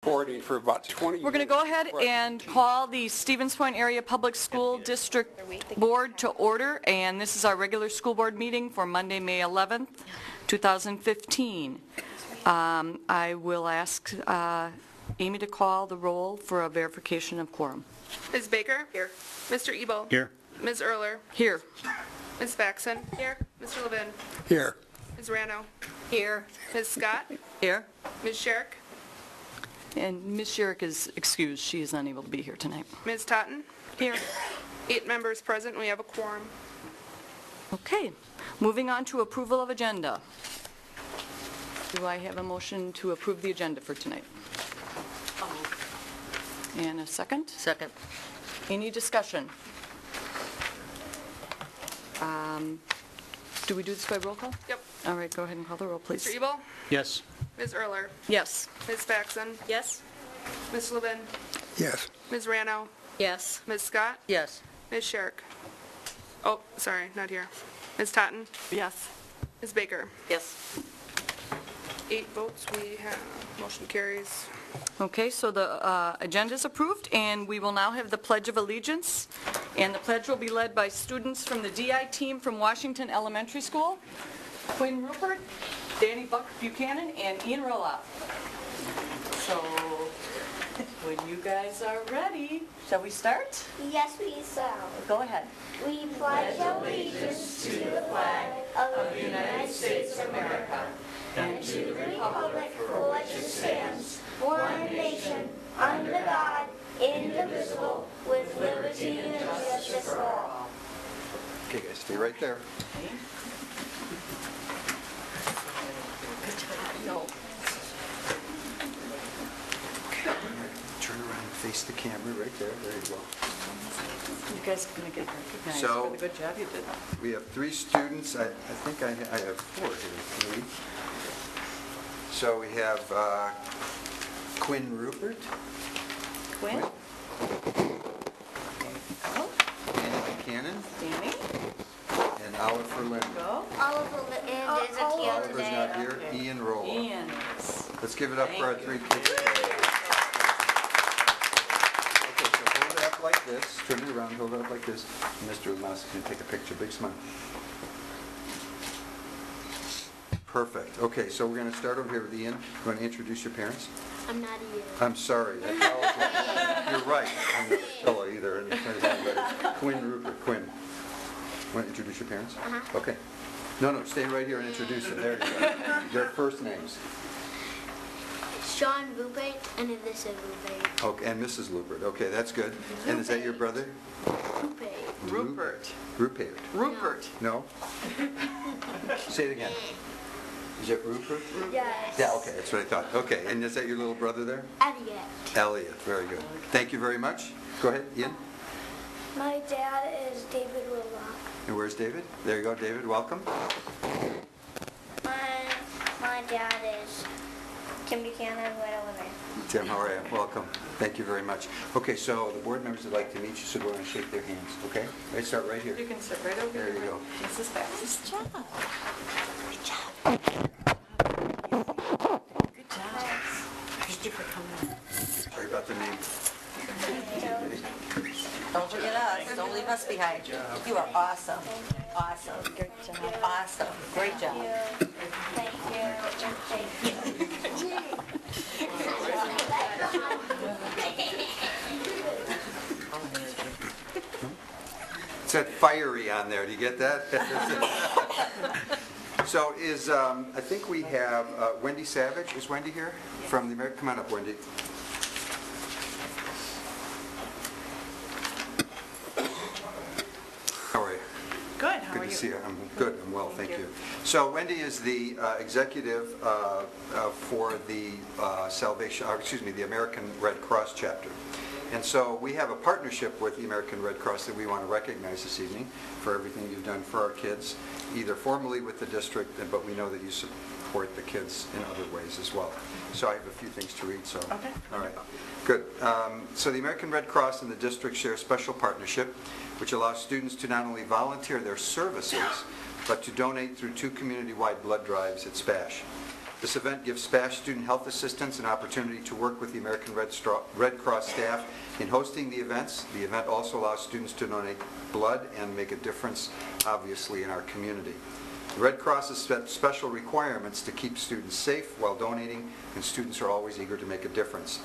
Recording for about 20 We're going to go ahead and call the Stevens Point Area Public School District Board to order, and this is our regular school board meeting for Monday, May 11th, 2015. I will ask Amy to call the roll for a verification of quorum. Ms. Baker? Here. Mr. Ebo? Here. Ms. Erler? Here. Ms. Faxon? Here. Mr. Levin? here. Ms. Rano? Here. Ms. Scott? Here. Ms. Sherrick? And Ms. Sherrick is excused. She is unable to be here tonight. Ms. Totten? Here. 8 members present. We have a quorum. Okay. Moving on to approval of agenda. Do I have a motion to approve the agenda for tonight? And a second? Second. Any discussion? Do we do this by roll call? Yep. All right, go ahead and call the roll, please. Mr. Ebo? Yes. Ms. Erler? Yes. Ms. Faxon? Yes. Mr. Levin? Yes. Ms. Rano? Yes. Ms. Scott? Yes. Ms. Sherrick? Oh, sorry, not here. Ms. Totten? Yes. Ms. Baker? Yes. 8 votes. We have. Motion carries. Okay, so the agenda is approved, and we will now have the Pledge of Allegiance. And the pledge will be led by students from the DI team from Washington Elementary School, Quinn Rupert, Danny Buck Buchanan, and Ian Roloff. So, when you guys are ready, shall we start? Yes, we shall. Go ahead. We pledge allegiance to the flag of the United States of America and to the republic for which it stands, one nation, under God, indivisible, with liberty and justice for all. Okay, guys, stay right there. No. Turn around and face the camera right there. There you go. You guys are going to get recognized So- for the good job you did. We have 3 students. I think I have 4 here. 3. So we have Quinn Rupert, Quinn? Go. Danny Buchanan, Danny? and Oliver Lind. Go. Oliver and is a here Oliver's not today. here. Okay. Ian Roloff. Ian is. Let's give it up for our 3 kids. Okay, so hold it up like this. Turn it around, hold it up like this. Mr. Mouse is going to take a picture. Big smile. Perfect. Okay, so we're going to start over here with Ian. You want to introduce your parents? I'm not Ian. I'm sorry. I apologize. You're right. I'm not Stella either. Quinn Rupert. Quinn. Want to introduce your parents? Uh-huh. Okay. No, stay right here and introduce them. There you go. Their first names. Sean Rupert and Alyssa Rupert. Okay, and Mrs. Rupert. Okay, that's good. And is that your brother? Rupert. Rupert. Rupert. Rupert. No? Say it again. Is it Rupert? Yes. Yeah, okay, that's what I thought. Okay, and is that your little brother there? Elliot. Elliot, very good. Thank you very much. Go ahead, Ian. My dad is David Roloff. And where's David? There you go, David, welcome. My dad is Tim Buchanan, right over there. Tim, how are you? Welcome. Thank you very much. Okay, so the board members would like to meet you, so we're going to shake their hands, okay? Let's start right here. You can sit right over There here. you go. Mrs. Faxon. Good job. Good job. Thank you for coming. Sorry about the name. Don't forget us. Don't leave us behind. You are awesome. Awesome. Good job. Awesome. Great job. Thank you. Thank you. It said fiery on there. Do you get that? So I think we have Wendy Savage. Is Wendy here? From the American. Come on up, Wendy. How are you? Good, how Good are to you? see you. I'm good. I'm well, thank you. So Wendy is the executive for the the American Red Cross chapter. And so we have a partnership with the American Red Cross that we want to recognize this evening for everything you've done for our kids, either formally with the district, but we know that you support the kids in other ways as well. So I have a few things to read, so. Okay. All right, good. So the American Red Cross and the district share a special partnership which allows students to not only volunteer their services, but to donate through 2 community-wide blood drives at SPASH. This event gives SPASH student health assistants an opportunity to work with the American Red Cross staff in hosting the events. The event also allows students to donate blood and make a difference, obviously, in our community. The Red Cross has set special requirements to keep students safe while donating, and students are always eager to make a difference.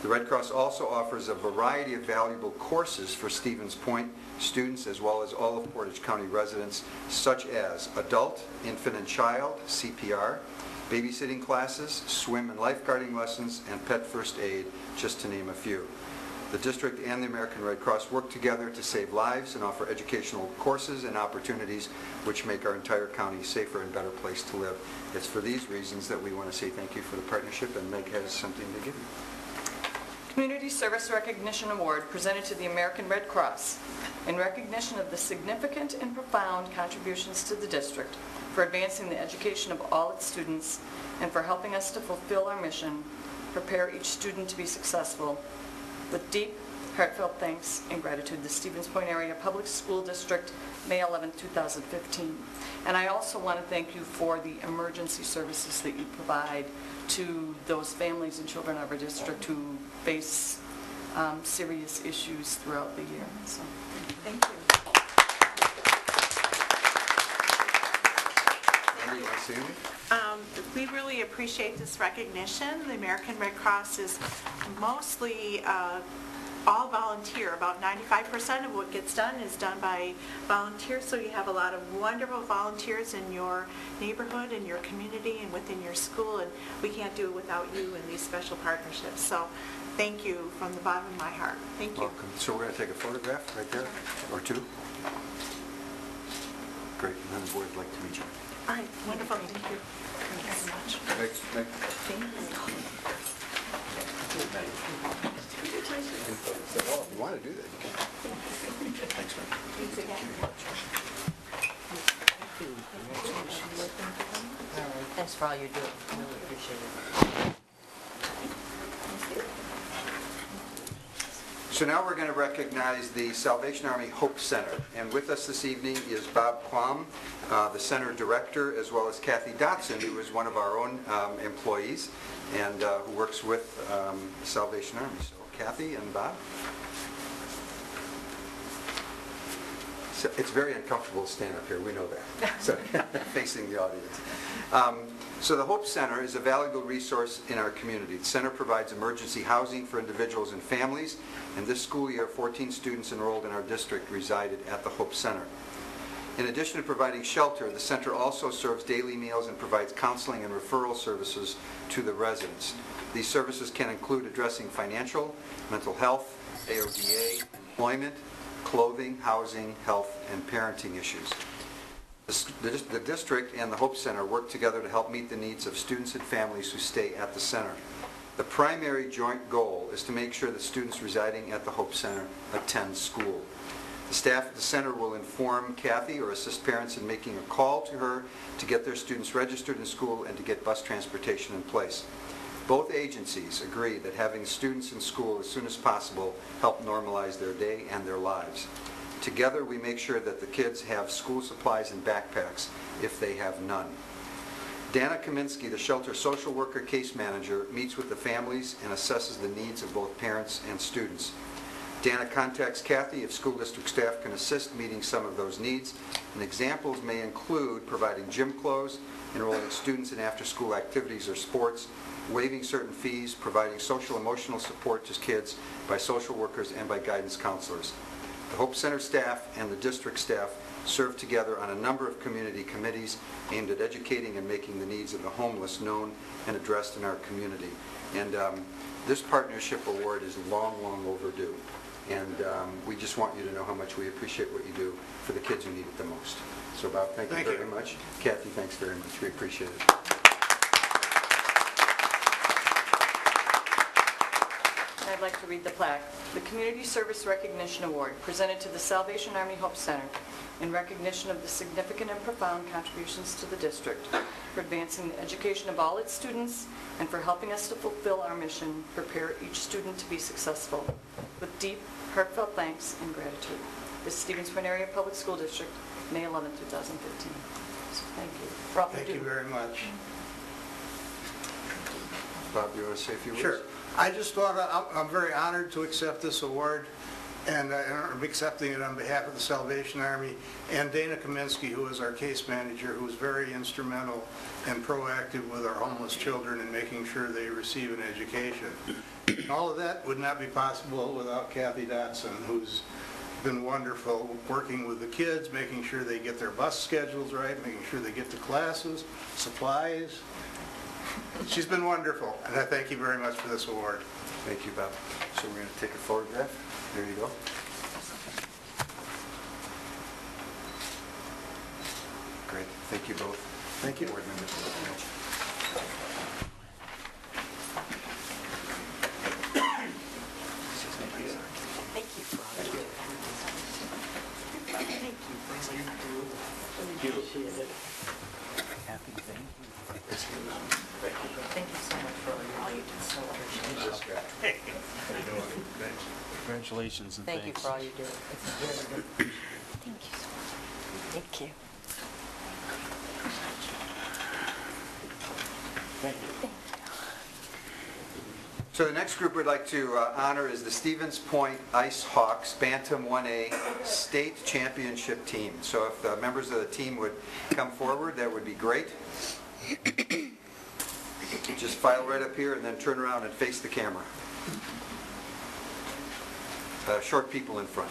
The Red Cross also offers a variety of valuable courses for Stevens Point students as well as all of Portage County residents, such as adult, infant and child, CPR, babysitting classes, swim and lifeguarding lessons, and pet first aid, just to name a few. The district and the American Red Cross work together to save lives and offer educational courses and opportunities which make our entire county a safer and better place to live. It's for these reasons that we want to say thank you for the partnership, and Meg has something to give you. Community Service Recognition Award presented to the American Red Cross in recognition of the significant and profound contributions to the district for advancing the education of all its students and for helping us to fulfill our mission, prepare each student to be successful. With deep, heartfelt thanks and gratitude, the Stevens Point Area Public School District, May 11, 2015. And I also want to thank you for the emergency services that you provide to those families and children of our district who face serious issues throughout the year. So, thank you. Andy, you want to say anything? We really appreciate this recognition. The American Red Cross is mostly all volunteer. About 95% of what gets done is done by volunteers, so you have a lot of wonderful volunteers in your neighborhood, in your community, and within your school, and we can't do it without you and these special partnerships. So thank you from the bottom of my heart. Thank you. Welcome. So we're going to take a photograph right there, or two. Great, and then the board would like to meet you. All right, wonderful. Thank you. Thank you so much. Meg. Well, if you want to do that, you can. Thanks, man. Thanks for all you do. Really appreciate it. So now we're going to recognize the Salvation Army Hope Center. And with us this evening is Bob Quam, the center director, as well as Kathy Dotson, who is one of our own employees and who works with the Salvation Army. So Kathy and Bob. So it's very uncomfortable to stand up here, we know that, so facing the audience. So the Hope Center is a valuable resource in our community. The center provides emergency housing for individuals and families, and this school year 14 students enrolled in our district resided at the Hope Center. In addition to providing shelter, the center also serves daily meals and provides counseling and referral services to the residents. These services can include addressing financial, mental health, AODA, employment, clothing, housing, health, and parenting issues. The district and the Hope Center work together to help meet the needs of students and families who stay at the center. The primary joint goal is to make sure that students residing at the Hope Center attend school. The staff at the center will inform Kathy or assist parents in making a call to her to get their students registered in school and to get bus transportation in place. Both agencies agree that having students in school as soon as possible help normalize their day and their lives. Together, we make sure that the kids have school supplies and backpacks if they have none. Dana Kaminsky, the shelter social worker case manager, meets with the families and assesses the needs of both parents and students. Dana contacts Kathy if school district staff can assist meeting some of those needs, and examples may include providing gym clothes, enrolling students in after-school activities or sports, waiving certain fees, providing social emotional support to kids by social workers and by guidance counselors. The Hope Center staff and the district staff serve together on a number of community committees aimed at educating and making the needs of the homeless known and addressed in our community. And this partnership award is long, long overdue. And we just want you to know how much we appreciate what you do for the kids who need it the most. So Bob, thank you very much. Kathy, thanks very much. We appreciate it. I'd like to read the plaque. The Community Service Recognition Award, presented to the Salvation Army Hope Center in recognition of the significant and profound contributions to the district for advancing the education of all its students and for helping us to fulfill our mission, prepare each student to be successful. With deep, heartfelt thanks and gratitude. This is Stevens Point Area Public School District, May 11, 2015. So thank you for all you do. Thank you very much. Bob, you want to say a few words? Sure. I just thought, I'm very honored to accept this award, and I'm accepting it on behalf of the Salvation Army, and Dana Kaminsky, who is our case manager, who was very instrumental and proactive with our homeless children in making sure they receive an education. And all of that would not be possible without Kathy Dotson, who's been wonderful working with the kids, making sure they get their bus schedules right, making sure they get to classes, supplies. She's been wonderful, and I thank you very much for this award. Thank you, Bob. So we're going to take a photograph. There you go. Great. Thank you both. Thank you. Board members. Thank you for all you do. Thank you so much for all you do. So appreciate it. Congratulations and Thank you thanks. for all you do. It's very good. Thank you so much. Thank you. So the next group we'd like to honor is the Stevens Point Ice Hawks Bantam 1A State Championship Team. So if the members of the team would come forward, that would be great. Just file right up here and then turn around and face the camera. Short people in front.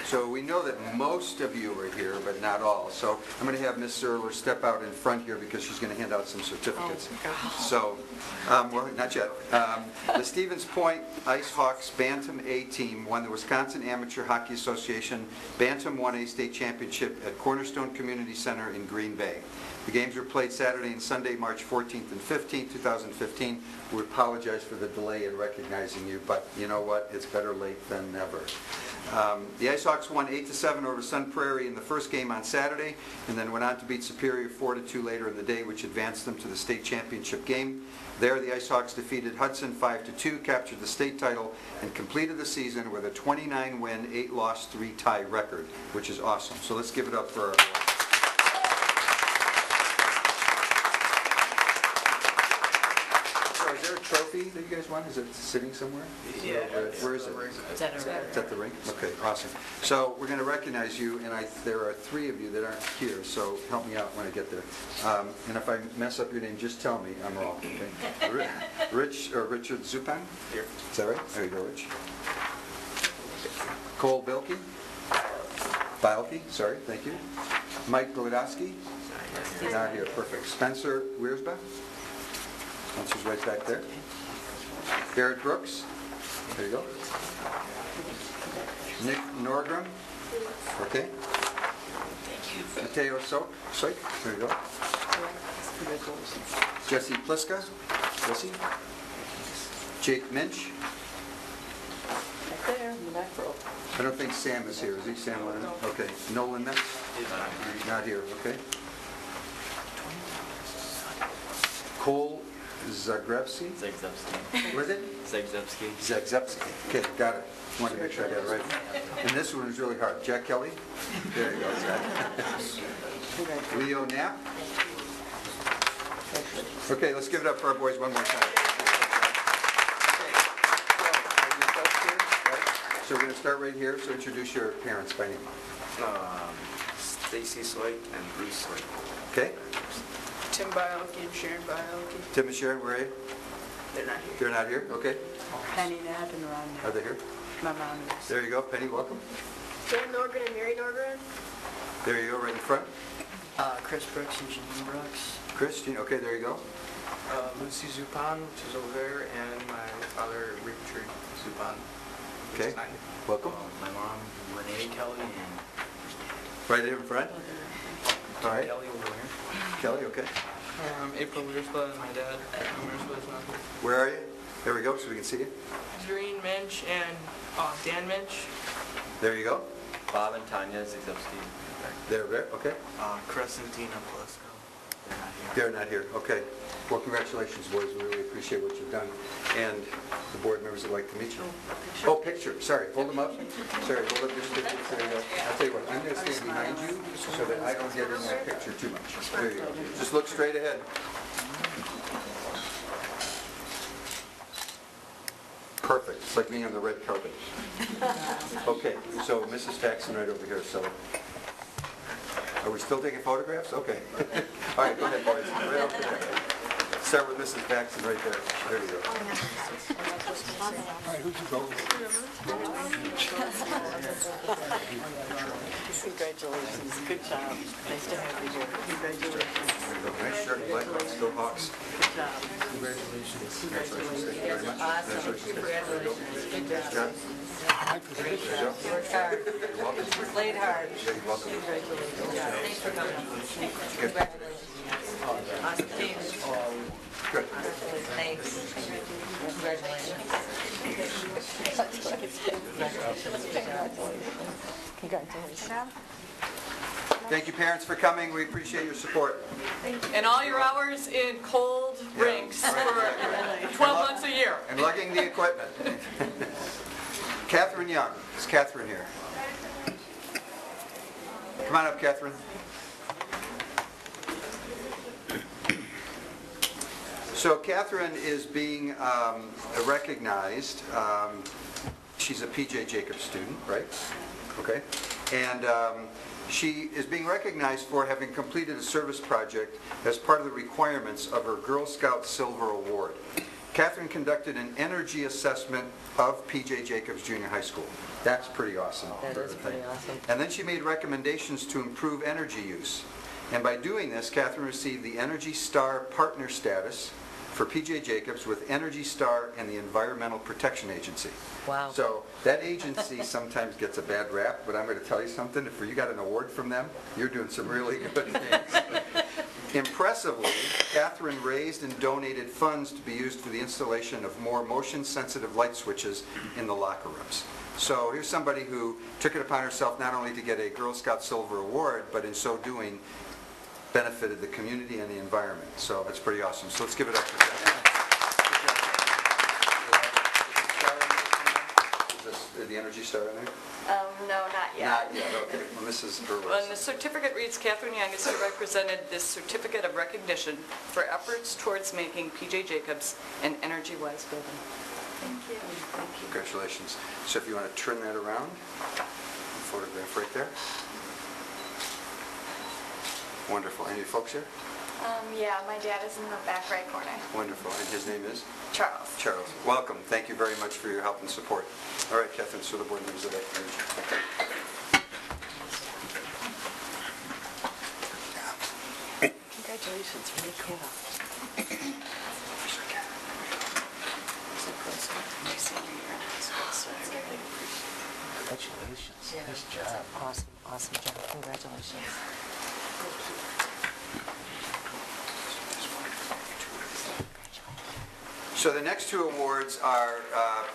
So we know that most of you are here, but not all. So I'm going to have Ms. Zerler step out in front here because she's going to hand out some certificates. So, well, not yet. The Stevens Point Ice Hawks Bantam A team won the Wisconsin Amateur Hockey Association Bantam 1A State Championship at Cornerstone Community Center in Green Bay. The games were played Saturday and Sunday, March 14th and 15th, 2015. We apologize for the delay in recognizing you, but you know what? It's better late than never. The Ice Hawks won 8-7 over Sun Prairie in the first game on Saturday, and then went on to beat Superior 4-2 later in the day, which advanced them to the state championship game. There, the Ice Hawks defeated Hudson 5-2, captured the state title, and completed the season with a 29-win, 8-loss, 3-tie record, which is awesome. So let's give it up for our boys. So is there a trophy that you guys won? Is it sitting somewhere? Yeah. Where is it? Is that a It's at the rink? Okay, awesome. So we're going to recognize you, and there are 3 of you that aren't here, so help me out when I get there. And if I mess up your name, just tell me. I'm wrong, okay? Richard Zupan? Here. Is that right? There you go, Rich. Cole Bilke? Sorry, thank you. Mike Glodowski? Not here, perfect. Spencer Wiersba? Spencer's right back there. Barrett Brooks? There you go. Nick Norgrim? Okay. Mateo Soik? There you go. Jesse Pliska? Jesse? Jake Minch? Right there in the back row. I don't think Sam is here. Is he, Sam Lennon? Okay. Nolan Metz? Not here, okay. Cole Zagrebski? Zagzebski. Was it? Zagzebski. Zagzebski. Okay, got it. Wanted to make sure I got it right. And this one is really hard. Jack Kelly? There you go, Jack. Leo Knapp? Okay, let's give it up for our boys one more time. So we're going to start right here. So introduce your parents by name. Stacy Soik and Bruce Soik. Okay? Tim Bialke and Sharon Bialke. Tim and Sharon, where are you? They're not here. They're not here? Okay. Penny Knapp and Ron Are Knapp. they here? My mom is. There you go. Penny, welcome. Dan Norgren and Mary Norgren. There you go, right in front. Chris Brooks and Janine Brooks. Christine, okay, there you go. Lucy Zupan, which is over there, and my father, Richard Zupan. Okay, welcome. My mom, Renee Kelly, and Right in front. All right, Kelly over there. Kelly, okay. April Wiersba and my dad. Wiersba is not here. Where are you? There we go, so we can see you. Doreen Minch and Dan Minch. There you go. Bob and Tanya Zagzebski. There, okay. Crescentina Plesko. They're not here, okay. Well, congratulations, boys, we really appreciate what you've done. And the board members would like to meet you. Oh, picture, sorry, hold them up. Sorry, hold up this picture. There you go. I'll tell you what, I'm going to stand behind you so that I don't get in that picture too much. There you go. Just look straight ahead. Perfect, it's like me on the red carpet. Okay, so Mrs. Faxon right over here, so. Are we still taking photographs? Okay. All right, go ahead, boys, right over there. Start with Mrs. Faxon right there. There you go. All right, who'd you go with? Congratulations, good job. Nice to have you here. Congratulations. There you go. Nice shirt, black, let's go Hawks. Good job. Congratulations. Congratulations, thank you very much. Awesome. Congratulations. Good job. Good job. You worked hard. You're welcome. Played hard. Yeah, you're welcome. Congratulations. Thanks for coming. Congratulations. Awesome team. Good. Thanks. Congratulations. Congratulations. Thank you, parents, for coming. We appreciate your support. And all your hours in cold rinks for 12 months a year. And lugging the equipment. Catherine Young. Is Catherine here? Come on up, Catherine. So Catherine is being recognized. She's a P.J. Jacobs student, right? Okay. And she is being recognized for having completed a service project as part of the requirements of her Girl Scout Silver Award. Catherine conducted an energy assessment of P.J. Jacobs Junior High School. That's pretty awesome. That is pretty awesome. And then she made recommendations to improve energy use. And by doing this, Catherine received the Energy Star Partner status for P.J. Jacobs with Energy Star and the Environmental Protection Agency. Wow. So that agency sometimes gets a bad rap, but I'm going to tell you something. If you got an award from them, you're doing some really good things. Impressively, Catherine raised and donated funds to be used for the installation of more motion-sensitive light switches in the locker rooms. So here's somebody who took it upon herself not only to get a Girl Scout Silver Award, but in so doing, benefited the community and the environment. So that's pretty awesome. So let's give it up for Catherine. Is the Energy Star in there? No, not yet. Not yet, okay. Well, Mrs. Burwell. Well, and the certificate reads, Catherine Young is hereby presented this certificate of recognition for efforts towards making P.J. Jacobs an energy-wise building. Thank you. Congratulations. So if you want to turn that around, photograph right there. Wonderful. Any folks here? Yeah, my dad is in the back right corner. Wonderful. And his name is? Charles. Charles. Welcome. Thank you very much for your help and support. All right, Catherine, so the board members of that. Congratulations, really cool. Congratulations. Nice job. Awesome, awesome job. Congratulations. So the next two awards are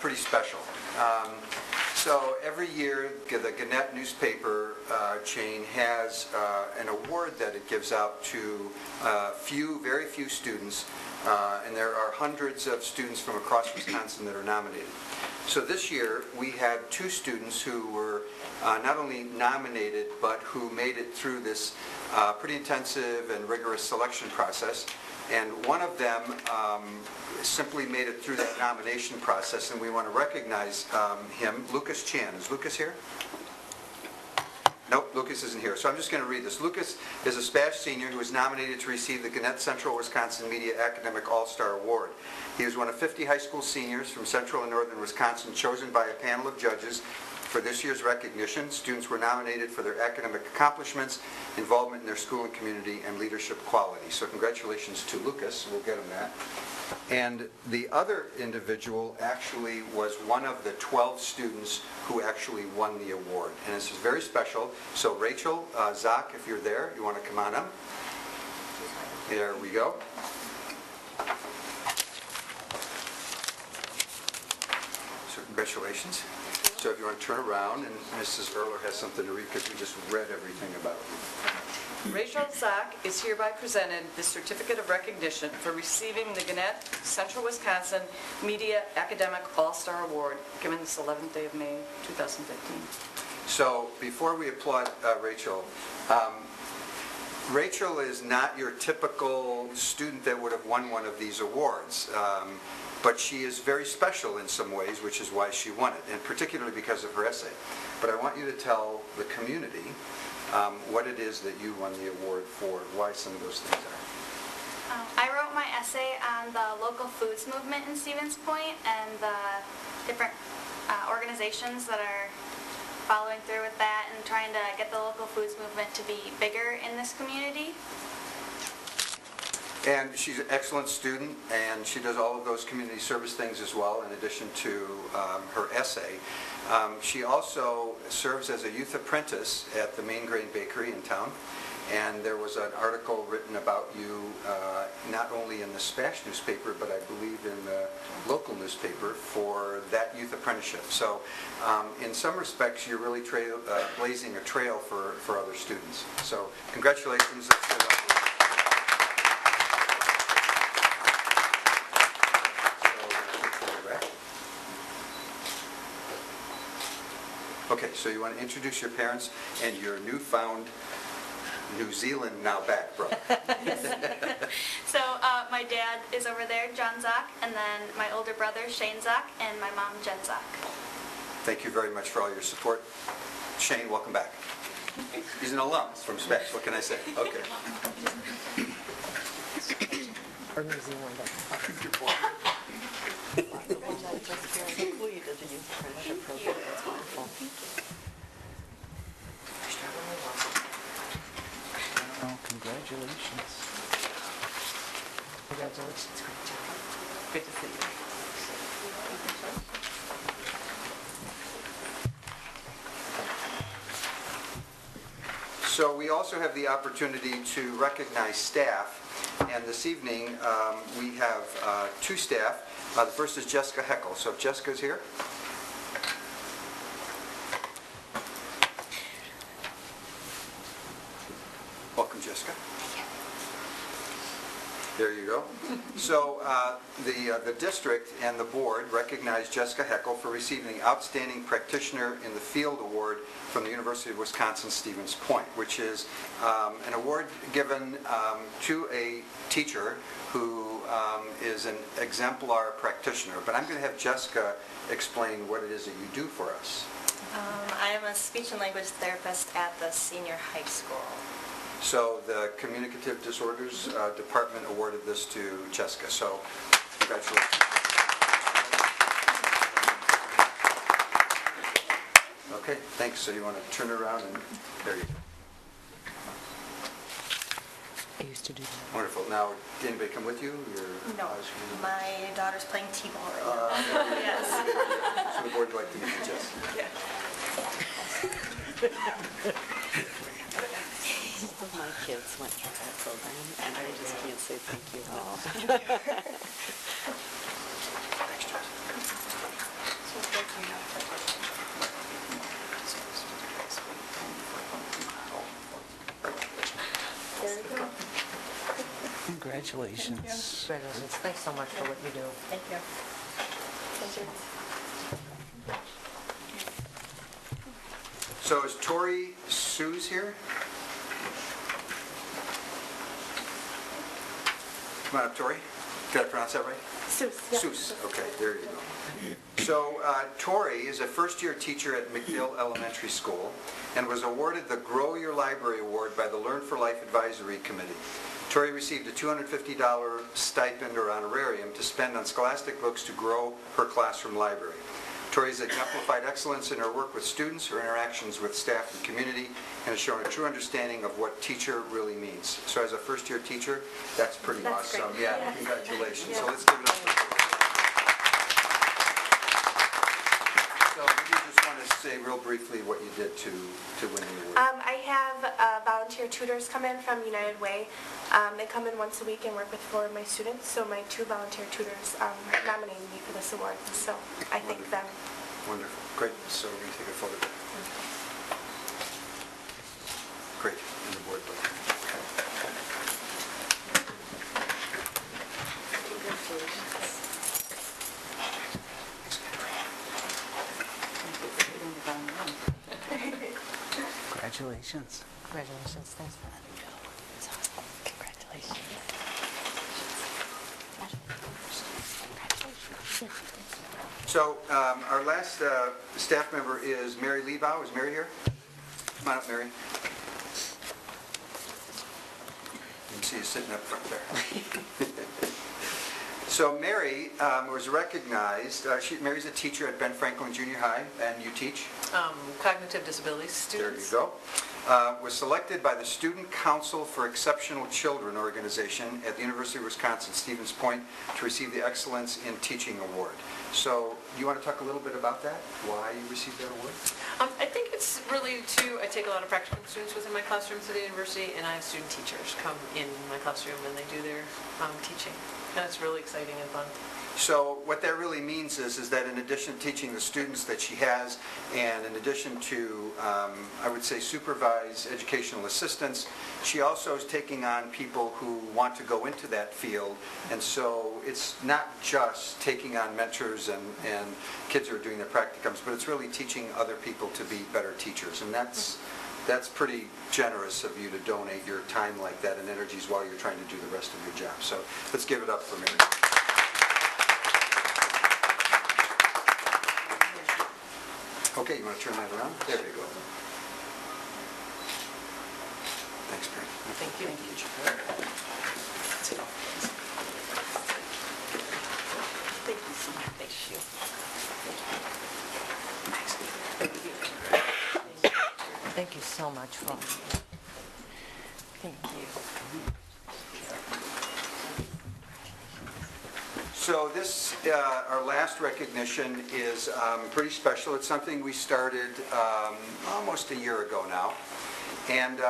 pretty special. So every year, the Gannett newspaper chain has an award that it gives out to very few students, and there are hundreds of students from across Wisconsin that are nominated. So this year, we had two students who were not only nominated, but who made it through this pretty intensive and rigorous selection process. And one of them simply made it through that nomination process, and we want to recognize him, Lucas Chan. Is Lucas here? Nope, Lucas isn't here. So I'm just going to read this. Lucas is a SPASH senior who was nominated to receive the Gannett Central Wisconsin Media Academic All-Star Award. He was one of 50 high school seniors from central and northern Wisconsin chosen by a panel of judges for this year's recognition. Students were nominated for their academic accomplishments, involvement in their school and community, and leadership quality. So congratulations to Lucas. We'll get him that. And the other individual actually was one of the 12 students who actually won the award. And this is very special. So Rachel, Zach, if you're there, you want to come on up? There we go. So congratulations. So if you want to turn around, and Mrs. Erler has something to read because we just read everything about you. Rachel Zock is hereby presented the Certificate of Recognition for receiving the Gannett Central Wisconsin Media Academic All-Star Award, given this 11th day of May, 2015. So before we applaud Rachel, Rachel is not your typical student that would have won one of these awards, but she is very special in some ways, which is why she won it, and particularly because of her essay. But I want you to tell the community what it is that you won the award for, why some of those things are. I wrote my essay on the local foods movement in Stevens Point and the different organizations that are following through with that and trying to get the local foods movement to be bigger in this community. And she's an excellent student, and she does all of those community service things as well, in addition to her essay. She also serves as a youth apprentice at the Main Grain Bakery in town, and there was an article written about you not only in the Spash newspaper, but I believe in the local newspaper for that youth apprenticeship. So in some respects, you're really blazing a trail for other students. So congratulations. Okay, so you want to introduce your parents and your newfound New Zealand now back, bro. So my dad is over there, John Zock, and then my older brother, Shane Zock, and my mom, Jen Zock. Thank you very much for all your support. Shane, welcome back. He's an alum from Spash, what can I say? Okay. Or New Zealand. Completed the youth apprenticeship program. That's wonderful. Oh, congratulations. Congratulations. Great job. Good to see you. So we also have the opportunity to recognize staff, and this evening we have two staff. The first is Jessica Heckel. So if Jessica's here. Welcome, Jessica. There you go. So the district and the board recognize Jessica Heckel for receiving the Outstanding Practitioner in the Field Award from the University of Wisconsin-Stevens Point, which is an award given to a teacher who is an exemplar practitioner. But I'm going to have Jessica explain what it is that you do for us. I am a speech and language therapist at the senior high school. So the Communicative Disorders Department awarded this to Jessica. So congratulations. Okay, thanks. So you want to turn around and there you go. I used to do that. Wonderful. Now, did anybody come with you? No, my daughter's playing t-ball right now. Yes. So the board would like to meet Jessica. My kids went through that program, and I just can't say thank you enough. Congratulations. Congratulations. Thanks so much for what you do. Thank you. So is Tori Suze here? Come on up, Tori. Did I pronounce that right? Seuss. Okay, there you go. So Tori is a first-year teacher at McDill Elementary School and was awarded the Grow Your Library Award by the Learn for Life Advisory Committee. Tori received a $250 stipend or honorarium to spend on scholastic books to grow her classroom library. Tori's exemplified excellence in her work with students, her interactions with staff and community, and has shown a true understanding of what teacher really means. So as a first-year teacher, that's pretty awesome. Great. Yeah, congratulations. So let's give it up for Tori. So maybe you just want to say real briefly what you did to win the award. I have volunteer tutors come in from United Way. They come in once a week and work with 4 of my students. So my 2 volunteer tutors nominated me for this award. So I thank them. Wonderful. Great. So we take a photograph. Great. And the board. Congratulations. Congratulations, thanks for letting me go. It's awesome. Congratulations. So our last staff member is Mary Lebow. Is Mary here? Come on up, Mary. You can see you sitting up front there. So Mary was recognized, Mary's a teacher at Ben Franklin Junior High, and you teach? Cognitive disability students. There you go. Was selected by the Student Council for Exceptional Children organization at the University of Wisconsin-Stevens Point to receive the Excellence in Teaching Award. So you want to talk a little bit about that, why you received that award? I think it's really I take a lot of practicum students within my classrooms at the university, and I have student teachers come in my classroom and they do their teaching. And it's really exciting and fun. So what that really means is that in addition to teaching the students that she has, and in addition to, I would say, supervised educational assistants, she also is taking on people who want to go into that field. And so it's not just taking on mentors and kids who are doing their practicums, but it's really teaching other people to be better teachers. And that's pretty generous of you to donate your time like that and energies while you're trying to do the rest of your job. So let's give it up for Mary. Okay, you want to turn that around? There you go. Thanks, Mary. Thank you. Thank you so much. Thank you. Thank you so much for all of you. Thank you. So this, our last recognition is pretty special. It's something we started almost a year ago now. And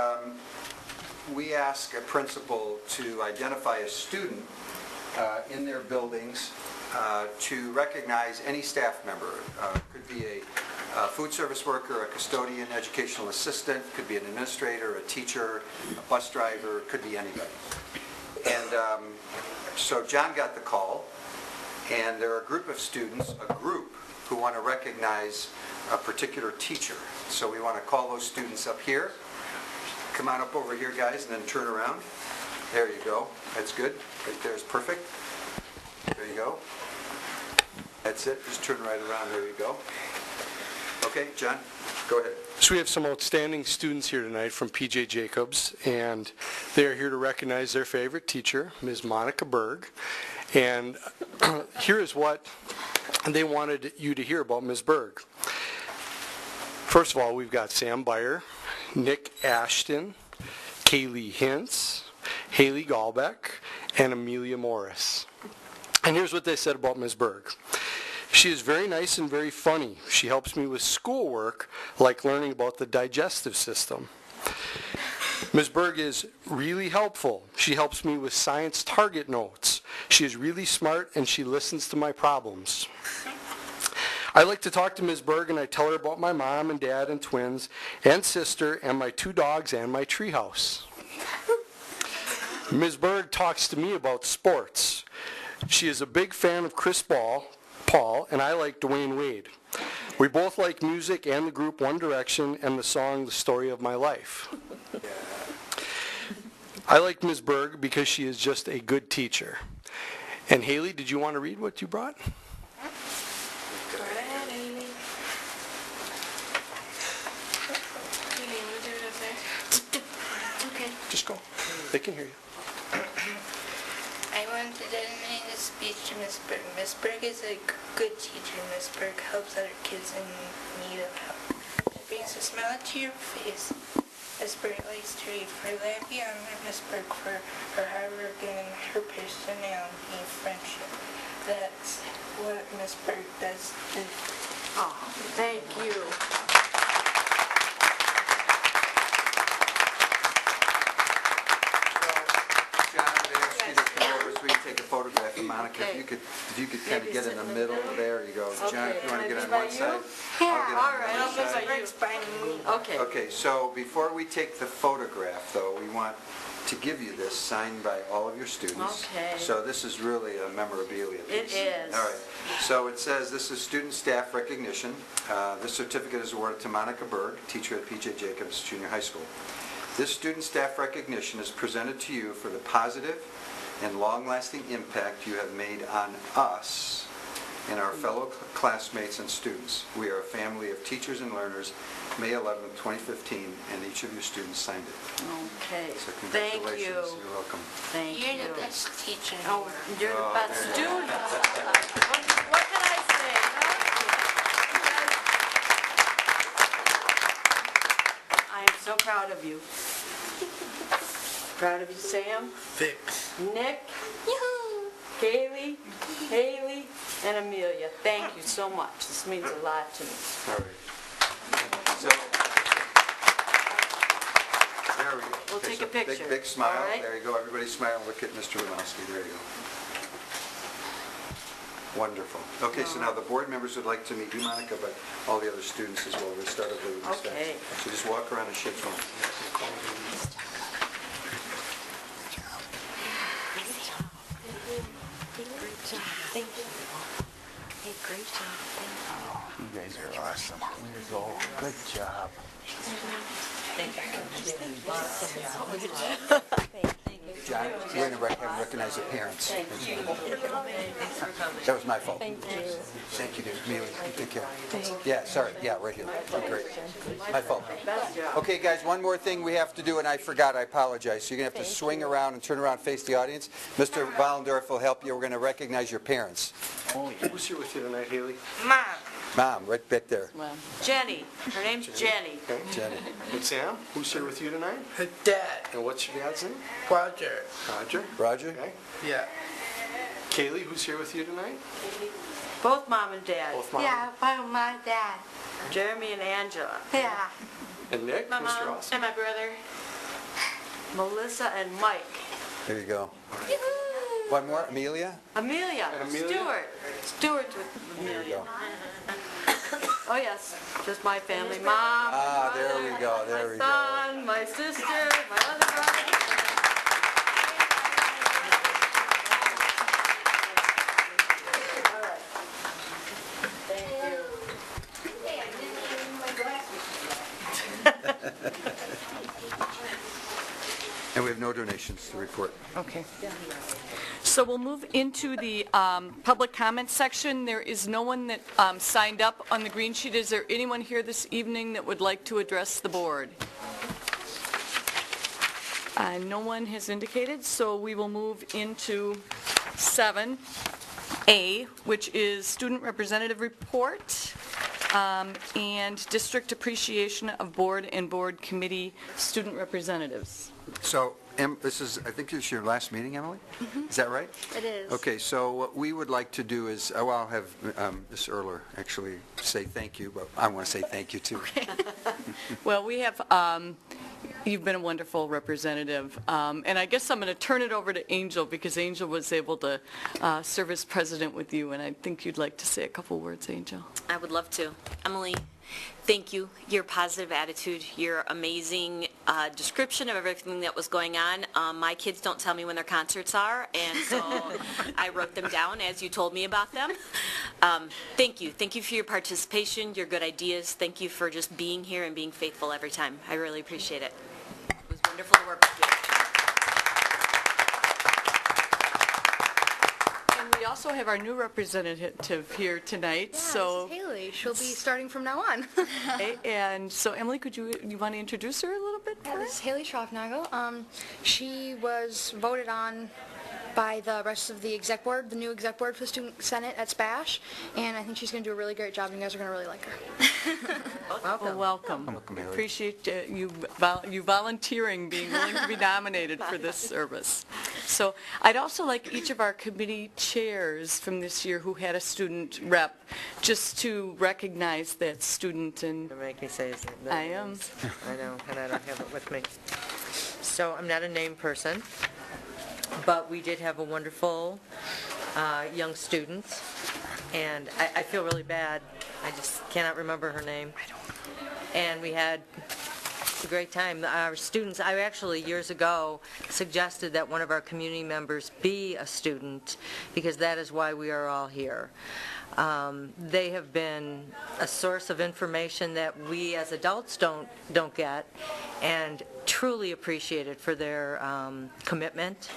we ask a principal to identify a student in their buildings to recognize any staff member. Could be a food service worker, a custodian, educational assistant, could be an administrator, a teacher, a bus driver, could be anybody. And so John got the call. And there are a group of students, who want to recognize a particular teacher. So we want to call those students up here. Come on up over here, guys, and then turn around. There you go. That's good. Right there is perfect. There you go. That's it. Just turn right around. There you go. Okay, John, go ahead. So we have some outstanding students here tonight from P.J. Jacobs, and they are here to recognize their favorite teacher, Ms. Monica Berg. And here is what they wanted you to hear about Ms. Berg. First of all, we've got Sam Byer, Nick Ashton, Kaylee Hintz, Haley Gallbeck, and Amelia Morris. And here's what they said about Ms. Berg. She is very nice and very funny. She helps me with schoolwork, like learning about the digestive system. Ms. Berg is really helpful. She helps me with science target notes. She is really smart and she listens to my problems. I like to talk to Ms. Berg and I tell her about my mom and dad and twins and sister and my 2 dogs and my treehouse. Ms. Berg talks to me about sports. She is a big fan of Chris Paul, and I like Dwayne Wade. We both like music and the group One Direction and the song The Story of My Life. I like Ms. Berg because she is just a good teacher. And Haley, did you want to read what you brought? Go ahead, Amy. You need to do it up there? Okay. Just go. They can hear you. I want to dedicate this speech to Ms. Berg. Ms. Berg is a good teacher. Ms. Berg helps other kids in need of help. She brings a smile to your face. Ms. Berg likes to read. For Levy, I honor Ms. Berg for her hard work and her personality and friendship. That's what Ms. Berg does. Oh, thank you. Take a photograph of Monica. Okay. If you could kind of get in the middle. There you go. John, if you want to get on one side. I'll get on one side. Okay, so before we take the photograph, though, we want to give you this signed by all of your students. Okay. So this is really a memorabilia piece. It is. All right. So it says this is student staff recognition. This certificate is awarded to Monica Berg, teacher at P.J. Jacobs Junior High School. This student staff recognition is presented to you for the positive and long-lasting impact you have made on us and our fellow classmates and students. We are a family of teachers and learners. May 11, 2015, and each of your students signed it. Okay. So Thank congratulations. you. You're welcome. Thank you. You're the best teacher. Oh, you're the best student. What can I say? I am so proud of you. Proud of you, Sam, Fix. Nick, Kaylee, Haley, and Amelia. Thank you so much. This means a lot to me. All right. So, there we go. We'll Okay, take so a picture. Big smile. All right. There you go. Everybody smile. Look at Mr. Lemowski. There you go. Wonderful. Okay, so now the board members would like to meet you, Monica, but all the other students as well. We'll start with Louis. Okay. So just walk around and shake hands. Thank you. Hey, great job. Thank You guys are awesome. Way to go. Good job. John, we're going to recognize the parents. Thank you. That was my fault. Thank you. Thank you, dude. Amelia, you take care. Yeah, sorry. Yeah, right here. Great. My fault. Okay, guys, one more thing we have to do, and I forgot. I apologize. So you're going to have to swing around and turn around, face the audience. Mr. Wallendorf will help you. We're going to recognize your parents. Oh, yeah. Who's here with you tonight, Haley? Mom, Mom, right back there. Jenny. Her name's Jenny. Okay. Jenny. And Sam, who's here with you tonight? Her dad. And what's your dad's name? Roger. Roger. Roger? Okay. Yeah. Kaylee, who's here with you tonight? Both Mom and Dad. Both mom. Yeah, by my dad. Jeremy and Angela. Yeah. And Nick, My Mr. mom Austin. and my brother. Melissa and Mike. There you go. One more, Amelia? Amelia. And Amelia? Stuart. Stuart's with There you Amelia. go. Oh, yes. Just my family. Mom. Ah, my there brother, we go, there we go. My son, my sister, my other brother. All right. Thank you. And we have no donations to report. Okay. So we'll move into the public comment section. There is no one that signed up on the green sheet. Is there anyone here this evening that would like to address the board? No one has indicated, so we will move into 7A, which is student representative report and district appreciation of board and board committee student representatives. So, this is, I think this is your last meeting, Emily? Is that right? It is. Okay, so what we would like to do is, well, I'll have Ms. Erler actually say thank you, but I want to say thank you too. Well, we have, you've been a wonderful representative, and I guess I'm going to turn it over to Angel, because Angel was able to serve as president with you, and I think you'd like to say a couple words, Angel. I would love to. Emily, thank you. Your positive attitude, your amazing description of everything that was going on. My kids don't tell me when their concerts are, and so I wrote them down as you told me about them. Thank you. Thank you for your participation, your good ideas. Thank you for just being here and being faithful every time. I really appreciate it. It was wonderful to work with you. And we also have our new representative here tonight, so... This is Haley. She'll be starting from now on. Okay, and so Emily, you want to introduce her a little bit? Yeah, this is Haley Schroffnagel. She was voted on by the rest of the exec board, the new exec board for the Student Senate at SPASH, and I think she's going to do a really great job, and you guys are going to really like her. Welcome. Welcome. We appreciate you volunteering, being willing to be nominated for this service. So I'd also like each of our committee chairs from this year who had a student rep, just to recognize that student. And You make me say his name. I am. I know, and I don't have it with me. So I'm not a name person, but we did have a wonderful young student, and I feel really bad. I just cannot remember her name. And we had It's a great time. Our students, I actually years ago suggested that one of our community members be a student because that is why we are all here. They have been a source of information that we as adults don't get, and truly appreciated for their commitment.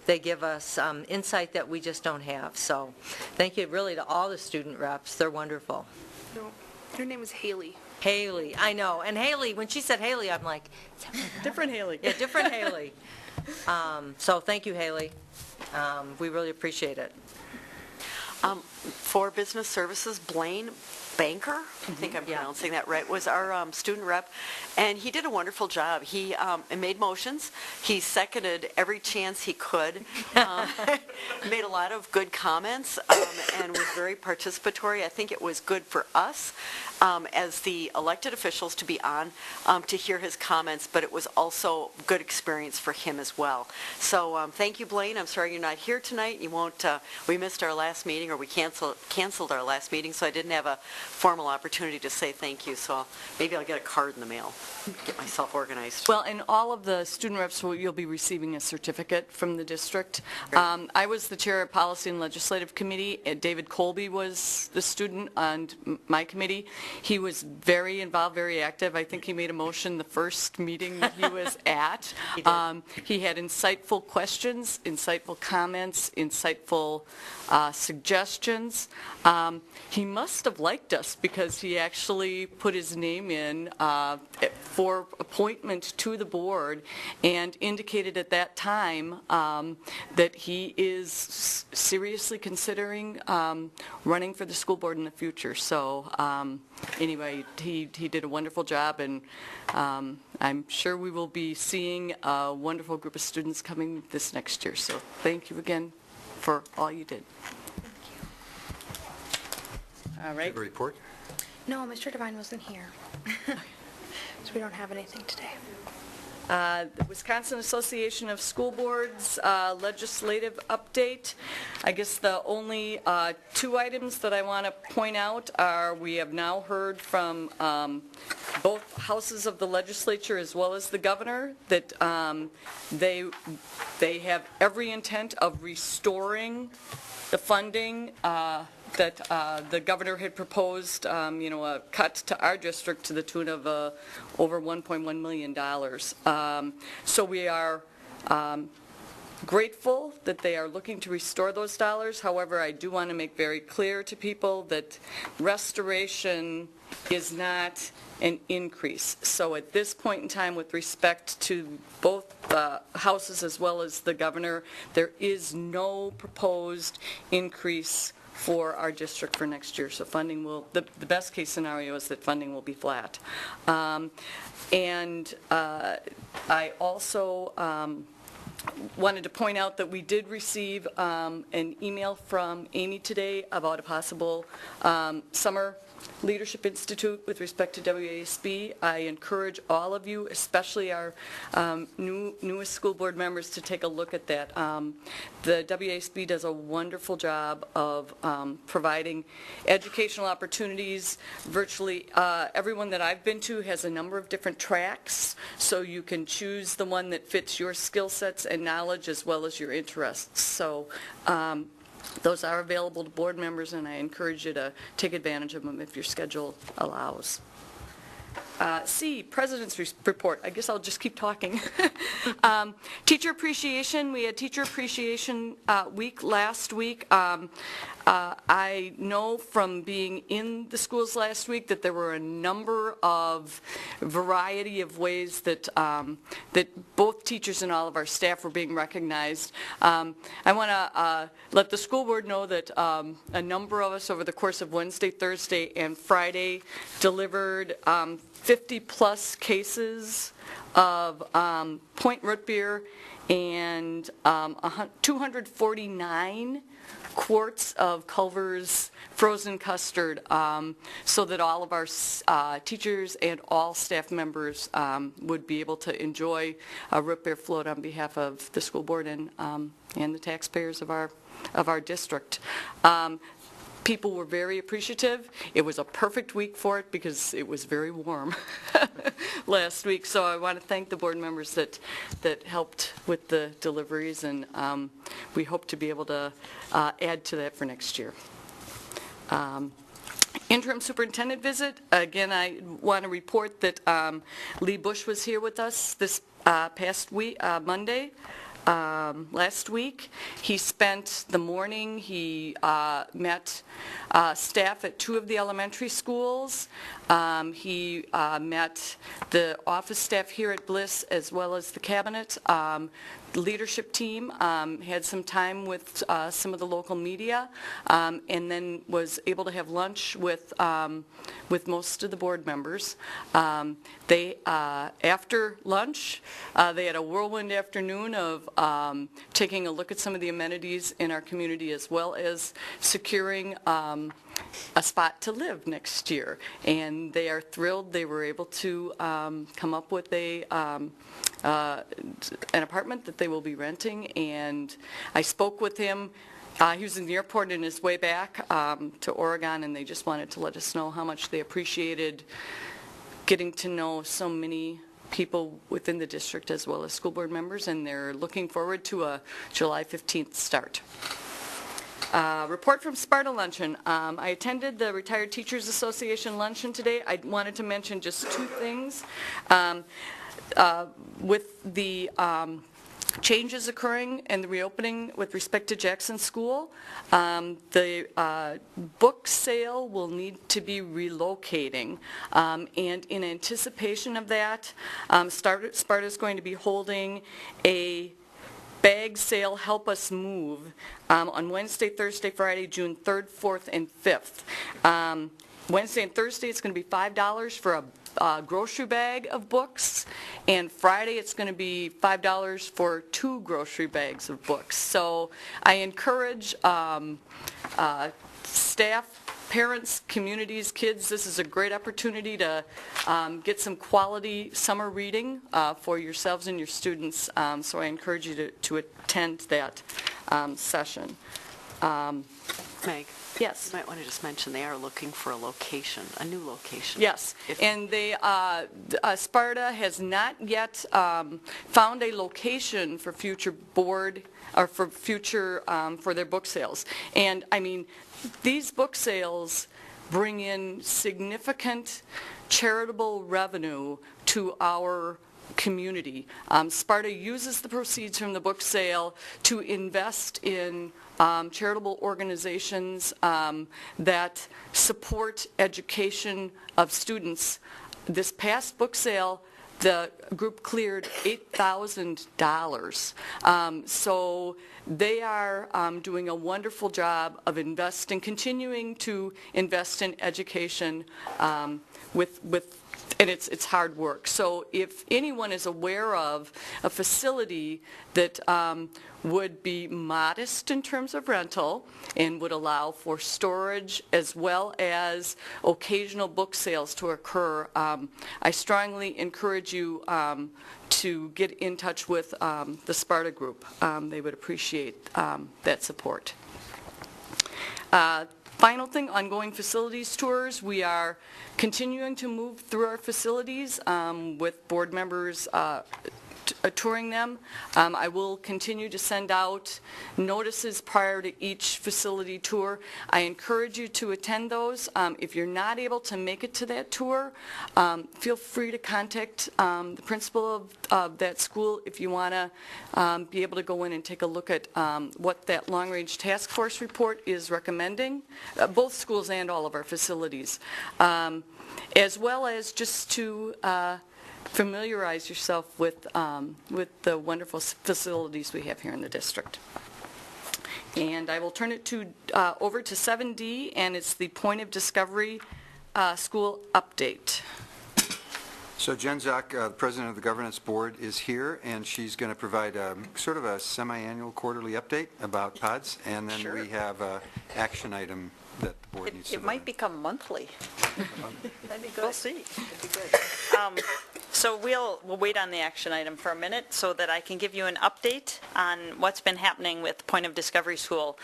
They give us insight that we just don't have. So thank you really to all the student reps. They're wonderful. No, her name is Haley. Haley, I know. And Haley, when she said Haley, I'm like, Different Haley. yeah, different Haley. So thank you, Haley. We really appreciate it. For Business Services, Blaine Banker, I think I'm pronouncing that right, was our student rep, and he did a wonderful job. He made motions. He seconded every chance he could, made a lot of good comments, and was very participatory. I think it was good for us as the elected officials to be on to hear his comments, but it was also good experience for him as well. So thank you, Blaine. I'm sorry you're not here tonight. You won't. We missed our last meeting, or we canceled our last meeting, so I didn't have a formal opportunity to say thank you. So maybe I'll get a card in the mail, get myself organized. Well, and all of the student reps, you'll be receiving a certificate from the district. I was the chair of Policy and Legislative Committee. David Colby was the student on my committee. He was very involved, very active. I think he made a motion the first meeting that he was at. He had insightful questions, insightful comments, insightful suggestions. He must have liked us because he actually put his name in for appointment to the board and indicated at that time that he is seriously considering running for the school board in the future. So anyway, he did a wonderful job, and I'm sure we will be seeing a wonderful group of students coming this next year. So thank you again for all you did. All right. Report? No, Mr. Devine wasn't here. So we don't have anything today. The Wisconsin Association of School Boards legislative update. I guess the only two items that I want to point out are we have now heard from both houses of the legislature as well as the governor that they have every intent of restoring the funding that the governor had proposed, a cut to our district to the tune of over $1.1 million. So we are grateful that they are looking to restore those dollars. However, I do want to make very clear to people that restoration is not an increase. So at this point in time, with respect to both houses as well as the governor, there is no proposed increase for our district for next year. So funding will, the best case scenario is that funding will be flat. And I also wanted to point out that we did receive an email from Amy today about a possible summer Leadership Institute with respect to WASB. I encourage all of you, especially our newest school board members, to take a look at that. The WASB does a wonderful job of providing educational opportunities. Virtually everyone that I've been to has a number of different tracks, so you can choose the one that fits your skill sets and knowledge as well as your interests. So those are available to board members, and I encourage you to take advantage of them if your schedule allows. C, President's Report. I guess I'll just keep talking. Teacher Appreciation. We had Teacher Appreciation Week last week. I know from being in the schools last week that there were a number of variety of ways that that both teachers and all of our staff were being recognized. I want to let the school board know that a number of us over the course of Wednesday, Thursday, and Friday delivered 50-plus cases of Point Root Beer and 249 quarts of Culver's frozen custard, so that all of our teachers and all staff members would be able to enjoy a root beer float on behalf of the school board and the taxpayers of our district. people were very appreciative. It was a perfect week for it because it was very warm last week. So I want to thank the board members that helped with the deliveries, and we hope to be able to add to that for next year. Interim superintendent visit. Again, I want to report that Lee Bush was here with us this past week, Monday. Last week. He spent the morning, he met staff at 2 of the elementary schools. He met the office staff here at Bliss as well as the cabinet. Leadership team, had some time with some of the local media, and then was able to have lunch with most of the board members. After lunch, they had a whirlwind afternoon of taking a look at some of the amenities in our community as well as securing a spot to live next year. And they are thrilled they were able to come up with an apartment that they will be renting. And I spoke with him. He was in the airport on his way back to Oregon, and they just wanted to let us know how much they appreciated getting to know so many people within the district as well as school board members, and they're looking forward to a July 15th start. Report from Sparta Luncheon. I attended the Retired Teachers Association luncheon today. I wanted to mention just 2 things. With the changes occurring and the reopening with respect to Jackson School, the book sale will need to be relocating. And in anticipation of that, Sparta is going to be holding a bag sale, Help Us Move, on Wednesday, Thursday, Friday, June 3rd, 4th, and 5th. Wednesday and Thursday, it's going to be $5 for a grocery bag of books, and Friday it's going to be $5 for 2 grocery bags of books. So I encourage staff, parents, communities, kids, this is a great opportunity to get some quality summer reading for yourselves and your students. So I encourage you to attend that session. Meg? Yes. You might want to just mention they are looking for a location, a new location. Yes, and they, Sparta has not yet found a location for future board, or for future, for their book sales. And, I mean, these book sales bring in significant charitable revenue to our community. Sparta uses the proceeds from the book sale to invest in charitable organizations that support education of students. This past book sale, the group cleared $8,000. So they are doing a wonderful job of continuing to invest in education and it's hard work. So if anyone is aware of a facility that would be modest in terms of rental and would allow for storage as well as occasional book sales to occur, I strongly encourage you to get in touch with the Sparta Group. They would appreciate that support. Final thing, ongoing facilities tours. We are continuing to move through our facilities with board members touring them. I will continue to send out notices prior to each facility tour. I encourage you to attend those. If you're not able to make it to that tour, feel free to contact the principal of that school if you want to be able to go in and take a look at what that long-range task force report is recommending, both schools and all of our facilities, as well as just to familiarize yourself with the wonderful facilities we have here in the district. And I will turn it over to 7D, and it's the Point of Discovery School update. So Jen Zock, the president of the governance board, is here, and she's going to provide sort of a semi-annual quarterly update about PODS, and then we have an action item that the board needs to It might become monthly. That'd be good. We'll see. That'd be good. So we'll wait on the action item for a minute so that I can give you an update on what's been happening with Point of Discovery School.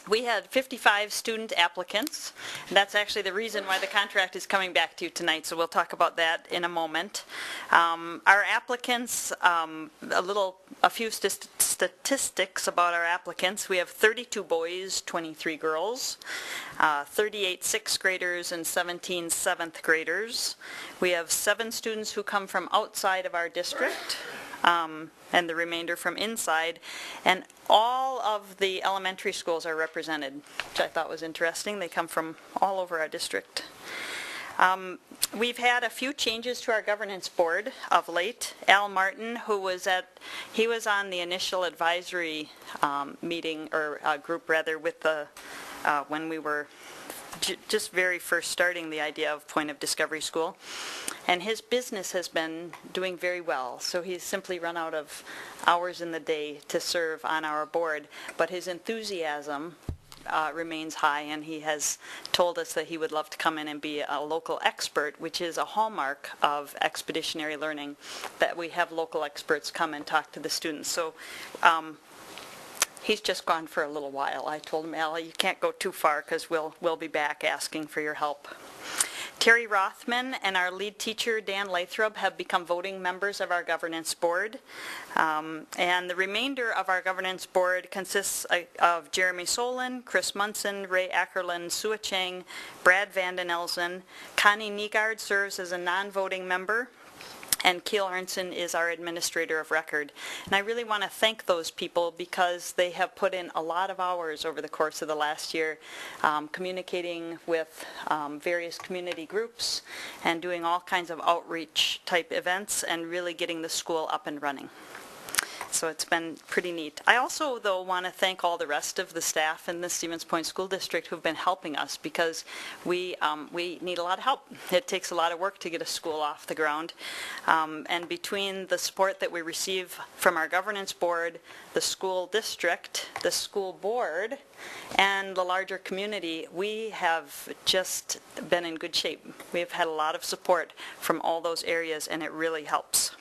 We had 55 student applicants, and that's actually the reason why the contract is coming back to you tonight, so we'll talk about that in a moment. Our applicants, a few statistics about our applicants. We have 32 boys, 23 girls, 38 sixth graders, and 17 seventh graders. We have 7 students who come from outside of our district, and the remainder from inside. And all of the elementary schools are represented, which I thought was interesting. They come from all over our district. We've had a few changes to our governance board of late. Al Martin, he was on the initial advisory meeting, or group rather, with the when we were just very first starting the idea of Point of Discovery School. And his business has been doing very well, so he's simply run out of hours in the day to serve on our board. But his enthusiasm remains high, and he has told us that he would love to come in and be a local expert, which is a hallmark of expeditionary learning, that we have local experts come and talk to the students. So he's just gone for a little while. I told him, Al, you can't go too far because we'll be back asking for your help. Terry Rothman and our lead teacher, Dan Lathrop, have become voting members of our governance board. And the remainder of our governance board consists of Jeremy Solon, Chris Munson, Ray Ackerlund, Sua Chang, Brad Vanden Elzen. Connie Nygaard serves as a non-voting member, and Keel Arnson is our administrator of record. And I really want to thank those people because they have put in a lot of hours over the course of the last year communicating with various community groups and doing all kinds of outreach type events and really getting the school up and running. So it's been pretty neat. I also, though, want to thank all the rest of the staff in the Stevens Point School District who've been helping us, because we need a lot of help. It takes a lot of work to get a school off the ground. And between the support that we receive from our governance board, the school district, the school board, and the larger community, we have just been in good shape. We've had a lot of support from all those areas, and it really helps.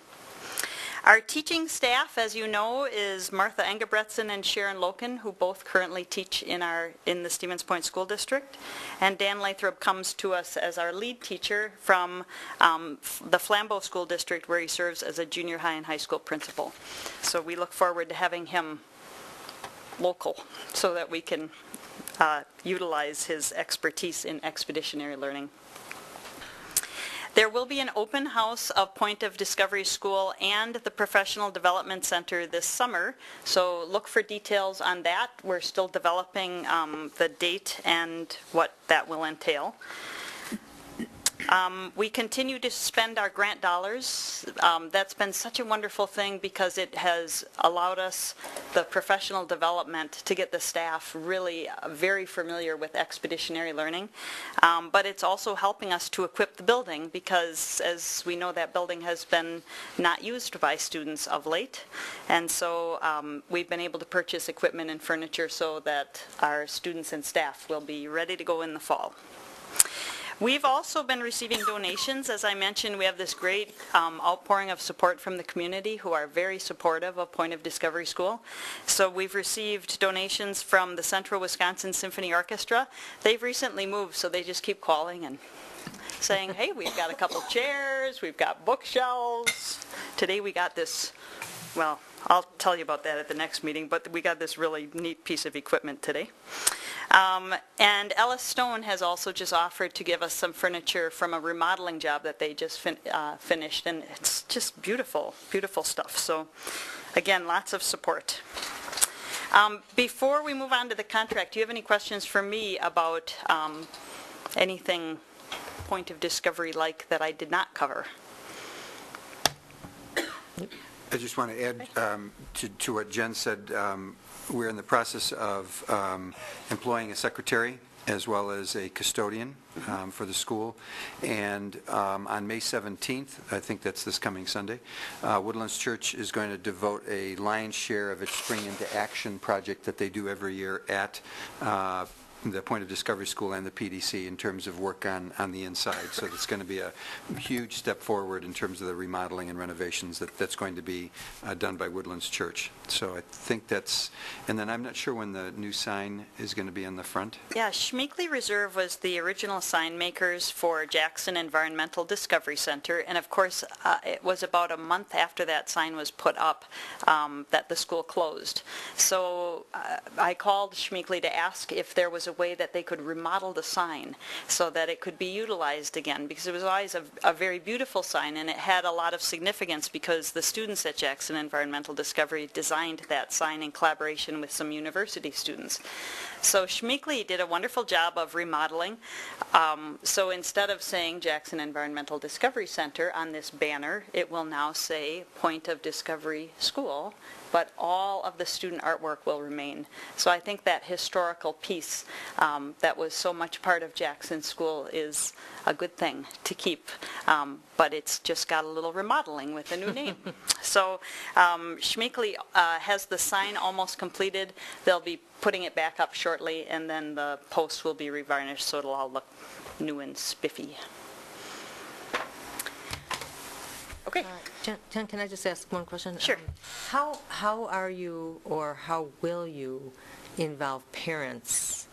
Our teaching staff, as you know, is Martha Engebretson and Sharon Loken, who both currently teach in the Stevens Point School District. And Dan Lathrop comes to us as our lead teacher from the Flambeau School District, where he serves as a junior high and high school principal. So we look forward to having him local so that we can utilize his expertise in expeditionary learning. There will be an open house of Point of Discovery School and the Professional Development Center this summer, so look for details on that. We're still developing the date and what that will entail. We continue to spend our grant dollars. That's been such a wonderful thing because it has allowed us, the professional development, to get the staff really very familiar with expeditionary learning. But it's also helping us to equip the building because, as we know, that building has been not used by students of late. And so we've been able to purchase equipment and furniture so that our students and staff will be ready to go in the fall. We've also been receiving donations. As I mentioned, we have this great outpouring of support from the community who are very supportive of Point of Discovery School. So we've received donations from the Central Wisconsin Symphony Orchestra. They've recently moved, so they just keep calling and saying, hey, we've got a couple chairs, we've got bookshelves. Today we got this, well, I'll tell you about that at the next meeting, but we got this really neat piece of equipment today. And Ellis Stone has also just offered to give us some furniture from a remodeling job that they just finished, and it's just beautiful, beautiful stuff. So again, lots of support. Before we move on to the contract, do you have any questions for me about anything Point of Discovery like that I did not cover? I just want to add to what Jen said. We're in the process of employing a secretary as well as a custodian for the school. And on May 17th, I think that's this coming Sunday, Woodlands Church is going to devote a lion's share of its Spring into Action project that they do every year at the Point of Discovery School and the PDC in terms of work on the inside. So it's going to be a huge step forward in terms of the remodeling and renovations that's going to be done by Woodlands Church. So I think that's, and then I'm not sure when the new sign is going to be on the front. Yeah, Schmeekley Reserve was the original sign makers for Jackson Environmental Discovery Center, and of course, it was about a month after that sign was put up that the school closed. So I called Schmeekley to ask if there was a way that they could remodel the sign so that it could be utilized again, because it was always a very beautiful sign, and it had a lot of significance because the students at Jackson Environmental Discovery designed that sign in collaboration with some university students. So Schmeekley did a wonderful job of remodeling. So instead of saying Jackson Environmental Discovery Center on this banner, it will now say Point of Discovery School, but all of the student artwork will remain. So I think that historical piece that was so much part of Jackson School is a good thing to keep, but it's just got a little remodeling with a new name. So Schmeekley has the sign almost completed. They'll be putting it back up shortly, and then the posts will be revarnished so it'll all look new and spiffy. Okay. Jen, can I just ask one question? Sure. How are you, or how will you involve parents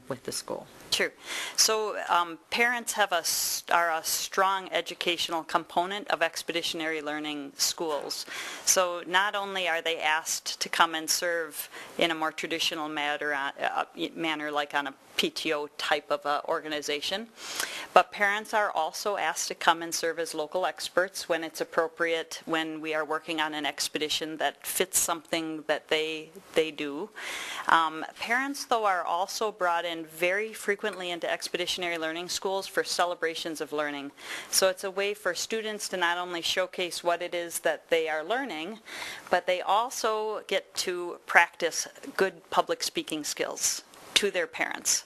with the school? Sure. So parents are a strong educational component of expeditionary learning schools. So not only are they asked to come and serve in a more traditional manner like on a PTO type of organization, but parents are also asked to come and serve as local experts when it's appropriate, when we are working on an expedition that fits something that they do. Parents, though, are also brought in very frequently into expeditionary learning schools for celebrations of learning. So it's a way for students to not only showcase what it is that they are learning, but they also get to practice good public speaking skills to their parents.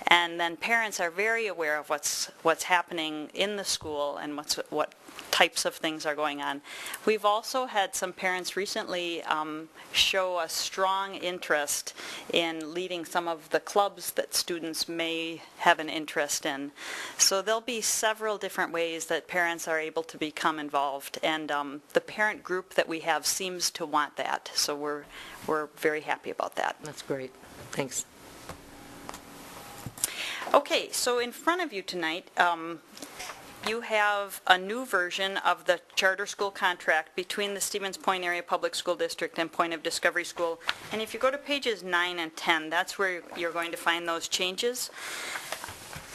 And then parents are very aware of what's happening in the school and what types of things are going on. We've also had some parents recently show a strong interest in leading some of the clubs that students may have an interest in. So there'll be several different ways that parents are able to become involved, and the parent group that we have seems to want that. So we're very happy about that. That's great. Thanks. Okay, so in front of you tonight, you have a new version of the charter school contract between the Stevens Point Area Public School District and Point of Discovery School. And if you go to pages 9 and 10, that's where you're going to find those changes.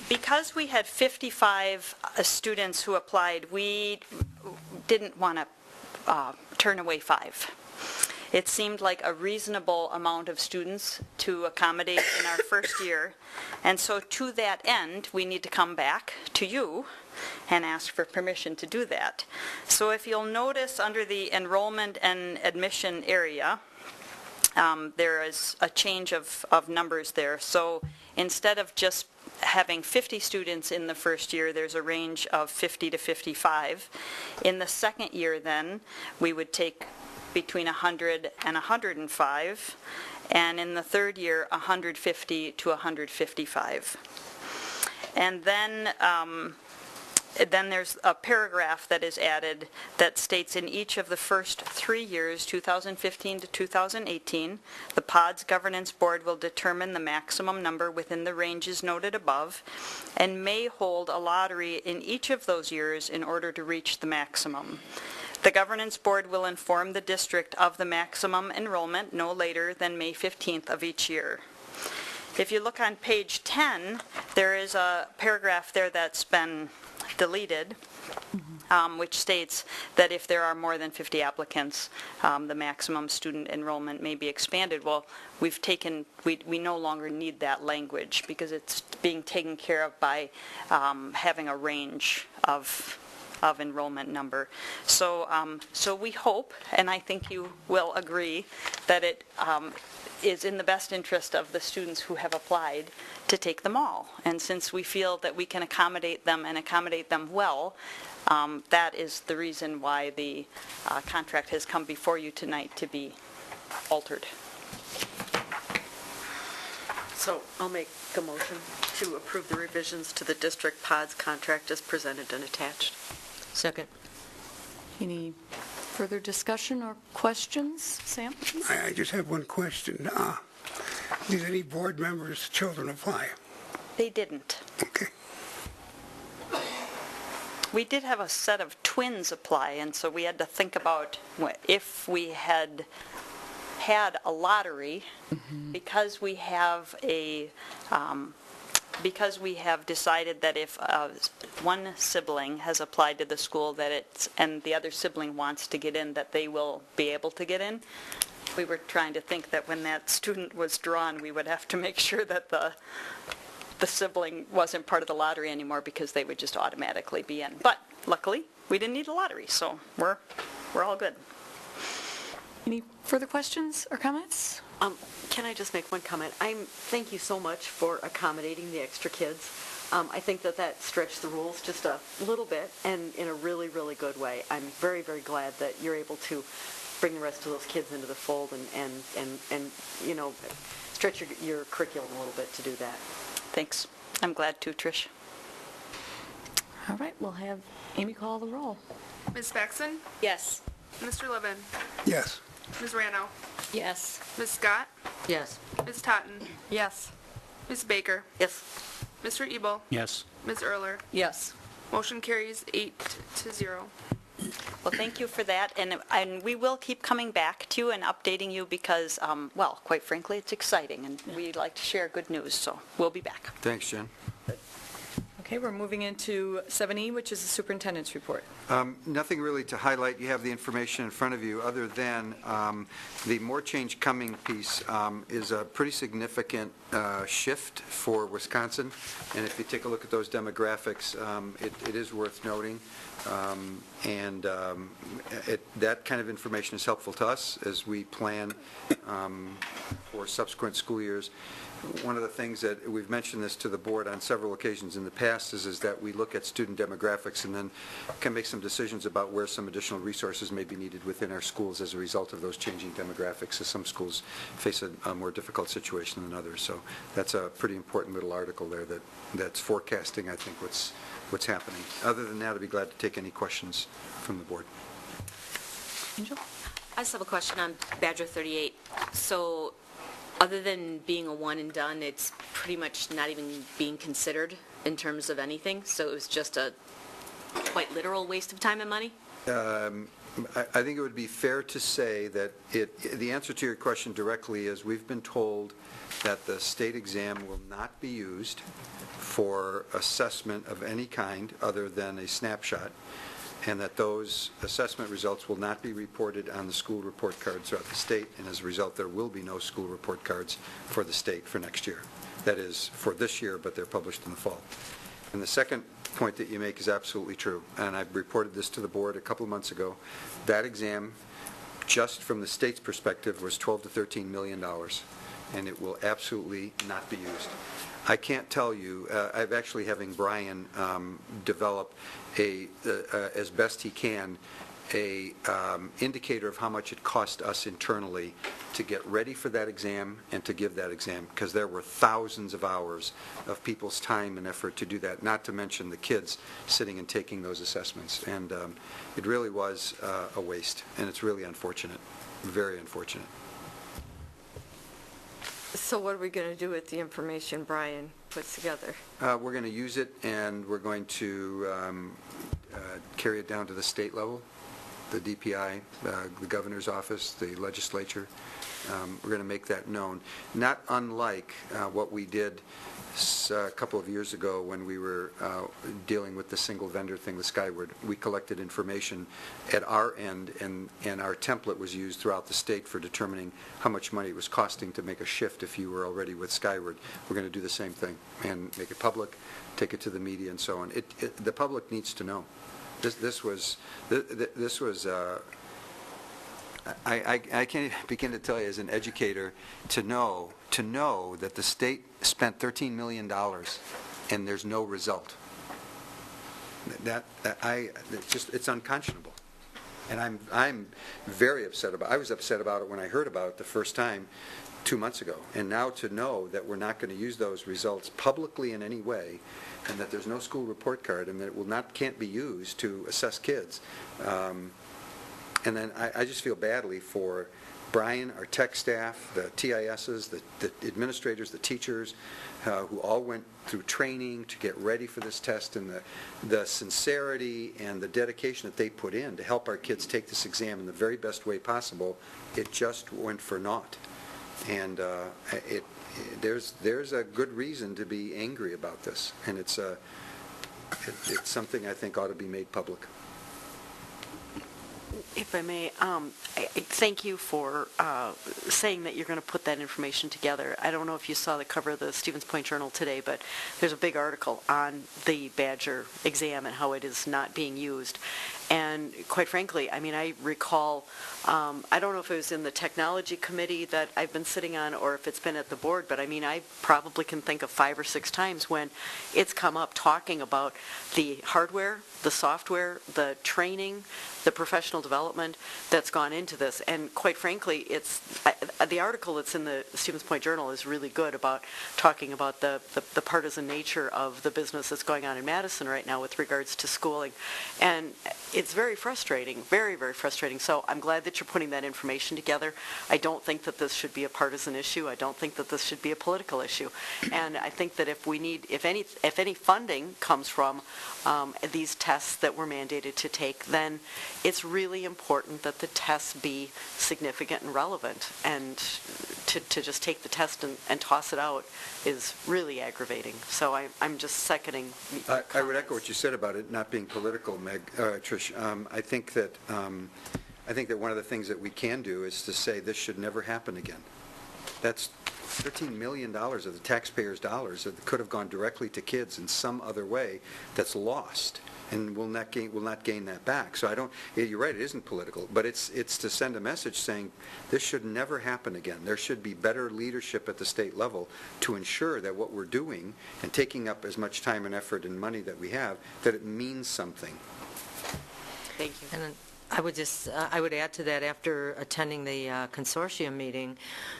Because we had 55 students who applied, we didn't want to turn away 5. It seemed like a reasonable amount of students to accommodate in our first year. And so to that end, we need to come back to you and ask for permission to do that. So if you'll notice under the enrollment and admission area, there is a change of numbers there. So instead of just having 50 students in the first year, there's a range of 50 to 55. In the second year then, we would take between 100 and 105, and in the third year, 150 to 155. And then there's a paragraph that is added that states in each of the first 3 years, 2015 to 2018, the PODS Governance Board will determine the maximum number within the ranges noted above and may hold a lottery in each of those years in order to reach the maximum. The Governance Board will inform the district of the maximum enrollment no later than May 15th of each year. If you look on page 10, there is a paragraph there that's been deleted, which states that if there are more than 50 applicants, the maximum student enrollment may be expanded. Well, we no longer need that language because it's being taken care of by having a range of enrollment number. So we hope, and I think you will agree, that it is in the best interest of the students who have applied to take them all. And since we feel that we can accommodate them and accommodate them well, that is the reason why the contract has come before you tonight to be altered. So I'll make a motion to approve the revisions to the district pods contract as presented and attached. Second. Any further discussion or questions? Sam? I just have one question. Did any board members' children apply? They didn't. Okay. We did have a set of twins apply, and so we had to think about if we had had a lottery, because we have decided that if one sibling has applied to the school and the other sibling wants to get in, that they will be able to get in. We were trying to think that when that student was drawn, we would have to make sure that the sibling wasn't part of the lottery anymore, because they would just automatically be in. But luckily, we didn't need a lottery, so we're all good. Any further questions or comments? Can I just make one comment? Thank you so much for accommodating the extra kids. I think that stretched the rules just a little bit, and in a really, really good way. I'm very, very glad that you're able to bring the rest of those kids into the fold and you know, stretch your curriculum a little bit to do that. Thanks. I'm glad to, Trish. All right, we'll have Amy call the roll. Ms. Paxson? Yes. Mr. Levin? Yes. Ms. Rano? Yes. Ms. Scott? Yes. Ms. Totten? Yes. Ms. Baker? Yes. Mr. Ebel? Yes. Ms. Erler? Yes. Motion carries 8-0. Well, thank you for that, and we will keep coming back to you and updating you because, well, quite frankly, it's exciting, and we like to share good news, so we'll be back. Thanks, Jen. Okay, we're moving into 7E, which is the superintendent's report. Nothing really to highlight. You have the information in front of you, other than the More Change Coming piece is a pretty significant shift for Wisconsin. And if you take a look at those demographics, it is worth noting. That kind of information is helpful to us as we plan for subsequent school years. One of the things that we've mentioned this to the board on several occasions in the past is that we look at student demographics and then can make some decisions about where some additional resources may be needed within our schools as a result of those changing demographics, as some schools face a more difficult situation than others. So that's a pretty important little article there that's forecasting, I think, what's happening. Other than that, I'd be glad to take any questions from the board. Angel? I just have a question on Badger 38. So other than being a one and done, it's pretty much not even being considered in terms of anything. So it was just a quite literal waste of time and money? I think it would be fair to say that the answer to your question directly is we've been told that the state exam will not be used for assessment of any kind other than a snapshot, and that those assessment results will not be reported on the school report cards throughout the state, and as a result, there will be no school report cards for the state for next year. That is for this year, but they're published in the fall. And the second point that you make is absolutely true, and I reported this to the board a couple of months ago. That exam, just from the state's perspective, was $12 to $13 million, and it will absolutely not be used. I can't tell you, I'm actually having Brian develop as best he can, a indicator of how much it cost us internally to get ready for that exam and to give that exam, because there were thousands of hours of people's time and effort to do that, not to mention the kids sitting and taking those assessments. And it really was a waste, and it's really unfortunate, very unfortunate. So what are we going to do with the information Brian puts together? We're going to use it, and we're going to carry it down to the state level, the DPI, the governor's office, the legislature. We're going to make that known. Not unlike what we did a couple of years ago when we were dealing with the single vendor thing with Skyward. We collected information at our end, and our template was used throughout the state for determining how much money it was costing to make a shift if you were already with Skyward. We're going to do the same thing and make it public, take it to the media, and so on. The public needs to know. This was I can't even begin to tell you as an educator to know that the state spent $13 million and there's no result. It's unconscionable. And I'm very upset about it. I was upset about it when I heard about it the first time 2 months ago. And now to know that we're not going to use those results publicly in any way, and that there's no school report card, and that it can't be used to assess kids. And then I just feel badly for Brian, our tech staff, the TISs, the administrators, the teachers, who all went through training to get ready for this test, and the sincerity and the dedication that they put in to help our kids take this exam in the very best way possible. It just went for naught. And there's a good reason to be angry about this, and it's something I think ought to be made public. If I may, I thank you for saying that you're going to put that information together. I don't know if you saw the cover of the Stevens Point Journal today, but there's a big article on the Badger exam and how it is not being used. And quite frankly, I mean, I recall, I don't know if it was in the technology committee that I've been sitting on or if it's been at the board, but I mean, I probably can think of 5 or 6 times when it's come up talking about the hardware, the software, the training, the professional development that's gone into this. And quite frankly, the article that's in the Stevens Point Journal is really good about talking about the partisan nature of the business that's going on in Madison right now with regards to schooling. And it's very frustrating, very, very frustrating. So I'm glad that you're putting that information together. I don't think that this should be a partisan issue. I don't think that this should be a political issue. And I think that if any funding comes from these tests that we're mandated to take, then it's really important that the tests be significant and relevant. And to just take the test and toss it out is really aggravating. So I'm just seconding. I would echo what you said about it not being political, Trish. I think that one of the things that we can do is to say this should never happen again. That's $13 million of the taxpayers' dollars that could have gone directly to kids in some other way that's lost, and we'll not gain that back. So you're right, it isn't political, but it's to send a message saying this should never happen again. There should be better leadership at the state level to ensure that what we're doing and taking up as much time and effort and money that we have, that it means something. Thank you. And I would add to that, after attending the consortium meeting,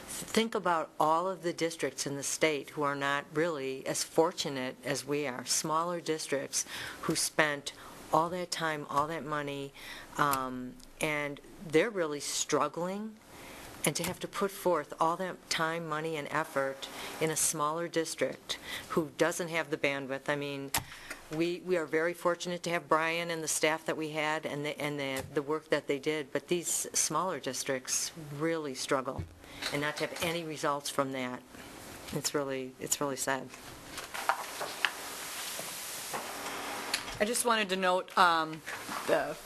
think about all of the districts in the state who are not really as fortunate as we are, smaller districts who spent all that time, all that money, and they're really struggling. And to have to put forth all that time, money, and effort in a smaller district who doesn't have the bandwidth. I mean, we are very fortunate to have Brian and the staff that we had and the work that they did, but these smaller districts really struggle, and not to have any results from that, it's really sad. I just wanted to note the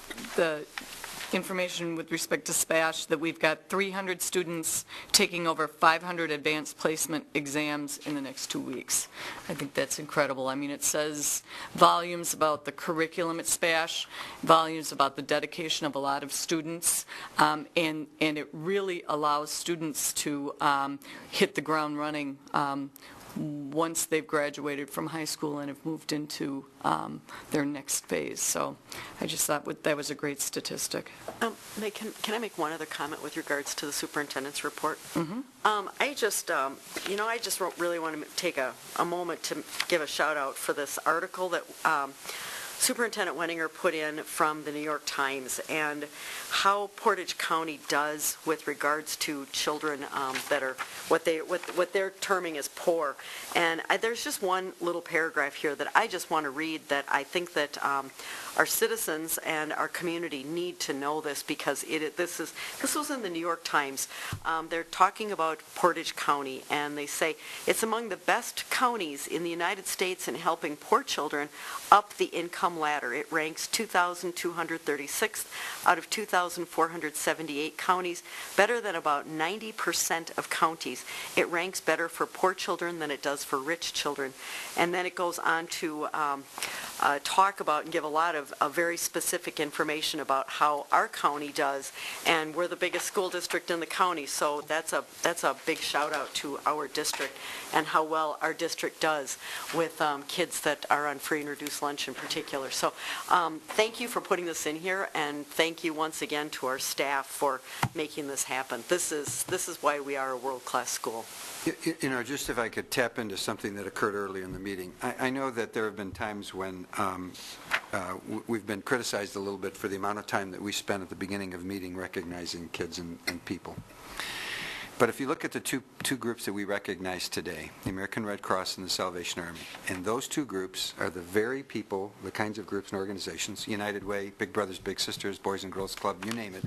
information with respect to SPASH, that we've got 300 students taking over 500 advanced placement exams in the next 2 weeks. I think that's incredible. I mean, it says volumes about the curriculum at SPASH, volumes about the dedication of a lot of students, and it really allows students to hit the ground running once they've graduated from high school and have moved into their next phase. So I just thought that was a great statistic. Can I make one other comment with regards to the superintendent's report? Mm-hmm. I just really want to take a moment to give a shout out for this article that Superintendent Wenninger put in from the New York Times, and how Portage County does with regards to children that are what they're terming as poor. And there's just one little paragraph here that I just want to read, that I think that our citizens and our community need to know this, because this was in the New York Times. They're talking about Portage County, and they say it's among the best counties in the United States in helping poor children up the income ladder. It ranks 2,236th out of 2,478 counties, better than about 90% of counties. It ranks better for poor children than it does for rich children. And then it goes on to talk about and give a lot of very specific information about how our county does, and we're the biggest school district in the county, so that's a big shout out to our district and how well our district does with kids that are on free and reduced lunch in particular. spectacular. So thank you for putting this in here, and thank you once again to our staff for making this happen. This is why we are a world-class school. Just if I could tap into something that occurred early in the meeting. I know that there have been times when we've been criticized a little bit for the amount of time that we spend at the beginning of a meeting recognizing kids and people. But if you look at the two groups that we recognize today, the American Red Cross and the Salvation Army, and those two groups are the very people, the kinds of groups and organizations, United Way, Big Brothers Big Sisters, Boys and Girls Club, you name it,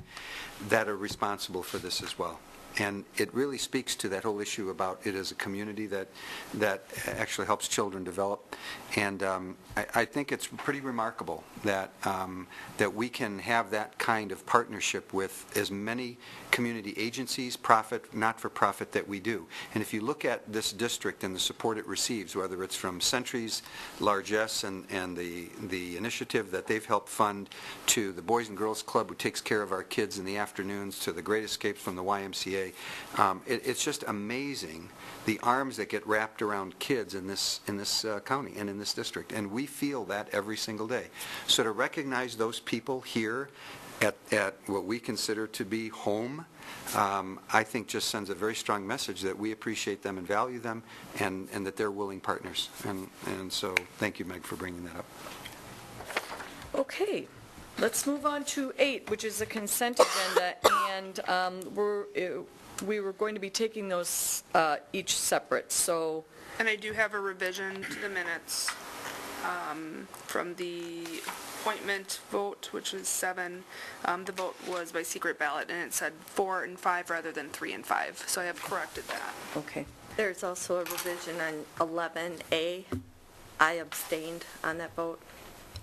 that are responsible for this as well. And it really speaks to that whole issue about it as a community that actually helps children develop. And I think it's pretty remarkable that that we can have that kind of partnership with as many community agencies, profit, not-for-profit, that we do. And if you look at this district and the support it receives, whether it's from Centuries, Largesse, and the initiative that they've helped fund, to the Boys and Girls Club, who takes care of our kids in the afternoons, to the Great Escapes from the YMCA, it's just amazing the arms that get wrapped around kids in this county and in this district, and we feel that every single day. So to recognize those people here at what we consider to be home, I think just sends a very strong message that we appreciate them and value them, and that they're willing partners. And so thank you, Meg, for bringing that up. Okay, let's move on to 8, which is the consent agenda, and we were going to be taking those each separate, so... And I do have a revision to the minutes from the appointment vote, which was 7. The vote was by secret ballot, and it said 4 and 5 rather than 3 and 5, so I have corrected that. Okay. There's also a revision on 11A. I abstained on that vote.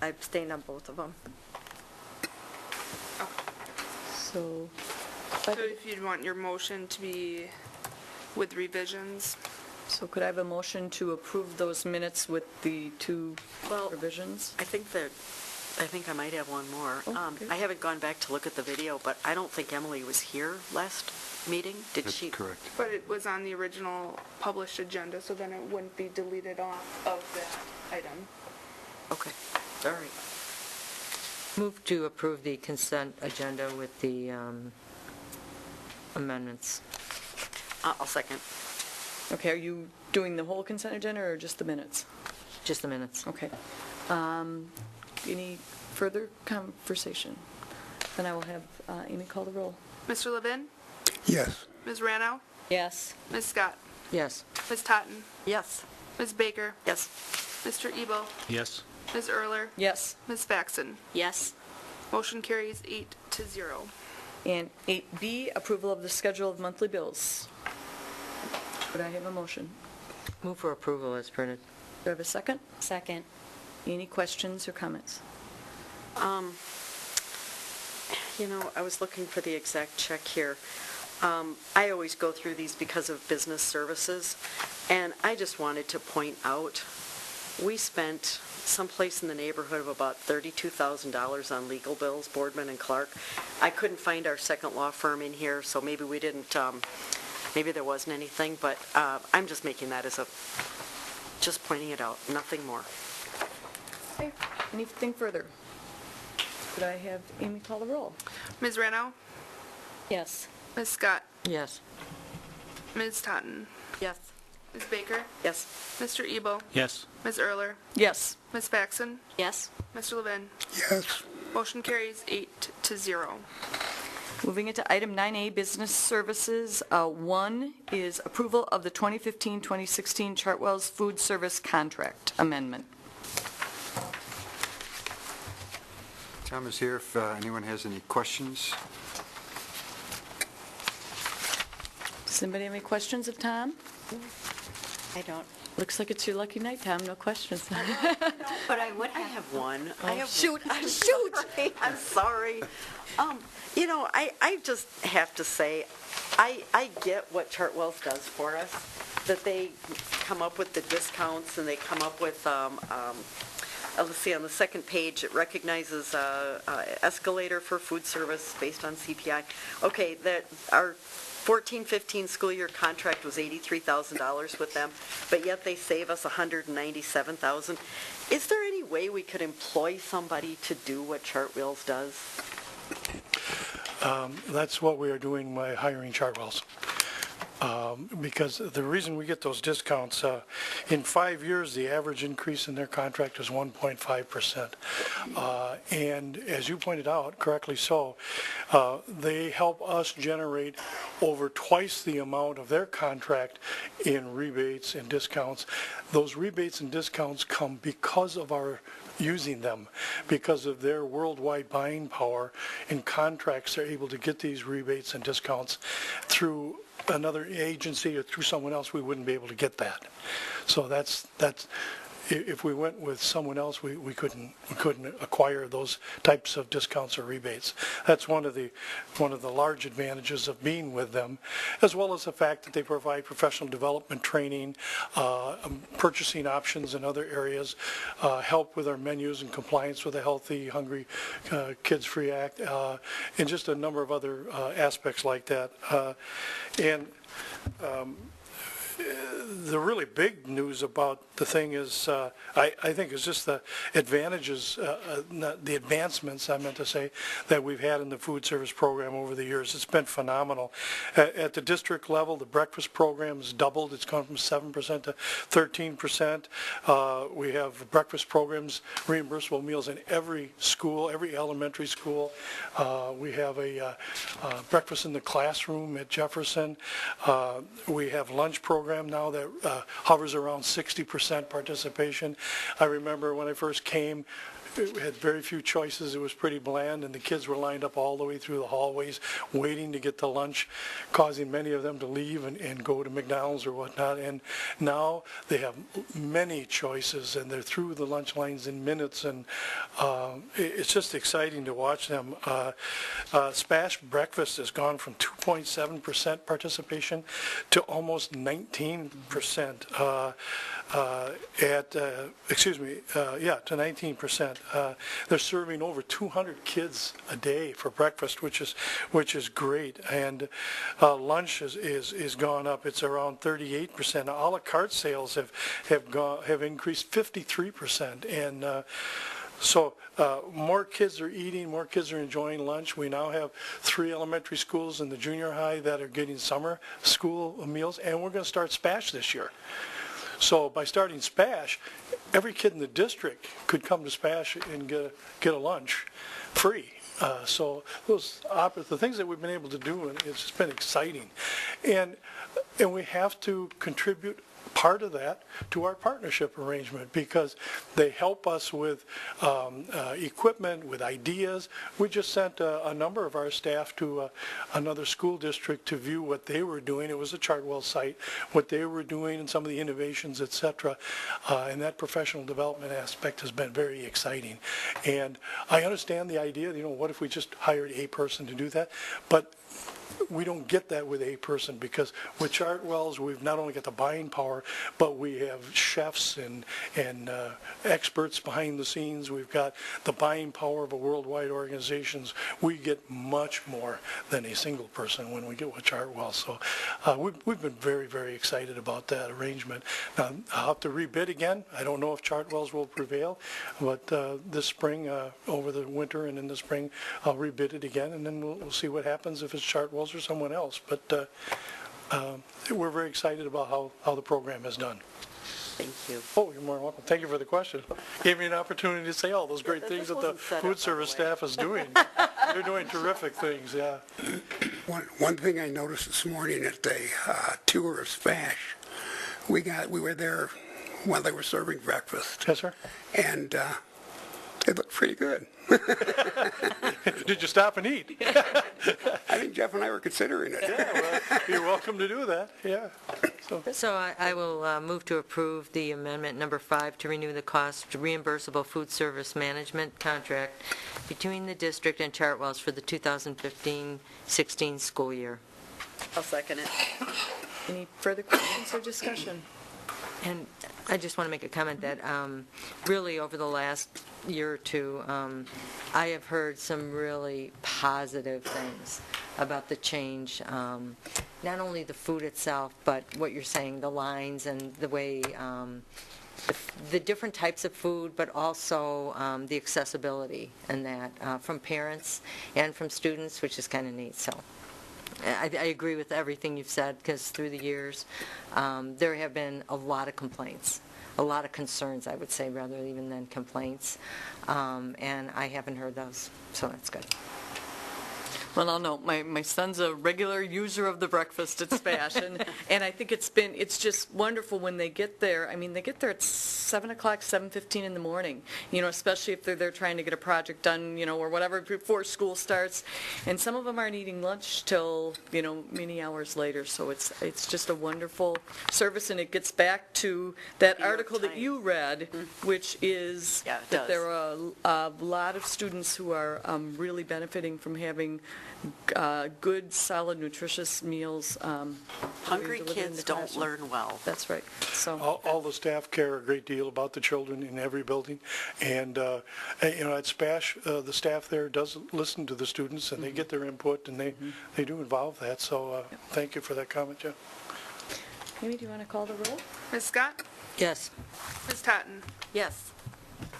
I abstained on both of them. So if you'd want your motion to be with revisions. So could I have a motion to approve those minutes with the 2 revisions? I think I might have one more. Okay. I haven't gone back to look at the video, but I don't think Emily was here last meeting. Did she? That's correct. But it was on the original published agenda, so then it wouldn't be deleted off of that item. Okay, all right. Move to approve the consent agenda with the amendments. I'll second. Okay, are you doing the whole consent agenda or just the minutes? Just the minutes. Okay. Any further conversation? Then I will have Amy call the roll. Mr. Levin? Yes. Ms. Rano? Yes. Ms. Scott? Yes. Ms. Totten? Yes. Ms. Baker? Yes. Mr. Ebel? Yes. Ms. Erler? Yes. Ms. Faxon? Yes. Motion carries 8-0. And 8B, approval of the schedule of monthly bills. Could I have a motion? Move for approval as printed. Do I have a second? Second. Any questions or comments? I was looking for the exact check here. I always go through these because of business services, and I just wanted to point out, we spent someplace in the neighborhood of about $32,000 on legal bills, Boardman and Clark. I couldn't find our second law firm in here, so maybe we didn't, maybe there wasn't anything, but I'm just making that as just pointing it out, nothing more. Okay. Anything further? Could I have Amy call the roll? Ms. Rano? Yes. Ms. Scott? Yes. Ms. Totten? Yes. Ms. Baker? Yes. Mr. Ebel? Yes. Ms. Erler? Yes. Ms. Faxon? Yes. Mr. Levin? Yes. Motion carries 8-0. Moving into item 9A, business services. 1 is approval of the 2015-2016 Chartwell's food service contract amendment. Tom is here if anyone has any questions. Does anybody have any questions of Tom? I don't. Looks like it's your lucky night, Tom. No questions. But I would have one. Shoot. I'm sorry. I just have to say, I get what Chartwell's does for us, that they come up with the discounts and they come up with, let's see, on the second page, it recognizes escalator for food service based on CPI. Okay, that our 14-15 school year contract was $83,000 with them, but yet they save us $197,000. Is there any way we could employ somebody to do what Chartwells does? That's what we are doing by hiring Chartwells. Because the reason we get those discounts, in 5 years, the average increase in their contract is 1.5%. And as you pointed out, correctly so, they help us generate over twice the amount of their contract in rebates and discounts. Those rebates and discounts come because of our using them, because of their worldwide buying power and contracts. They're able to get these rebates and discounts through another agency or through someone else. We wouldn't be able to get that. So that's if we went with someone else, we couldn't acquire those types of discounts or rebates. That's one of the large advantages of being with them, as well as the fact that they provide professional development training, purchasing options in other areas, help with our menus and compliance with the Healthy Hungry Kids Free Act, and just a number of other aspects like that. The really big news about the thing is, I think, is just the advantages, the advancements, I meant to say, that we've had in the food service program over the years. It's been phenomenal. At the district level, the breakfast program has doubled. It's gone from 7% to 13%. We have breakfast programs, reimbursable meals in every school, every elementary school. We have a breakfast in the classroom at Jefferson. We have lunch program now that hovers around 60% participation. I remember when I first came, we had very few choices. It was pretty bland, and the kids were lined up all the way through the hallways waiting to get to lunch, causing many of them to leave and go to McDonald's or whatnot. And now they have many choices, and they're through the lunch lines in minutes, and it's just exciting to watch them. Spash Breakfast has gone from 2.7% participation to almost 19%. To 19%. They're serving over 200 kids a day for breakfast, which is great. And lunch is gone up. It's around 38%. A la carte sales have increased 53%. And so more kids are eating, more kids are enjoying lunch. We now have 3 elementary schools in the junior high that are getting summer school meals, and we're going to start Spash this year. So by starting Spash, every kid in the district could come to Spash and get a lunch free. So the things that we've been able to do, and it's just been exciting. And we have to contribute part of that to our partnership arrangement, because they help us with equipment, with ideas. We just sent a number of our staff to another school district to view what they were doing. It was a Chartwell site, what they were doing and some of the innovations, etc. And that professional development aspect has been very exciting. And I understand the idea, what if we just hired a person to do that? But we don't get that with a person, because with Chartwells, we've not only got the buying power, but we have chefs and experts behind the scenes. We've got the buying power of a worldwide organizations. We get much more than a single person when we get with Chartwells. So we've been very, very excited about that arrangement. Now, I'll have to rebid again. I don't know if Chartwells will prevail, but this spring, over the winter and in the spring, I'll rebid it again, and then we'll see what happens if it's Chartwells or someone else. But we're very excited about how the program is done. Thank you. Oh, you're more than welcome. Thank you for the question. Gave me an opportunity to say all those great things that the food service staff is doing. They're doing terrific things, yeah. One thing I noticed this morning at the tour of Spash, we were there while they were serving breakfast. Yes, sir. And it looked pretty good. Did you stop and eat? I think Jeff and I were considering it. Yeah, well, you're welcome to do that, yeah. So I will move to approve the amendment number 5 to renew the cost reimbursable food service management contract between the district and Chartwells for the 2015-16 school year. I'll second it. Any further questions or discussion? And I just want to make a comment that really over the last year or two, I have heard some really positive things about the change, not only the food itself, but what you're saying, the lines and the way the different types of food, but also the accessibility and that from parents and from students, which is kind of neat. So I agree with everything you've said, because through the years, there have been a lot of complaints, a lot of concerns, I would say, rather even than complaints, and I haven't heard those, so that's good. Well, I'll know, my son's a regular user of the breakfast at Spash, and I think it's just wonderful when they get there. I mean, they get there at 7 o'clock, 7:15 in the morning, especially if they're there trying to get a project done, or whatever, before school starts. And some of them aren't eating lunch till, many hours later, so it's just a wonderful service, and it gets back to that article that you read, which is that there are a lot of students who are really benefiting from having good, solid, nutritious meals. Hungry kids don't learn well. That's right. So all the staff care a great deal about the children in every building, and at Spash, the staff there does listen to the students, and they get their input, and they do involve that. So thank you for that comment, Jeff. Amy, do you want to call the roll? Ms. Scott? Yes. Ms. Totten? Yes.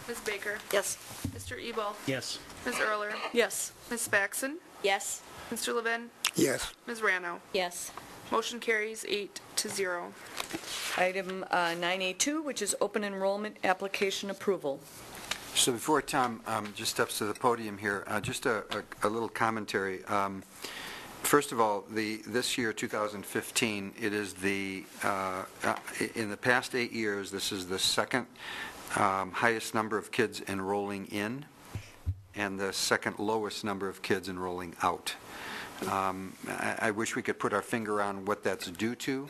Ms. Baker? Yes. Mr. Ebel? Yes. Ms. Erler? Yes. Ms. Faxon? Yes. Mr. Levin? Yes. Ms. Rano? Yes. Motion carries 8-0. Item 9A2, which is open enrollment application approval. So before Tom just steps to the podium here, just a little commentary. First of all, this year, 2015, it is in the past 8 years, this is the second highest number of kids enrolling in, and the second lowest number of kids enrolling out. I wish we could put our finger on what that's due to,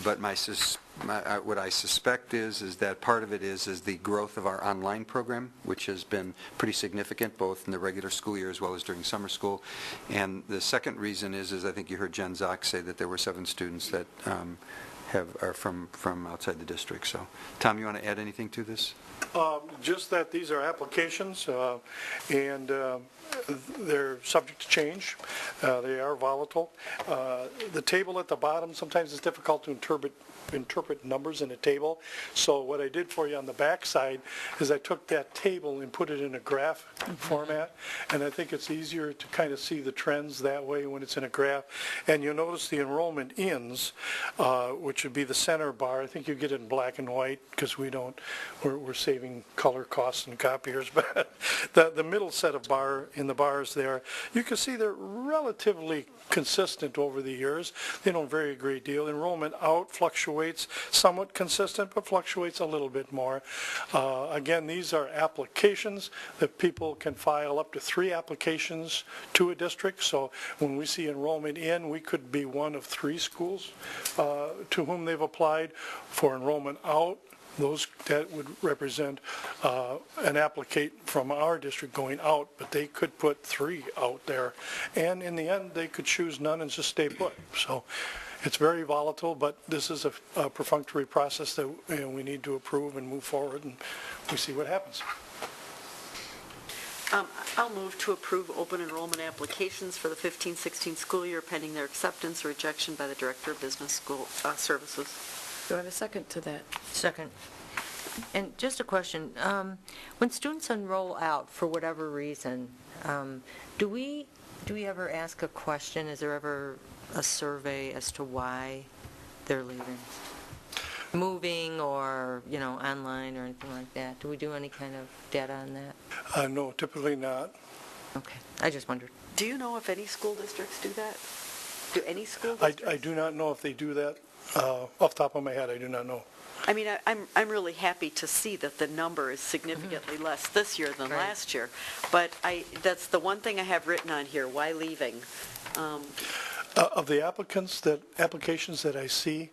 but what I suspect is that part of it is the growth of our online program, which has been pretty significant both in the regular school year as well as during summer school. And the second reason is I think you heard Jen Zock say that there were 7 students that are from outside the district. So, Tom, you want to add anything to this? Just that these are applications, and they're subject to change. They are volatile. The table at the bottom, sometimes it's difficult to interpret numbers in a table. So what I did for you on the back side is I took that table and put it in a graph format, and I think it's easier to kind of see the trends that way when it's in a graph. And you'll notice the enrollment ins, which would be the center bar. I think you get it in black and white because we're saving color costs and copiers. But the middle set of in the bars there, you can see they're relatively consistent over the years. They don't vary a great deal. Enrollment out fluctuates, somewhat consistent, but fluctuates a little bit more. Again, these are applications that people can file up to 3 applications to a district. So when we see enrollment in, we could be one of 3 schools to whom they've applied. For enrollment out, that would represent an applicant from our district going out, but they could put 3 out there. And in the end, they could choose none and just stay put. So it's very volatile, but this is a perfunctory process that we need to approve and move forward, and we see what happens. I'll move to approve open enrollment applications for the 15-16 school year pending their acceptance or rejection by the Director of Business School Services. Do I have a second to that? Second. And just a question, when students enroll out for whatever reason, do we ever ask a question? Is there ever a survey as to why they're leaving? Moving or, online or anything like that? Do we do any kind of data on that? No, typically not. Okay, I just wondered. Do you know if any school districts do that? Do any school districts? I do not know if they do that. Off the top of my head, I do not know. I mean, I'm really happy to see that the number is significantly less this year than last year. But that's the one thing I have written on here, why leaving? Of the applications that I see,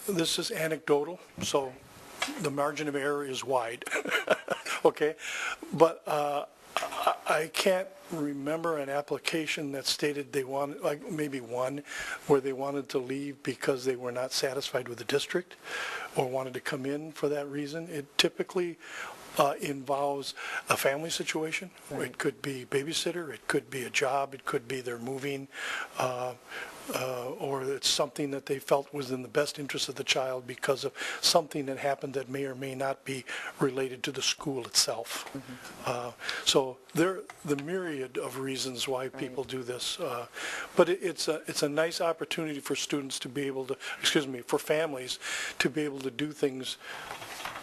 this is anecdotal, so the margin of error is wide. Okay? But I can't remember an application that stated they wanted, like maybe one, where they wanted to leave because they were not satisfied with the district or wanted to come in for that reason. It typically involves a family situation. Right. It could be babysitter, it could be a job, it could be they're moving. or it's something that they felt was in the best interest of the child because of something that happened that may or may not be related to the school itself. So there are the myriad of reasons why people do this, but it's a nice opportunity for students to be able to, for families to be able to do things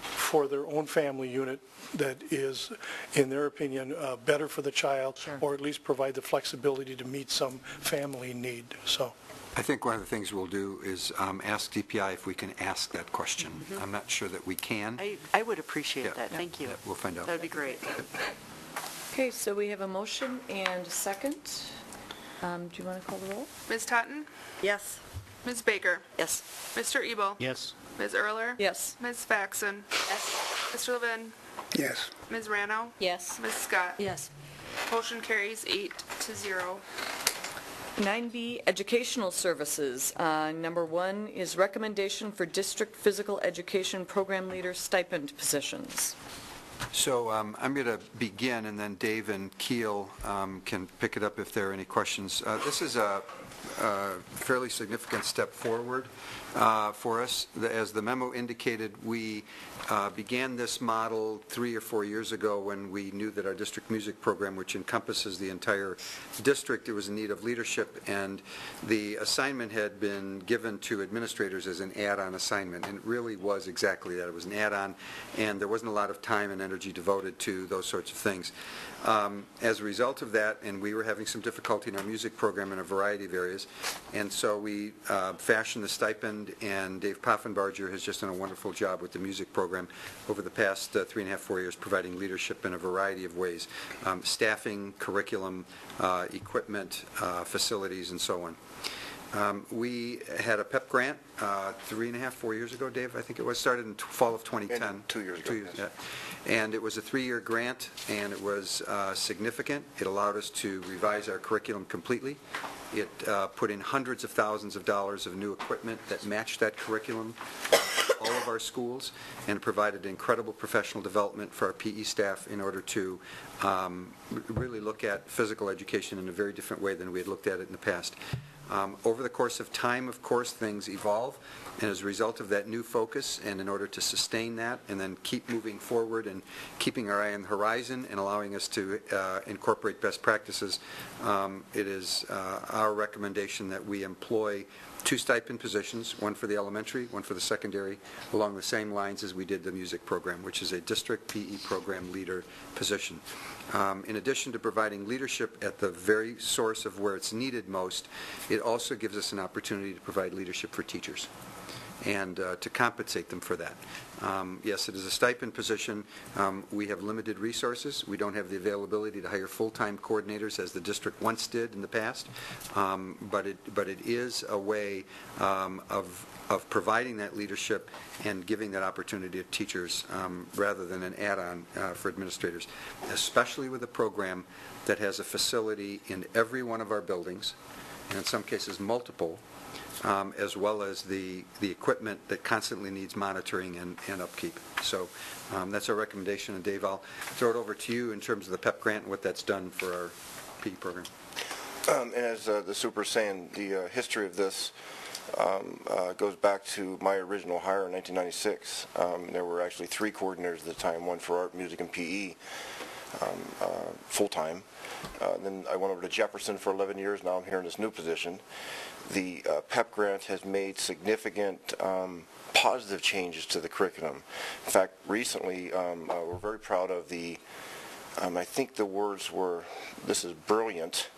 for their own family unit that is, in their opinion, better for the child, or at least provide the flexibility to meet some family need. So, I think one of the things we'll do is ask DPI if we can ask that question. I'm not sure that we can. I would appreciate that. Thank you. We'll find out. That would be great. Okay, so we have a motion and a second. Do you want to call the roll? Ms. Totten? Yes. Ms. Baker? Yes. Mr. Ebel? Yes. Ms. Erler? Yes. Ms. Faxon? Yes. Mr. Levin? Yes. Ms. Rano? Yes. Ms. Scott? Yes. Motion carries 8-0. 9B, Educational Services. Number 1 is recommendation for district physical education program leader stipend positions. So I'm going to begin, and then Dave and Keel can pick it up if there are any questions. This is a fairly significant step forward for us. As the memo indicated, we began this model 3 or 4 years ago when we knew that our district music program, which encompasses the entire district, it was in need of leadership, and the assignment had been given to administrators as an add-on assignment, and it really was exactly that. It was an add-on, and there wasn't a lot of time and energy devoted to those sorts of things. As a result of that, and we were having some difficulty in our music program in a variety of areas, and so we fashioned the stipend, and Dave Poffenbarger has just done a wonderful job with the music program over the past 3.5, 4 years, providing leadership in a variety of ways, staffing, curriculum, equipment, facilities, and so on. We had a PEP grant 3.5, 4 years ago, Dave, I think it was, started in fall of 2010. 2 years ago, yes. Yeah. And it was a 3-year grant, and it was significant. It allowed us to revise our curriculum completely. It put in hundreds of thousands of dollars of new equipment that matched that curriculum all of our schools, and provided incredible professional development for our PE staff in order to really look at physical education in a very different way than we had looked at it in the past. Over the course of time, of course, things evolve, and as a result of that new focus, and in order to sustain that and then keep moving forward and keeping our eye on the horizon and allowing us to incorporate best practices, it is our recommendation that we employ 2 stipend positions, one for the elementary, one for the secondary, along the same lines as we did the music program, which is a district PE program leader position. In addition to providing leadership at the very source of where it's needed most, it also gives us an opportunity to provide leadership for teachers and to compensate them for that. Yes, it is a stipend position. We have limited resources. We don't have the availability to hire full-time coordinators as the district once did in the past, but it is a way of providing that leadership and giving that opportunity to teachers rather than an add-on for administrators, especially with a program that has a facility in every one of our buildings, and in some cases multiple, as well as the equipment that constantly needs monitoring and upkeep. So that's our recommendation. And Dave, I'll throw it over to you in terms of the PEP grant and what that's done for our PE program. And as the super is saying, the history of this goes back to my original hire in 1996. There were actually 3 coordinators at the time, one for art, music, and PE, full-time. Then I went over to Jefferson for 11 years. Now I'm here in this new position. The PEP grant has made significant positive changes to the curriculum. In fact, recently we're very proud of the, I think the words were, this is brilliant,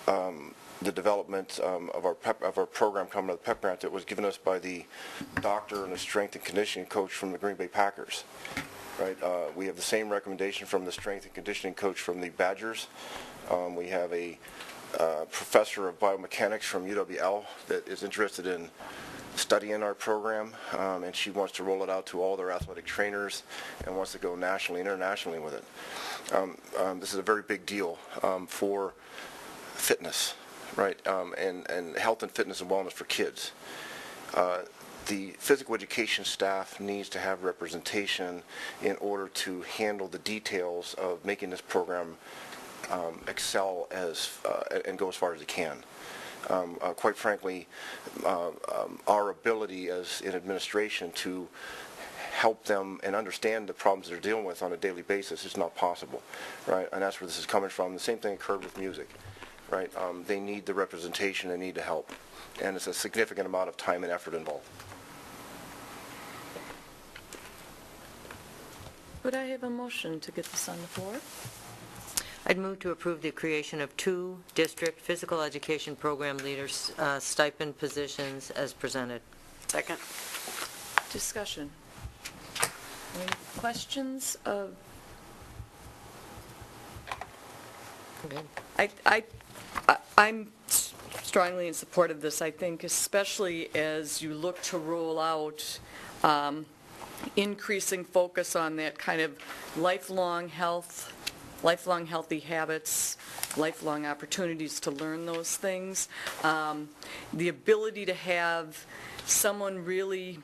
the development of our program coming to the PEP grant that was given us by the doctor and the strength and conditioning coach from the Green Bay Packers. Right, we have the same recommendation from the strength and conditioning coach from the Badgers. We have a professor of biomechanics from UWL that is interested in studying our program, and she wants to roll it out to all their athletic trainers and wants to go nationally, internationally with it. This is a very big deal for fitness, right, and health and fitness and wellness for kids. The physical education staff needs to have representation in order to handle the details of making this program excel and go as far as it can. quite frankly, our ability as in administration to help them and understand the problems they're dealing with on a daily basis is not possible, right? And that's where this is coming from. The same thing occurred with music, right? They need the representation, they need the help, and it's a significant amount of time and effort involved. Would I have a motion to get this on the floor? I'd move to approve the creation of 2 district physical education program leaders stipend positions as presented. Second. Discussion. Any questions of? I'm strongly in support of this. I think especially as you look to roll out increasing focus on that kind of lifelong health, lifelong healthy habits, lifelong opportunities to learn those things. The ability to have someone really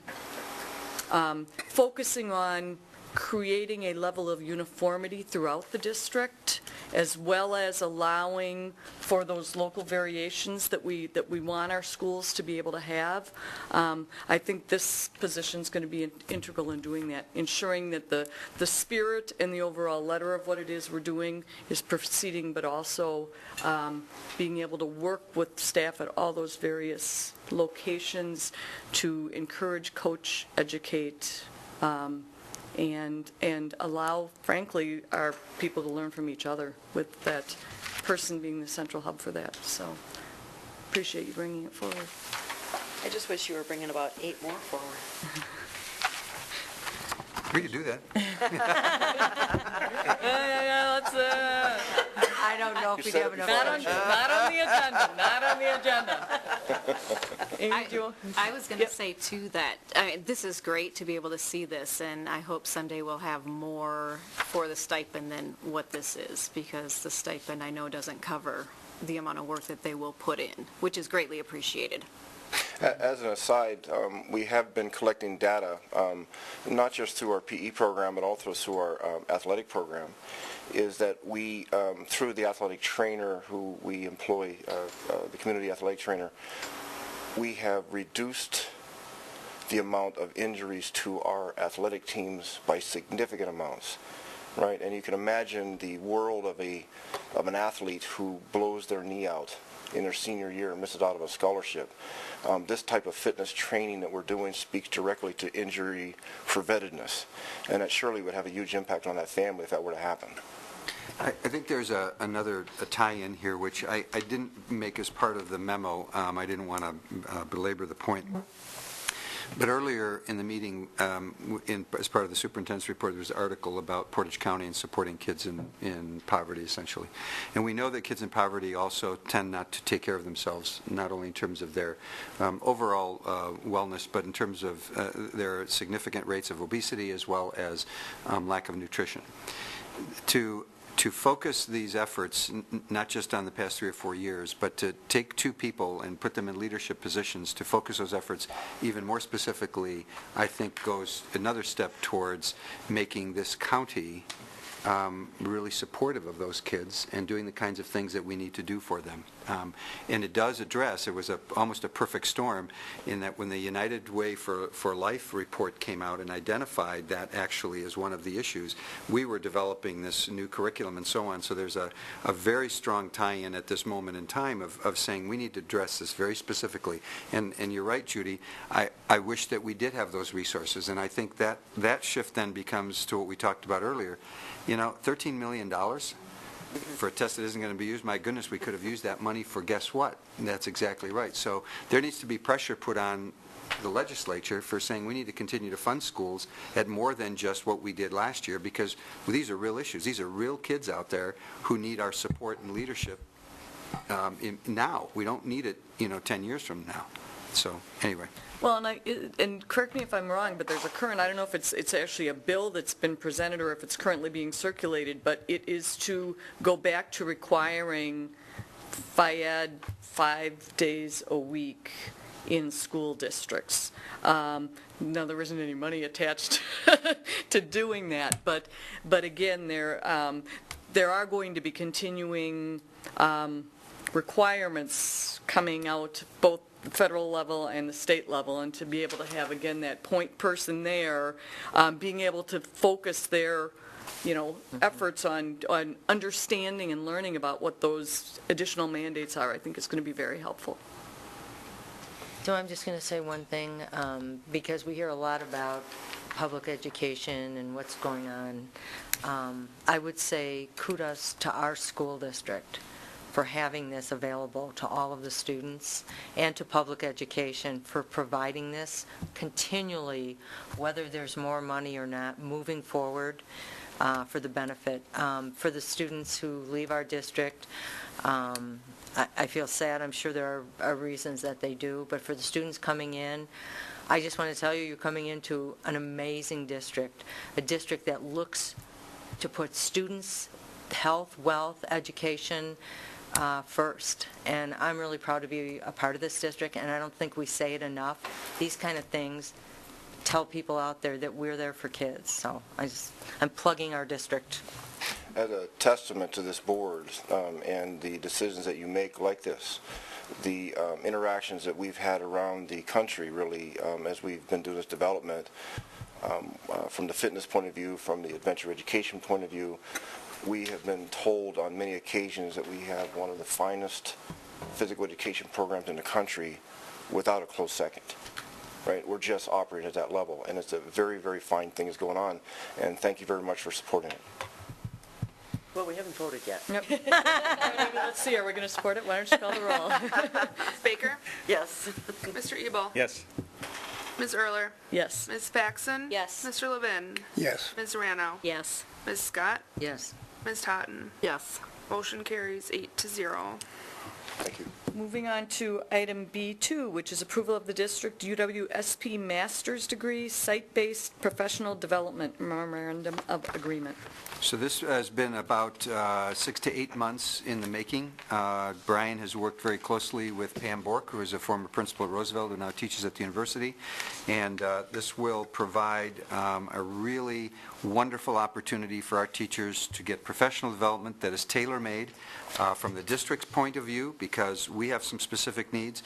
focusing on creating a level of uniformity throughout the district, as well as allowing for those local variations that we want our schools to be able to have. I think this position is going to be integral in doing that, ensuring that the spirit and the overall letter of what it is we're doing is proceeding, but also being able to work with staff at all those various locations to encourage, coach, educate, and allow, frankly, our people to learn from each other, with that person being the central hub for that. So appreciate you bringing it forward. I just wish you were bringing about 8 more forward. We could do that. I don't know if we'd have enough. Not on the agenda, not on the agenda. I was going to say, too, that this is great to be able to see this, and I hope someday we'll have more for the stipend than what this is, because the stipend, I know, doesn't cover the amount of work that they will put in, which is greatly appreciated. As an aside, we have been collecting data, not just through our PE program, but also through our athletic program, is that we, through the athletic trainer who we employ, the community athletic trainer, we have reduced the amount of injuries to our athletic teams by significant amounts, right? And you can imagine the world of an athlete who blows their knee out in their senior year and misses out of a scholarship. This type of fitness training that we're doing speaks directly to injury preventiveness, and that surely would have a huge impact on that family if that were to happen. I think there's another tie-in here, which I didn't make as part of the memo. I didn't want to belabor the point. But earlier in the meeting, as part of the superintendent's report, there was an article about Portage County and supporting kids in poverty, essentially. And we know that kids in poverty also tend not to take care of themselves, not only in terms of their overall wellness, but in terms of their significant rates of obesity as well as lack of nutrition. To focus these efforts, not just on the past 3 or 4 years, but to take 2 people and put them in leadership positions to focus those efforts even more specifically, I think goes another step towards making this county really supportive of those kids and doing the kinds of things that we need to do for them. And it does address, it was almost a perfect storm in that when the United Way for Life report came out and identified that actually as one of the issues, we were developing this new curriculum and so on. So there's a very strong tie-in at this moment in time of saying we need to address this very specifically. And you're right, Judy, I wish that we did have those resources, and I think that shift then becomes to what we talked about earlier. You know, $13 million for a test that isn't going to be used, my goodness, we could have used that money for guess what? And that's exactly right. So there needs to be pressure put on the legislature for saying we need to continue to fund schools at more than just what we did last year, because these are real issues. These are real kids out there who need our support and leadership now. We don't need it, 10 years from now. So anyway. Well, and correct me if I'm wrong, but there's a current, I don't know if it's actually a bill that's been presented or if it's currently being circulated, but it is to go back to requiring FIAD 5 days a week in school districts. Now, there isn't any money attached to doing that, but again, there are going to be continuing requirements coming out, both the federal level and the state level, and to be able to have, again, that point person there, being able to focus their, efforts on understanding and learning about what those additional mandates are, I think is going to be very helpful. So I'm just going to say one thing, because we hear a lot about public education and what's going on. I would say kudos to our school district for having this available to all of the students, and to public education for providing this continually, whether there's more money or not, moving forward for the benefit. For the students who leave our district, I feel sad. I'm sure there are reasons that they do, but for the students coming in, I just want to tell you, you're coming into an amazing district, a district that looks to put students' health, wealth, education first. And I'm really proud to be a part of this district, and I don't think we say it enough. These kind of things tell people out there that we're there for kids. So I'm plugging our district. As a testament to this board and the decisions that you make like this, the interactions that we've had around the country, really, as we've been doing this development, from the fitness point of view, from the adventure education point of view, we have been told on many occasions that we have one of the finest physical education programs in the country without a close second. Right? We're just operating at that level, and it's a very, very fine thing that's going on, and thank you very much for supporting it. Well, we haven't voted yet. Yep. Let's see, are we going to support it? Why don't you call the roll? Ms. Baker? Yes. Mr. Ebel? Yes. Ms. Erler? Yes. Ms. Paxson? Yes. Mr. Levin? Yes. Ms. Rano? Yes. Ms. Scott? Yes. Ms. Totten? Yes. Motion carries 8-0. Thank you. Moving on to item B2, which is approval of the district UWSP master's degree site-based professional development memorandum of agreement. So this has been about 6 to 8 months in the making. Brian has worked very closely with Pam Bork, who is a former principal at Roosevelt who now teaches at the university. And this will provide a really wonderful opportunity for our teachers to get professional development that is tailor-made from the district's point of view, because we have some specific needs,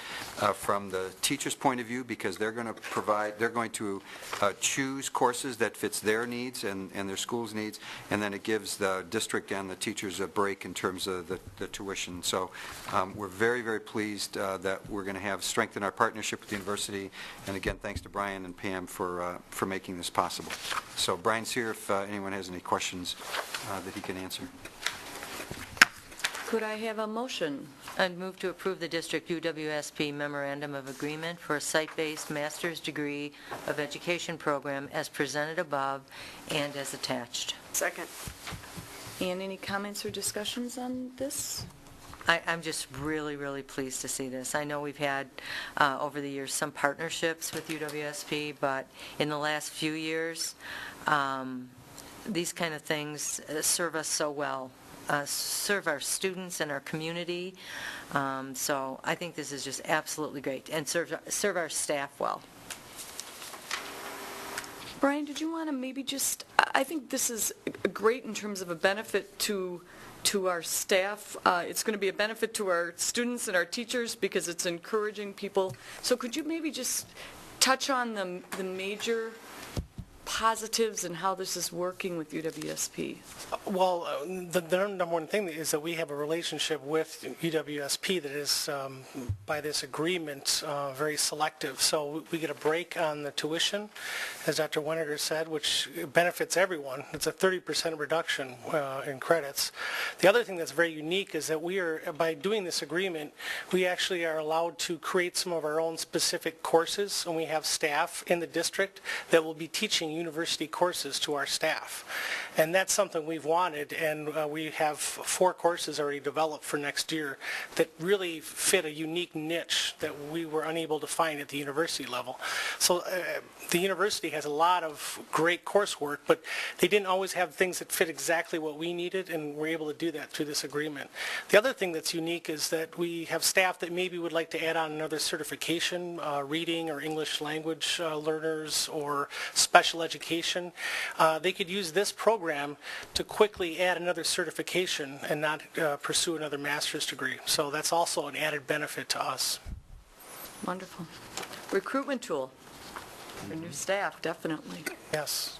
from the teacher's point of view, because they're going to choose courses that fits their needs and their school's needs, and then it gives the district and the teachers a break in terms of the tuition. So we're very, very pleased that we're going to have strengthened our partnership with the university, and again, thanks to Brian and Pam for making this possible. So Brian's here if anyone has any questions that he can answer. Could I have a motion? I'd move to approve the district UWSP memorandum of agreement for a site-based master's degree of education program as presented above and as attached. Second. And any comments or discussions on this? I'm just really, really pleased to see this. I know we've had, over the years, some partnerships with UWSP, but in the last few years, these kind of things serve us so well, serve our students and our community. So I think this is just absolutely great, and serve our staff well. Brian, did you want to maybe just, I think this is great in terms of a benefit to our staff. It's going to be a benefit to our students and our teachers because it's encouraging people. So could you maybe just touch on the major positives and how this is working with UWSP? Well, the number one thing is that we have a relationship with UWSP that is, by this agreement, very selective. So we get a break on the tuition, as Dr. Weniger said, which benefits everyone. It's a 30% reduction in credits. The other thing that's very unique is that we are, by doing this agreement, we actually are allowed to create some of our own specific courses, and we have staff in the district that will be teaching university courses to our staff. And that's something we've wanted, and we have 4 courses already developed for next year that really fit a unique niche that we were unable to find at the university level. So the university has a lot of great coursework, but they didn't always have things that fit exactly what we needed, and we're able to do that through this agreement. The other thing that's unique is that we have staff that maybe would like to add on another certification, reading or English language learners or special education education, they could use this program to quickly add another certification and not pursue another master's degree. So that's also an added benefit to us. Wonderful. Recruitment tool for new staff, definitely. Yes.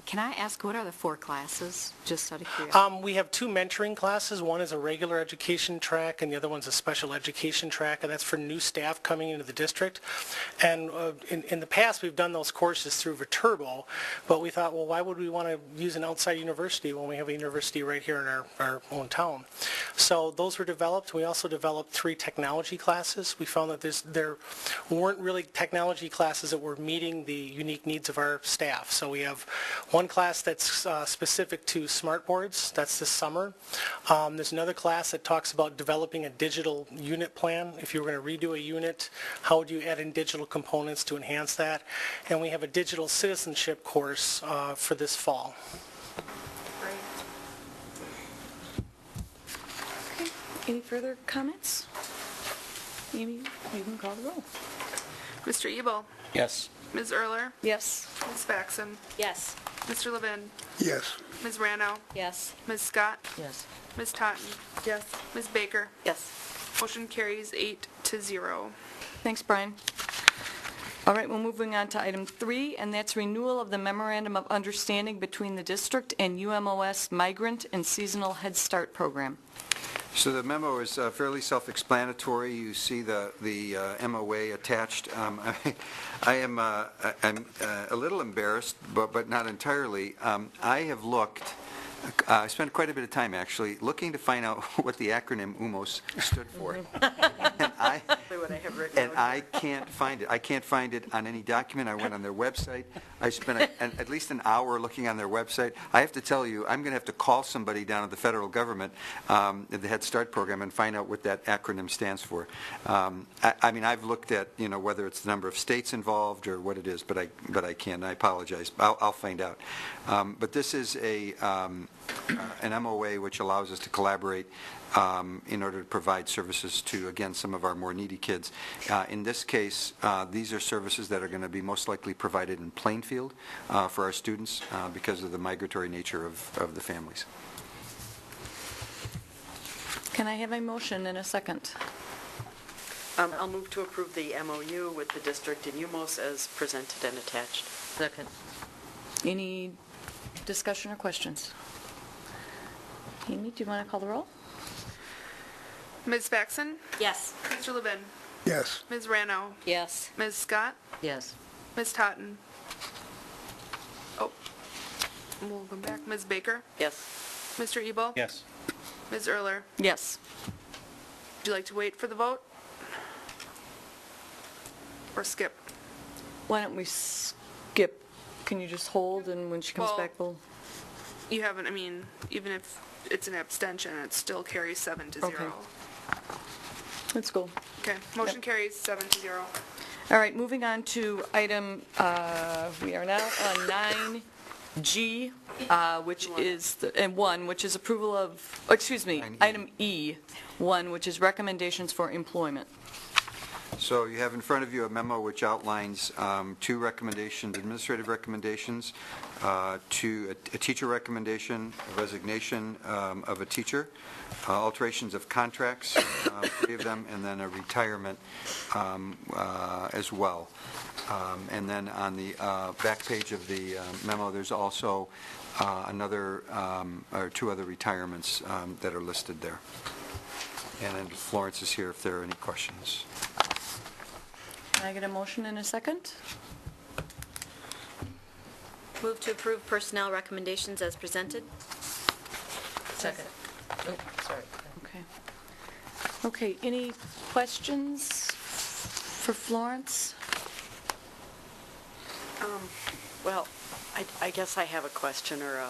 Can I ask, what are the 4 classes, just out of curiosity? We have 2 mentoring classes. One is a regular education track, and the other one's a special education track, and that's for new staff coming into the district. And in the past, we've done those courses through Viterbo, but we thought, well, why would we want to use an outside university when we have a university right here in our own town? So those were developed. We also developed 3 technology classes. We found that there weren't really technology classes that were meeting the unique needs of our staff. So we have one class that's specific to smart boards. That's this summer. There's another class that talks about developing a digital unit plan. If you were going to redo a unit, how would you add in digital components to enhance that? And we have a digital citizenship course for this fall. Okay. Any further comments? Amy, you can call the roll. Mr. Ebel? Yes. Ms. Erler? Yes. Ms. Faxon? Yes. Mr. Levin? Yes. Ms. Rano? Yes. Ms. Scott? Yes. Ms. Totten? Yes. Ms. Baker? Yes. Motion carries 8-0. Thanks, Brian. All right, we're moving on to item 3, and that's renewal of the Memorandum of Understanding between the district and UMOS Migrant and Seasonal Head Start Program. So the memo is fairly self-explanatory. You see the MOA attached. I'm a little embarrassed, but not entirely. I have looked. I spent quite a bit of time, actually, looking to find out what the acronym UMOS stood for. And I can't find it. I can't find it on any document. I went on their website. I spent at least an hour looking on their website. I have to tell you, I'm going to have to call somebody down at the federal government, at the Head Start program, and find out what that acronym stands for. I mean, I've looked at, whether it's the number of states involved or what it is, but I can't. I apologize. I'll find out. But this is an MOA which allows us to collaborate in order to provide services to, again, some of our more needy kids. In this case, these are services that are going to be most likely provided in Plainfield for our students because of the migratory nature of the families. Can I have a motion and a second? I'll move to approve the MOU with the district and UMOS as presented and attached. Second. Any discussion or questions? Amy, do you want to call the roll? Ms. Faxon? Yes. Mr. Levin? Yes. Ms. Rano? Yes. Ms. Scott? Yes. Ms. Totten? Oh, we'll go back. Ms. Baker? Yes. Mr. Ebel? Yes. Ms. Erler? Yes. Would you like to wait for the vote? Or skip? Why don't we skip? Can you just hold, and when she comes Well, back, we'll... You haven't, even if it's an abstention, it still carries 7-0. Okay. Let's go. Okay, motion carries 7-0. All right, moving on to item, we are now on 9G, which is, and 1, which is approval of, item E, 1, which is recommendations for employment. So you have in front of you a memo which outlines 2 recommendations, administrative recommendations, to a teacher recommendation, a resignation of a teacher, alterations of contracts, 3 of them, and then a retirement as well. And then on the back page of the memo, there's also another or 2 other retirements that are listed there. And then Florence is here if there are any questions. Can I get a motion in a second? Move to approve personnel recommendations as presented. Second. Oh, sorry. Okay. Okay, any questions for Florence? Well, I guess I have a question or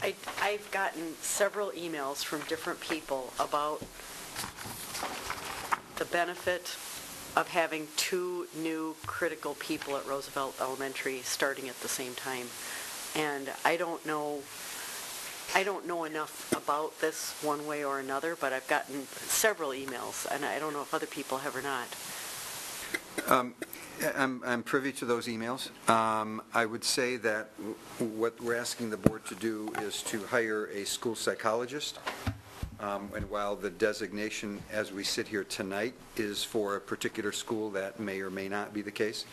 I've gotten several emails from different people about the benefit of having 2 new critical people at Roosevelt Elementary starting at the same time. And I don't know enough about this one way or another, but I've gotten several emails, and I don't know if other people have or not. I'm privy to those emails. I would say that what we're asking the board to do is to hire a school psychologist. And while the designation, as we sit here tonight, is for a particular school, that may or may not be the case.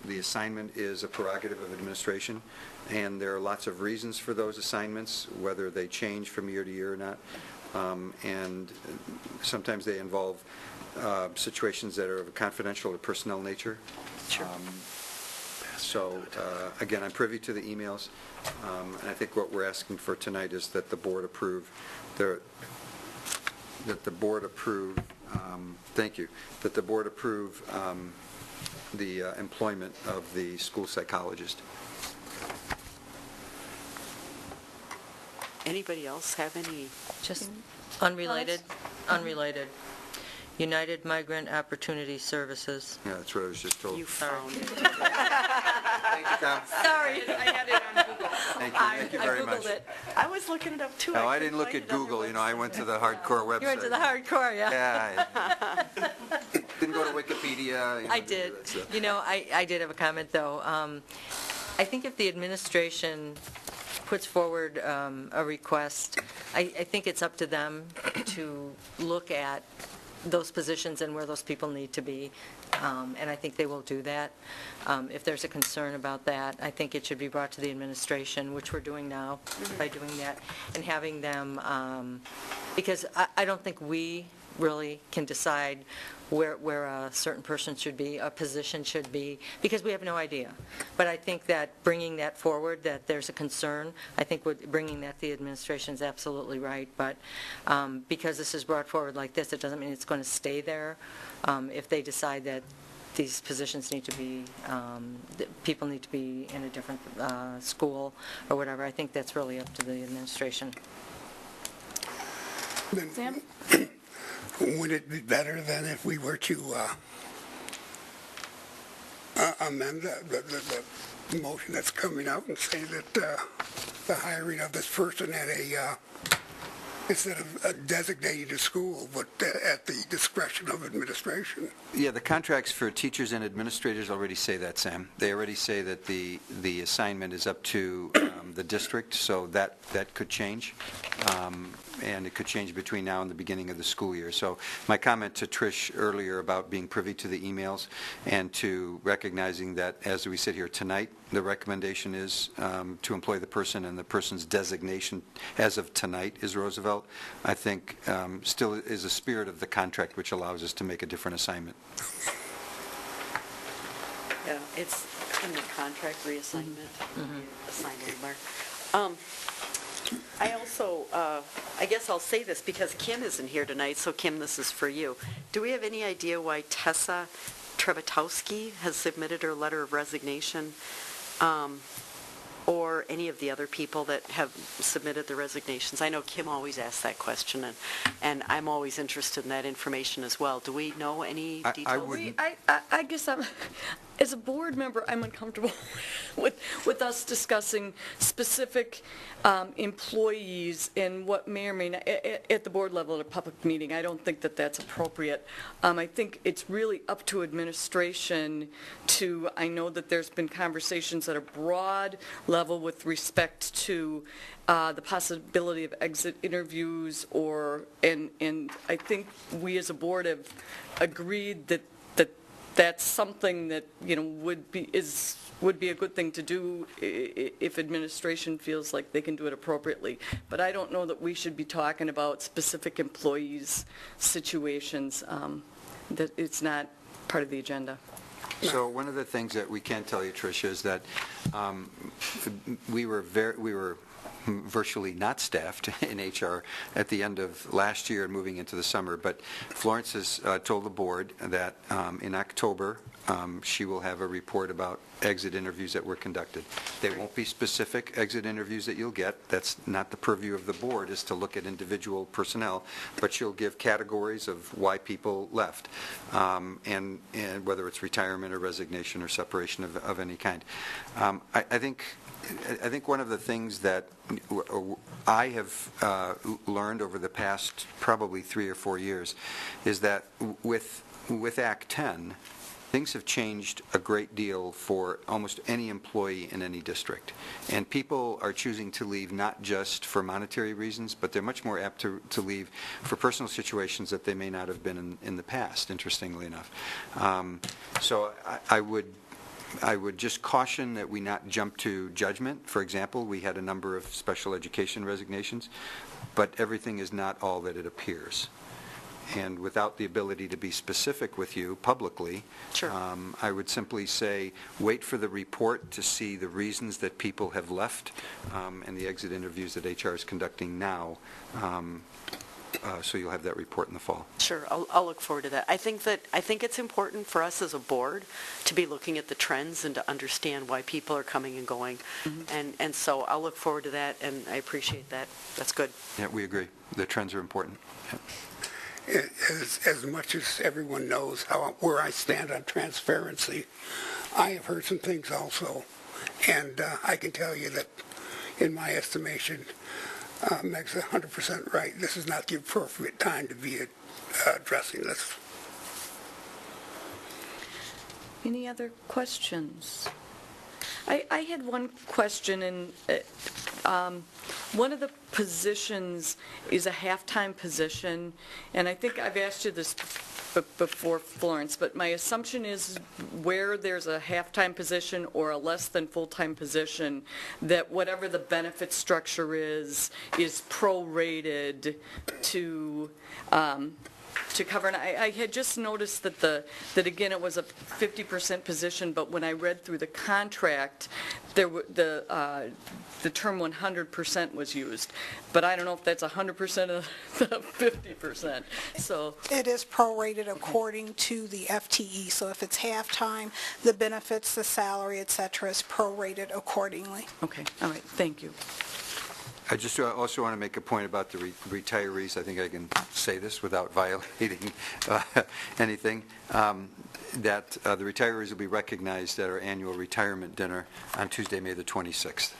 The assignment is a prerogative of administration, and there are lots of reasons for those assignments, whether they change from year to year or not. And sometimes they involve situations that are of a confidential or personnel nature. Sure. So, again, I'm privy to the emails, and I think what we're asking for tonight is that the board approve, thank you, that the board approve the employment of the school psychologist. Anybody else have any? Just unrelated. United Migrant Opportunity Services. Yeah, that's what I was just told. You found it. Thank you, Tom. Sorry, I had it on Google. Thank you very much. I was looking it up too. No, I didn't look at Google, I went to the hardcore website. You went to the hardcore, yeah? Yeah. Didn't go to Wikipedia. I did. I did have a comment, though. I think if the administration puts forward a request, I think it's up to them to look at those positions and where those people need to be, and I think they will do that. If there's a concern about that, I think it should be brought to the administration, which we're doing now by doing that, and having them, because I don't think we really can decide where a certain person should be, a position should be, because we have no idea. But I think that bringing that forward, that there's a concern, I think bringing that to the administration is absolutely right. But because this is brought forward like this, it doesn't mean it's going to stay there. If they decide that these positions need to be, people need to be in a different school or whatever, I think that's really up to the administration. Sam? Would it be better than if we were to amend the motion that's coming up and say that the hiring of this person at instead of designated a school, but at the discretion of administration? Yeah, the contracts for teachers and administrators already say that, Sam. They already say that the assignment is up to the district, so that could change. And it could change between now and the beginning of the school year. So my comment to Trish earlier about being privy to the emails and to recognizing that as we sit here tonight, the recommendation is to employ the person, and the person's designation as of tonight is Roosevelt, I think still is a spirit of the contract which allows us to make a different assignment. Yeah, it's in the contract reassignment. Assignment there. I also, I guess I'll say this because Kim isn't here tonight, so Kim, this is for you. Do we have any idea why Tessa Trebetowski has submitted her letter of resignation, or any of the other people that have submitted the resignations? I know Kim always asks that question, and I'm always interested in that information as well. Do we know any details? I guess as a board member, I'm uncomfortable with us discussing specific employees and what may or may not, at the board level at a public meeting. I don't think that that's appropriate. I think it's really up to administration to, I know that there's been conversations at a broad level with respect to the possibility of exit interviews, and I think we as a board have agreed that that's something that would be a good thing to do if administration feels like they can do it appropriately. But I don't know that we should be talking about specific employees' situations. That it's not part of the agenda. So one of the things that we can tell you, Tricia, is that we were virtually not staffed in HR at the end of last year and moving into the summer. But Florence has told the board that in October she will have a report about exit interviews that were conducted. They won't be specific exit interviews that you'll get. That's not the purview of the board, is to look at individual personnel, but she'll give categories of why people left, and whether it's retirement or resignation or separation of any kind. I think one of the things that I have learned over the past probably 3 or 4 years is that with Act 10, things have changed a great deal for almost any employee in any district. And people are choosing to leave not just for monetary reasons, but they're much more apt to leave for personal situations that they may not have been in the past, interestingly enough. So I would just caution that we not jump to judgment. For example, we had a number of special education resignations, but everything is not all that it appears. And without the ability to be specific with you publicly, I would simply say, wait for the report to see the reasons that people have left and the exit interviews that HR is conducting now. So you'll have that report in the fall. Sure, I'll look forward to that. I think it's important for us as a board to be looking at the trends and to understand why people are coming and going. And so I'll look forward to that, and I appreciate that. That's good. Yeah, we agree. The trends are important. Yeah. As much as everyone knows where I stand on transparency, I have heard some things also. And I can tell you that, in my estimation, Meg's 100% right. This is not the appropriate time to be addressing this. Any other questions? I had one question, and one of the positions is a half-time position, and I think I've asked you this before, Florence, but my assumption is where there's a half-time position or a less than full-time position, that whatever the benefit structure is prorated to cover. And I had just noticed that again, it was a 50% position, but when I read through the contract, the term 100% was used. But I don't know if that's 100% of the 50%. So it is prorated according to the FTE. So if it's half-time, the benefits, the salary, et cetera, is prorated accordingly. Okay. All right. Thank you. I just also want to make a point about the retirees. I think I can say this without violating anything, that the retirees will be recognized at our annual retirement dinner on Tuesday, May the 26th.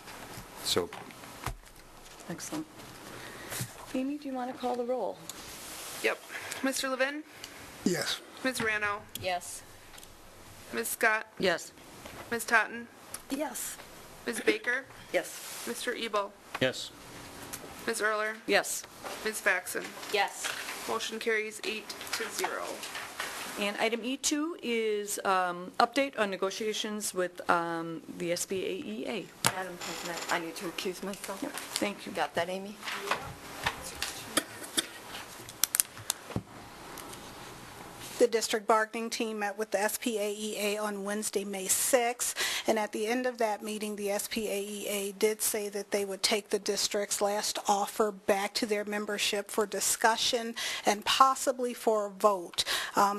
So, excellent. Amy, do you want to call the roll? Yep. Mr. Levin? Yes. Ms. Rano? Yes. Ms. Scott? Yes. Ms. Totten? Yes. Ms. Baker? Yes. Mr. Ebel? Yes. Ms. Erler? Yes. Ms. Faxon? Yes. Motion carries 8-0. And item E2 is update on negotiations with the SBAEA. Madam President, I need to recuse myself. Yep. Thank you. Got that, Amy? The district bargaining team met with the SPAEA on Wednesday, May 6th, and at the end of that meeting, the SPAEA did say that they would take the district's last offer back to their membership for discussion and possibly for a vote.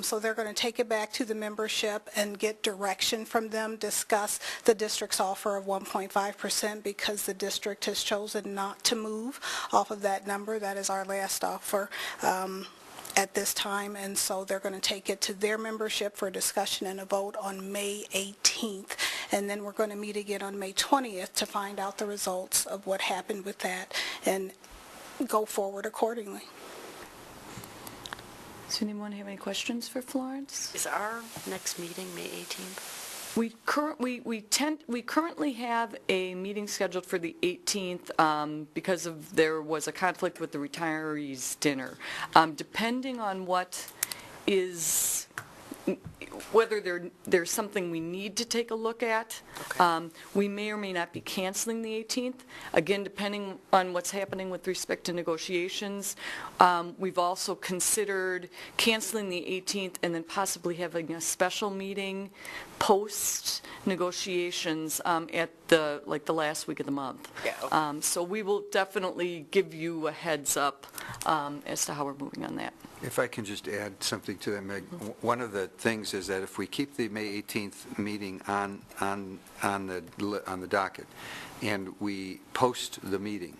So they're going to take it back to the membership and get direction from them, discuss the district's offer of 1.5% because the district has chosen not to move off of that number. That is our last offer at this time, and so they're going to take it to their membership for discussion and a vote on May 18th, and then we're going to meet again on May 20th to find out the results of what happened with that and go forward accordingly. Does anyone have any questions for Florence? Is our next meeting May 18th? We currently have a meeting scheduled for the 18th because there was a conflict with the retirees dinner. Depending on whether there's something we need to take a look at, we may or may not be canceling the 18th. Again, depending on what's happening with respect to negotiations. We've also considered canceling the 18th and then possibly having a special meeting post negotiations at the last week of the month. Yeah, okay. So we will definitely give you a heads up as to how we're moving on that. If I can just add something to that, Meg. One of the things is that if we keep the May 18th meeting on the docket and we post the meeting,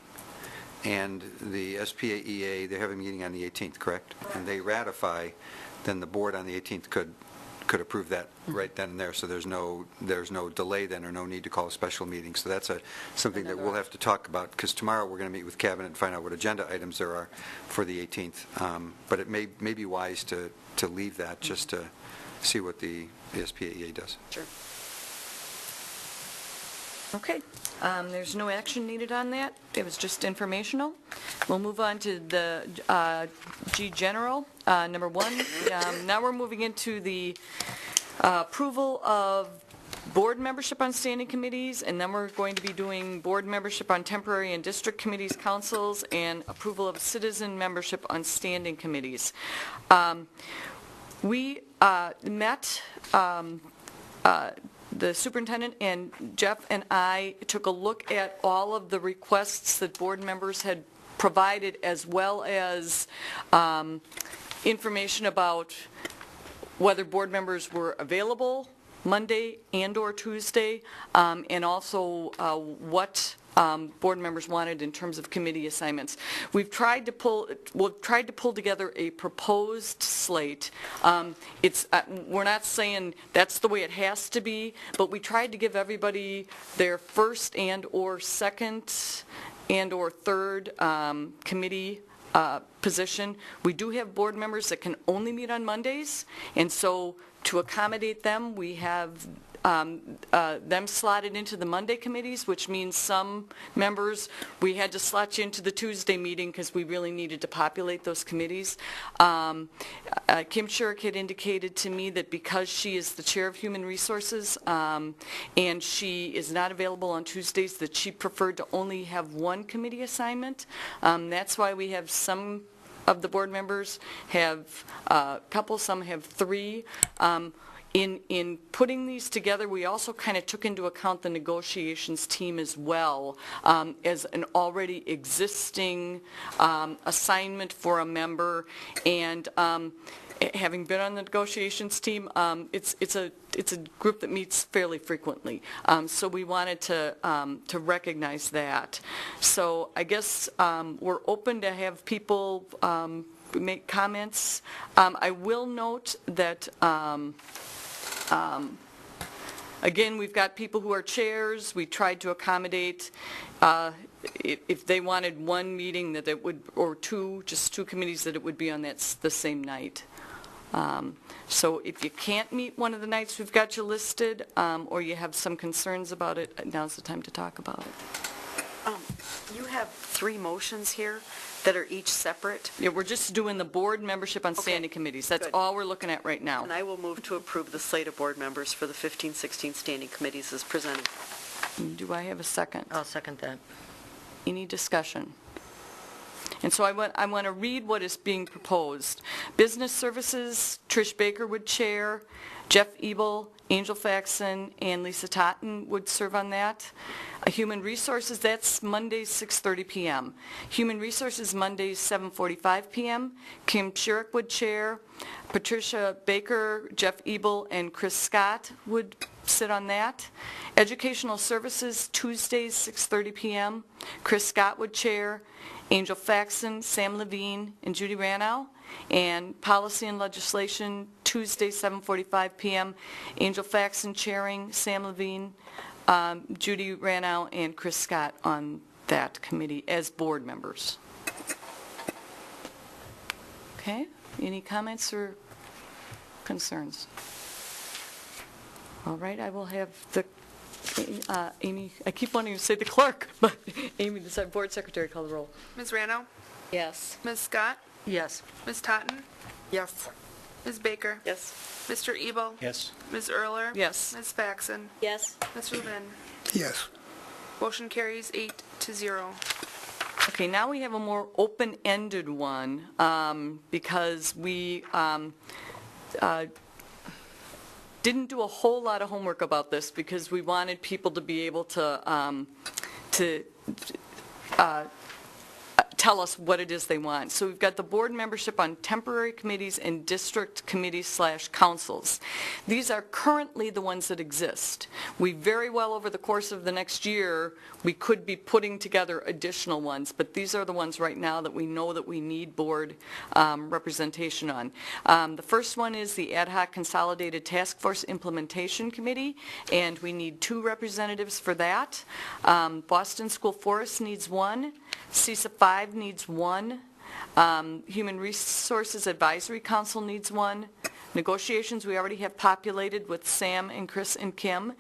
and the SPAEA, they have a meeting on the 18th, correct? And they ratify, then the board on the 18th could approve that right then and there, so there's no delay then or no need to call a special meeting. So that's something that we'll have to talk about, because tomorrow we're going to meet with Cabinet and find out what agenda items there are for the 18th. But it may be wise to leave that just to see what the The SPAEA does. Sure. Okay, there's no action needed on that. It was just informational. We'll move on to the G General, number 1. Now we're moving into the approval of board membership on standing committees, and then we're going to be doing board membership on temporary and district committees, councils, and approval of citizen membership on standing committees. We met, the superintendent and Jeff and I took a look at all of the requests that board members had provided, as well as information about whether board members were available Monday and or Tuesday, and also what board members wanted in terms of committee assignments. We've tried to pull together a proposed slate. We're not saying that's the way it has to be, but we tried to give everybody their first and or second and or third committee position. We do have board members that can only meet on Mondays, and so to accommodate them, we have them slotted into the Monday committees, which means some members, we had to slot you into the Tuesday meeting because we really needed to populate those committees. Kim Shurik had indicated to me that because she is the chair of Human Resources and she is not available on Tuesdays, that she preferred to only have one committee assignment. That's why we have some of the board members have a couple, some have 3. In putting these together, we also kind of took into account the negotiations team as well as an already existing assignment for a member. And having been on the negotiations team, it's a group that meets fairly frequently. So we wanted to recognize that. So I guess we're open to have people make comments. I will note that again, we've got people who are chairs. We tried to accommodate if they wanted one meeting that it would, or just two committees, that it would be on the same night. So if you can't meet one of the nights we've got you listed, or you have some concerns about it, now's the time to talk about it. You have 3 motions here that are each separate? Yeah, we're just doing the board membership on standing committees. That's all we're looking at right now. And I will move to approve the slate of board members for the 15-16 standing committees as presented. Do I have a second? I'll second that. Any discussion? And so I want to read what is being proposed. Business Services, Trish Baker would chair, Jeff Ebel, Angel Faxon, and Lisa Totten would serve on that. Human Resources, that's Mondays 6:30 p.m. Human Resources, Mondays 7:45 p.m. Kim Shurik would chair. Patricia Baker, Jeff Ebel, and Chris Scott would sit on that. Educational Services, Tuesdays 6:30 p.m. Chris Scott would chair. Angel Faxon, Sam Levine, and Judy Ranow. And Policy and Legislation, Tuesday, 7:45 p.m. Angel Faxon chairing, Sam Levine, Judy Ranow, and Chris Scott on that committee as board members. Okay, any comments or concerns? All right, I will have the Amy, I keep wanting to say the clerk, but Amy, the board secretary, call the roll. Ms. Rano? Yes. Ms. Scott? Yes. Ms. Totten? Yes. Ms. Baker? Yes. Mr. Ebel? Yes. Ms. Erler? Yes. Ms. Faxon? Yes. Ms. Rubin? Yes. Motion carries 8-0. Okay, now we have a more open-ended one because we didn't do a whole lot of homework about this because we wanted people to be able to tell us what it is they want. So we've got the board membership on temporary committees and district committees/councils. These are currently the ones that exist. We very well, over the course of the next year, we could be putting together additional ones, but these are the ones right now that we know that we need board representation on. The first one is the Ad Hoc Consolidated Task Force Implementation Committee, and we need 2 representatives for that. Boston School Forest needs 1. CISA 5 needs 1. Human Resources Advisory Council needs 1. Negotiations, we already have populated with Sam and Chris and Kim.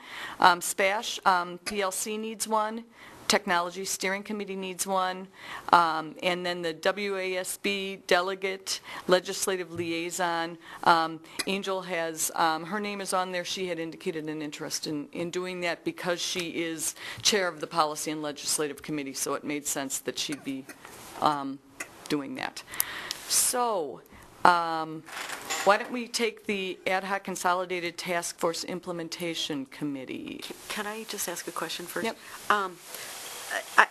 SPASH, PLC needs one. Technology Steering Committee needs one. And then the WASB Delegate, Legislative Liaison. Angel has, her name is on there. She had indicated an interest in doing that because she is Chair of the Policy and Legislative Committee, so it made sense that she'd be doing that. So, why don't we take the Ad Hoc Consolidated Task Force Implementation Committee? Can I just ask a question first? Yep.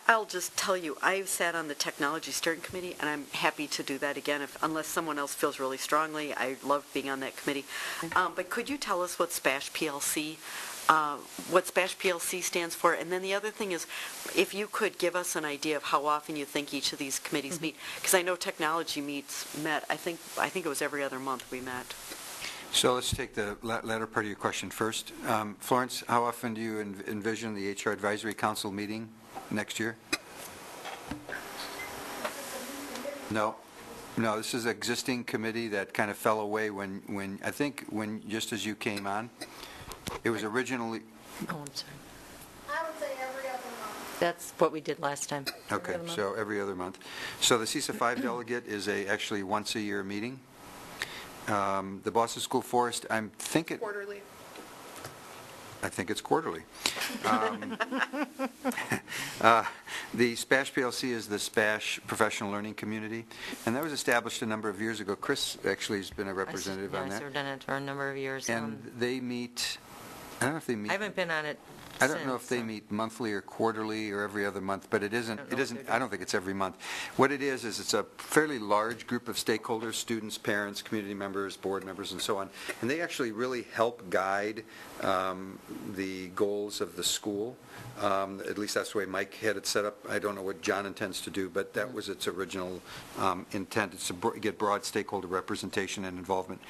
I'll just tell you, I've sat on the Technology Steering Committee, and I'm happy to do that again, unless someone else feels really strongly. I love being on that committee. But could you tell us what SPASH PLC stands for? And then the other thing is, if you could give us an idea of how often you think each of these committees meet, because I know technology met, I think it was every other month we met. So let's take the latter part of your question first. Florence, how often do you envision the HR Advisory Council meeting next year? No. No, this is an existing committee that kind of fell away when I think just as you came on. It was originally... Oh, I'm sorry. I would say every other month. That's what we did last time. Okay, so every other month. So the CISA 5 delegate is actually once-a-year meeting. The Boston School Forest, Quarterly. I think it's quarterly. The SPASH PLC is the SPASH Professional Learning Community, and that was established a number of years ago. Chris actually has been a representative on I that. served on it for a number of years. And they meet, I don't know if they meet. I haven't been on it I don't know if they meet monthly or quarterly or every other month, but it isn't, I don't think it's every month. What it is it's a fairly large group of stakeholders, students, parents, community members, board members, and so on. And they actually really help guide the goals of the school. At least that's the way Mike had it set up. I don't know what John intends to do, but that was its original intent. It's to get broad stakeholder representation and involvement.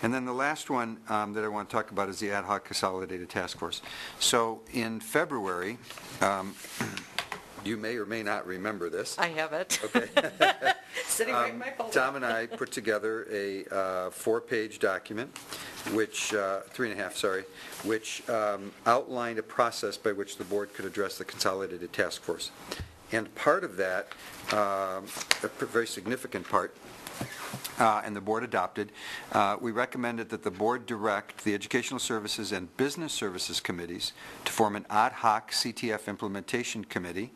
And then the last one that I want to talk about is the Ad Hoc Consolidated Task Force. So in February, you may or may not remember this. I have it. Okay. Sitting right in my folder. Tom and I put together a 4-page document, which, 3.5, sorry, which outlined a process by which the board could address the Consolidated Task Force. And part of that, a very significant part, and the board adopted, we recommended that the board direct the Educational Services and Business Services Committees to form an ad hoc CTF implementation committee,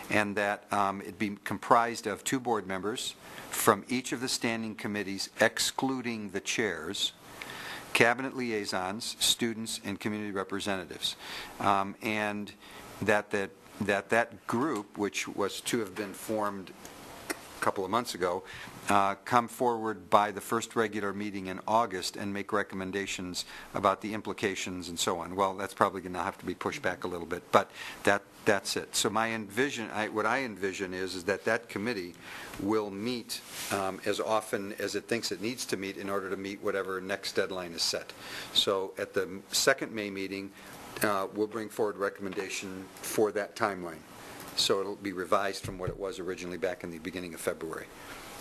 and that it be comprised of 2 board members from each of the standing committees, excluding the chairs, cabinet liaisons, students, and community representatives. And that group, which was to have been formed a couple of months ago, come forward by the first regular meeting in August and make recommendations about the implications and so on. Well, that's probably going to have to be pushed back a little bit, but that's it. So what I envision is that committee will meet as often as it thinks it needs to meet in order to meet whatever next deadline is set. So at the second May meeting, we'll bring forward recommendation for that timeline. So it'll be revised from what it was originally back in the beginning of February.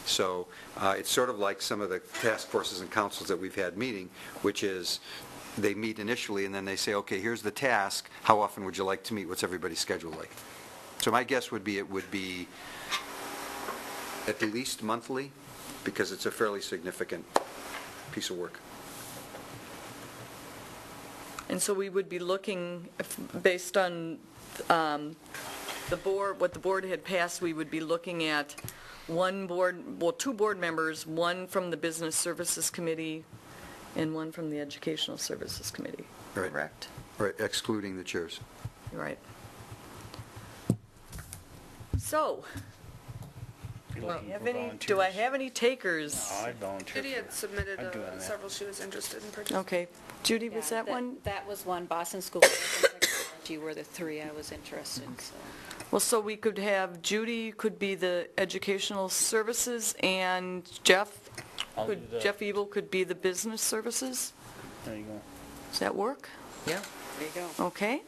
So it's sort of like some of the task forces and councils that we've had meeting, which is they meet initially and then they say, okay, here's the task. How often would you like to meet? What's everybody's schedule like? So my guess would be it would be at least monthly, because it's a fairly significant piece of work. And so we would be looking, based on what the board had passed, we would be looking at 2 board members, 1 from the Business Services Committee and 1 from the Educational Services Committee. Right. Correct? Right, excluding the chairs. Right. So, do I have any takers? No, I volunteer. Judy had submitted several she was interested in participating. Okay. Judy, was that one? That was one. Boston School of Technology were the 3 I was interested in. So. Well, so we could have Judy could be the Educational Services, and Jeff Ebel could be the Business Services? There you go. Does that work? Yeah. There you go. Okay.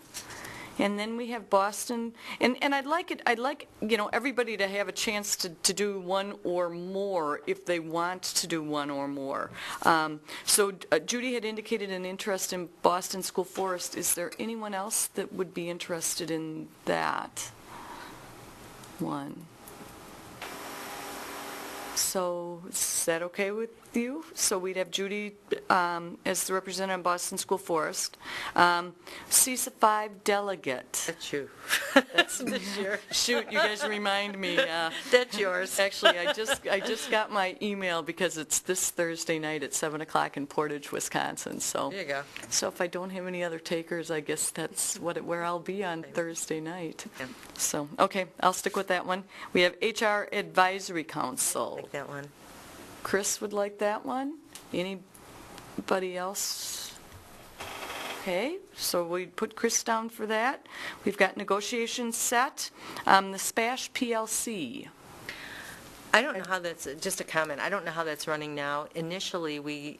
And then we have Boston, and I'd like, everybody to have a chance to do one or more if they want to do one or more. So Judy had indicated an interest in Boston School Forest. Is there anyone else that would be interested in that one? So is that okay with you? So we'd have Judy as the representative on Boston School Forest. CISA 5 delegate. That's you. That's this year. Shoot, you guys remind me. That's yours. Actually, I just got my email because it's this Thursday night at 7 o'clock in Portage, Wisconsin. So There you go. So if I don't have any other takers, I guess that's where I'll be on Thursday night. Yeah. So, okay, I'll stick with that one. We have HR Advisory Council. Like that one. Chris would like that one. Anybody else? Okay, so we put Chris down for that. We've got negotiations set. The SPASH PLC. I don't know how that's, just a comment, I don't know how that's running now. Initially, we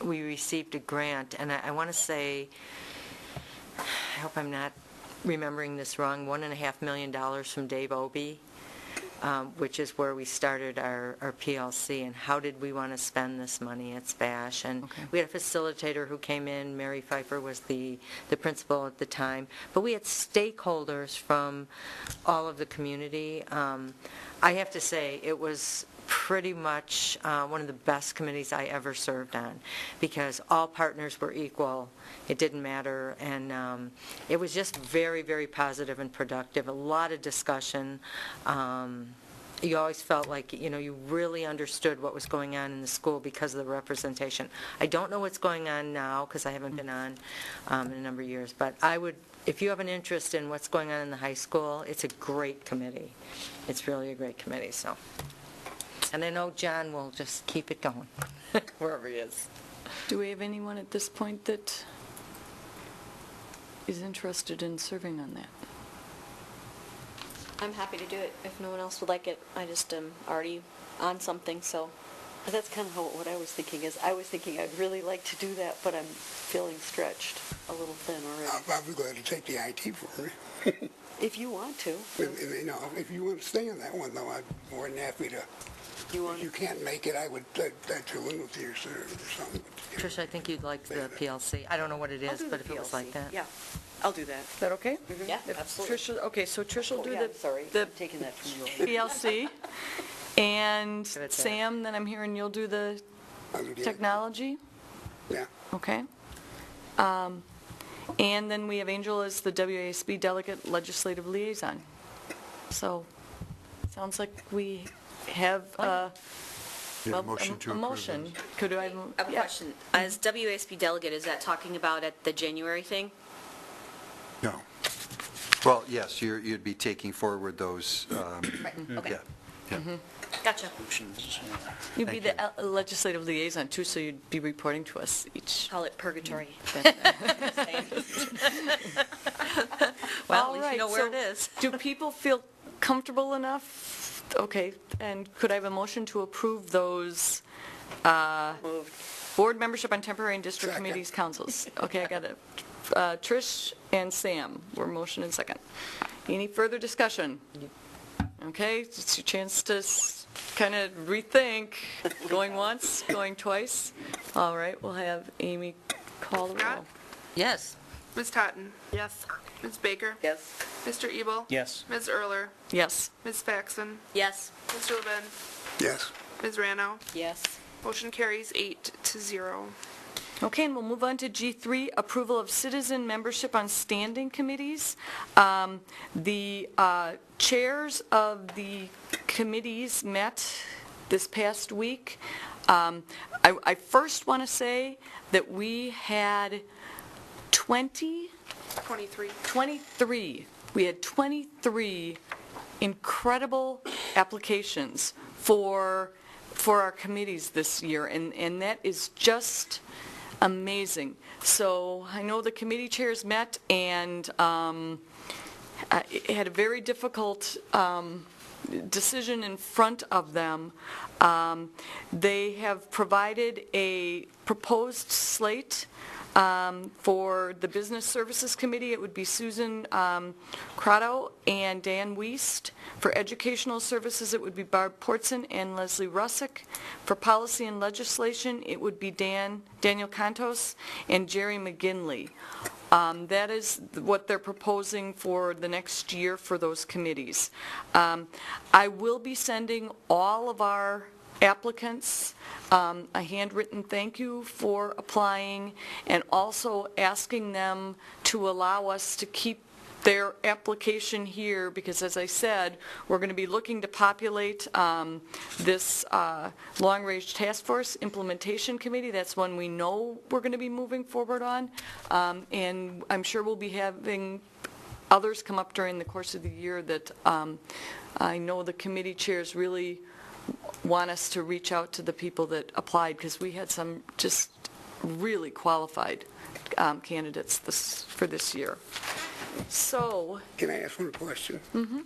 received a grant, and I want to say, I hope I'm not remembering this wrong, $1.5 million from Dave Obie, which is where we started our PLC, and how did we want to spend this money at SPASH. And we had a facilitator who came in, Mary Pfeiffer was the principal at the time, but we had stakeholders from all of the community. I have to say, it was pretty much one of the best committees I ever served on, because all partners were equal. It didn't matter, and it was just very, very positive and productive. A lot of discussion. You always felt like, you really understood what was going on in the school because of the representation. I don't know what's going on now, because I haven't been on in a number of years, but I would, if you have an interest in what's going on in the high school, it's a great committee. It's really a great committee, so. And I know John will just keep it going, wherever he is. Do we have anyone at this point that is interested in serving on that? I'm happy to do it if no one else would like it. I just am already on something, so. But that's kind of what I was thinking is, I was thinking I'd really like to do that, but I'm feeling stretched a little thin already. I'll be glad to take the IT for me. If you want to. If you want to stay on that one, though, I'm more than happy to. If you can't make it, I'd fill in with you or something. Trish, I think you'd like the PLC. I don't know what it is, but if it was like that. Yeah, I'll do that. Is that okay? Yeah, If absolutely. Trish, okay, so Trish will do yeah, I'm sorry. the I'm taking that from you. PLC, and Give it to Sam, then I'm hearing you'll do the I'll do the- technology? Yeah. Okay. And then we have Angel as the WASB delegate legislative liaison. So, sounds like we have Yeah, motion to a approve motion. those. Could I have? I have a question. As WASB delegate, is that talking about at the January thing? No. Well, yes, you'd be taking forward those. Okay. Yeah. Gotcha. You'd be the legislative liaison too, so you'd be reporting to us each. Call it purgatory. Well, at least you know where it is. Do people feel comfortable enough? Okay, and could I have a motion to approve those board membership on temporary and district committees, councils? Okay, I got it. Trish and Sam were motion and second. Any further discussion? Okay, it's your chance to kind of rethink. Going once, going twice. All right, we'll have Amy call the roll. Scott? Yes. Ms. Totten? Yes. Ms. Baker? Yes. Mr. Ebel? Yes. Ms. Erler? Yes. Ms. Faxon? Yes. Mr. Levin? Yes. Ms. Rano? Yes. Motion carries 8-0. Okay, and we'll move on to G3, approval of citizen membership on standing committees. The chairs of the committees met this past week. I first want to say that we had 23. We had 23 incredible applications for our committees this year, and that is just amazing. So I know the committee chairs met and had a very difficult decision in front of them. They have provided a proposed slate For the Business Services Committee, it would be Susan Crotto and Dan Wiest. For Educational Services, it would be Barb Portson and Leslie Russick. For Policy and Legislation, it would be Daniel Contos and Jerry McGinley. That is what they're proposing for the next year for those committees. I will be sending all of our applicants a handwritten thank you for applying, and also asking them to allow us to keep their application here, because as I said, we're going to be looking to populate this long-range task force implementation committee. That's one we know we're going to be moving forward on, and I'm sure we'll be having others come up during the course of the year that I know the committee chairs really want us to reach out to the people that applied, because we had some just really qualified candidates for this year. So, can I ask one question? Mm-hmm.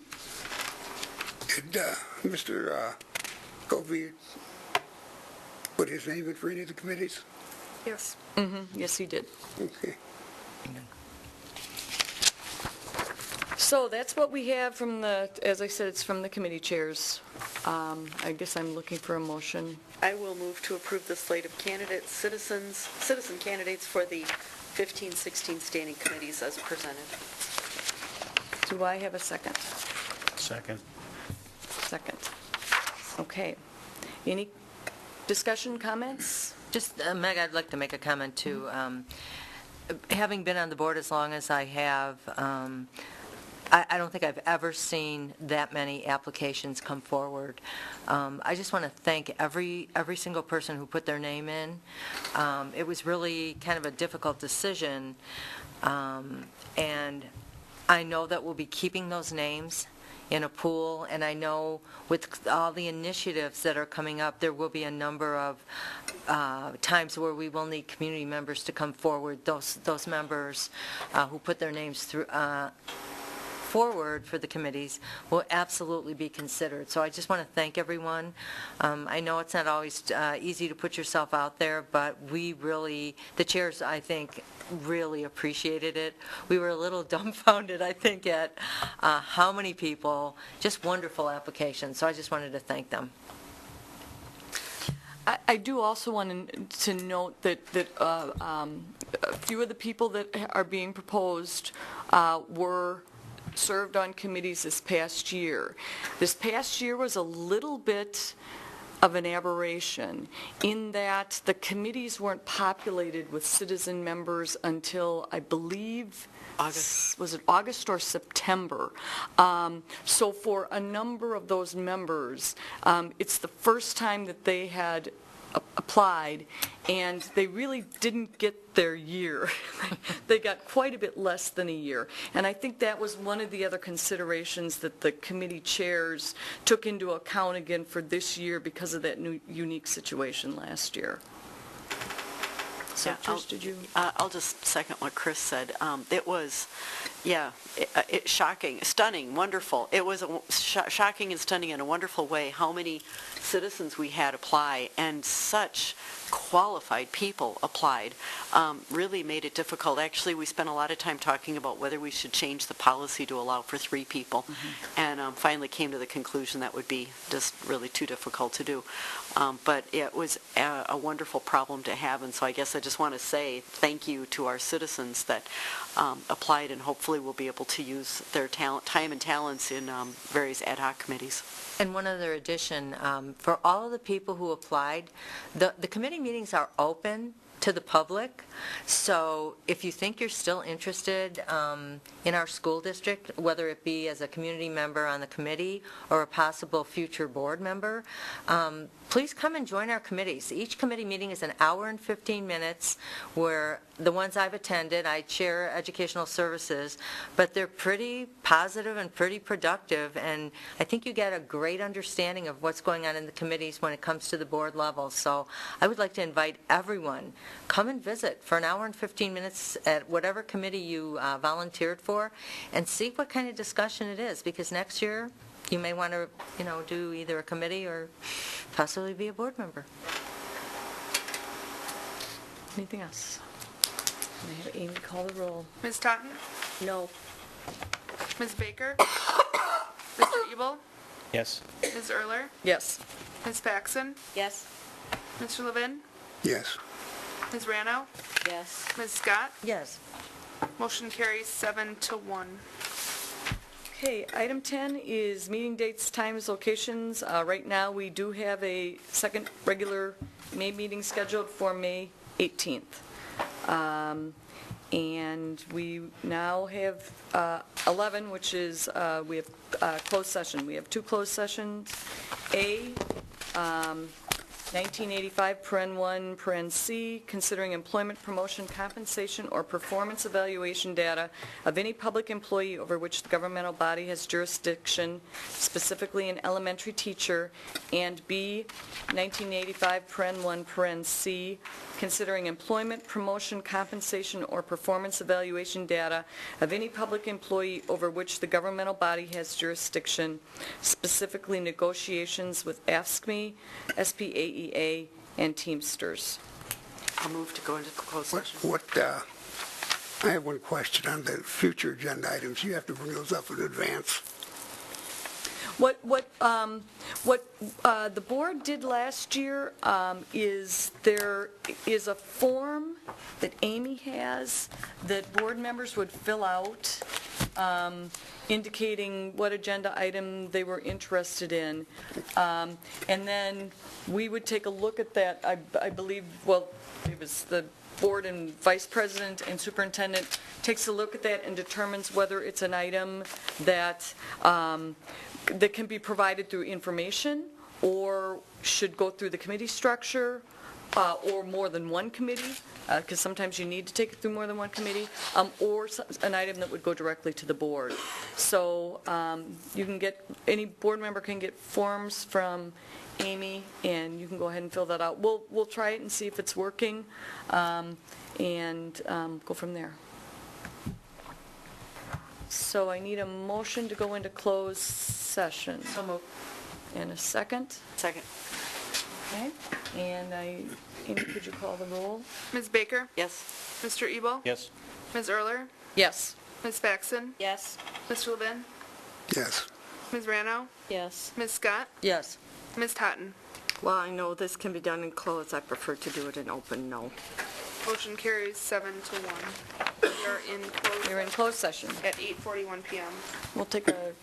Did Mr. Covey put his name in for any of the committees? Yes. Mm-hmm. Yes, he did. Okay. So that's what we have from the, as I said, it's from the committee chairs. I guess I'm looking for a motion. I will move to approve the slate of candidates, citizen candidates for the 15-16 standing committees as presented. Do I have a second? Second. Second. Okay. Any discussion, comments? Just, Meg, I'd like to make a comment too. Having been on the board as long as I have, I don't think I've ever seen that many applications come forward. I just want to thank every single person who put their name in. It was really kind of a difficult decision, and I know that we'll be keeping those names in a pool, and I know with all the initiatives that are coming up, there will be a number of times where we will need community members to come forward. Those members who put their names forward for the committees will absolutely be considered. So I just want to thank everyone. I know it's not always easy to put yourself out there, but we really, the chairs, I think, really appreciated it. We were a little dumbfounded, I think, at how many people, just wonderful applications. So I just wanted to thank them. I do also want to note that a few of the people that are being proposed were served on committees this past year. This past year was a little bit of an aberration in that the committees weren't populated with citizen members until, I believe, August. Was it August or September? So for a number of those members, it's the first time that they had applied, and they really didn't get their year. They got quite a bit less than a year. And I think that was one of the other considerations that the committee chairs took into account again for this year because of that new unique situation last year. So, Yeah, Trish, did you? I'll just second what Chris said. It was, shocking, stunning, wonderful. It was shocking and stunning in a wonderful way how many citizens we had apply, and such qualified people applied. Really made it difficult. Actually, we spent a lot of time talking about whether we should change the policy to allow for 3 people, and finally came to the conclusion that would be just really too difficult to do. But it was a wonderful problem to have, and so I guess I just want to say thank you to our citizens that applied, and hopefully will be able to use their time and talents in various ad hoc committees. And one other addition, for all of the people who applied, the committee meetings are open to the public. So if you think you're still interested in our school district, whether it be as a community member on the committee or a possible future board member, please come and join our committees. Each committee meeting is an hour and 15 minutes, where the ones I've attended, I chair educational services, but they're pretty positive and pretty productive, and I think you get a great understanding of what's going on in the committees when it comes to the board level. So I would like to invite everyone, come and visit for an hour and 15 minutes at whatever committee you volunteered for, and see what kind of discussion it is, because next year you may want to, do either a committee or possibly be a board member. Anything else? Can I have Amy call the roll? Ms. Totten? No. Ms. Baker? Mr. Ebel? Yes. Ms. Erler? Yes. Ms. Paxson? Yes? Mr. Levin? Yes. Ms. Rano? Yes. Ms. Scott? Yes. Motion carries 7-1. Okay, item 10 is meeting dates, times, locations. Right now, we do have a second regular May meeting scheduled for May 18th. And we now have 11, which is, we have closed session. We have two closed sessions. A, 1985, paren 1, paren C, considering employment, promotion, compensation, or performance evaluation data of any public employee over which the governmental body has jurisdiction, specifically an elementary teacher, and B, 1985, paren 1, paren C, considering employment, promotion, compensation, or performance evaluation data of any public employee over which the governmental body has jurisdiction, specifically negotiations with AFSCME, SPAEA, and Teamsters. I'll move to go into closed session. I have one question on the future agenda items. You have to bring those up in advance. What the board did last year is there is a form that Amy has that board members would fill out indicating what agenda item they were interested in. And then we would take a look at that. I believe, well, it was the board and vice president and superintendent takes a look at that and determines whether it's an item that that can be provided through information or should go through the committee structure or more than one committee, because sometimes you need to take it through more than one committee, or an item that would go directly to the board. So you can get, any board member can get forms from Amy, and you can go ahead and fill that out. We'll try it and see if it's working, and go from there. So I need a motion to go into closed session. So moved. And a second? Second. Okay. And Amy, could you call the roll? Ms. Baker? Yes. Mr. Ebel? Yes. Ms. Erler? Yes. Ms. Paxson? Yes. Mr. Levin? Yes. Ms. Rano? Yes. Ms. Scott? Yes. Ms. Totten? Well, I know this can be done in closed. I prefer to do it in open, no. Motion carries 7-1. We are in closed. You're in closed session. At 8:41 p.m. We'll take a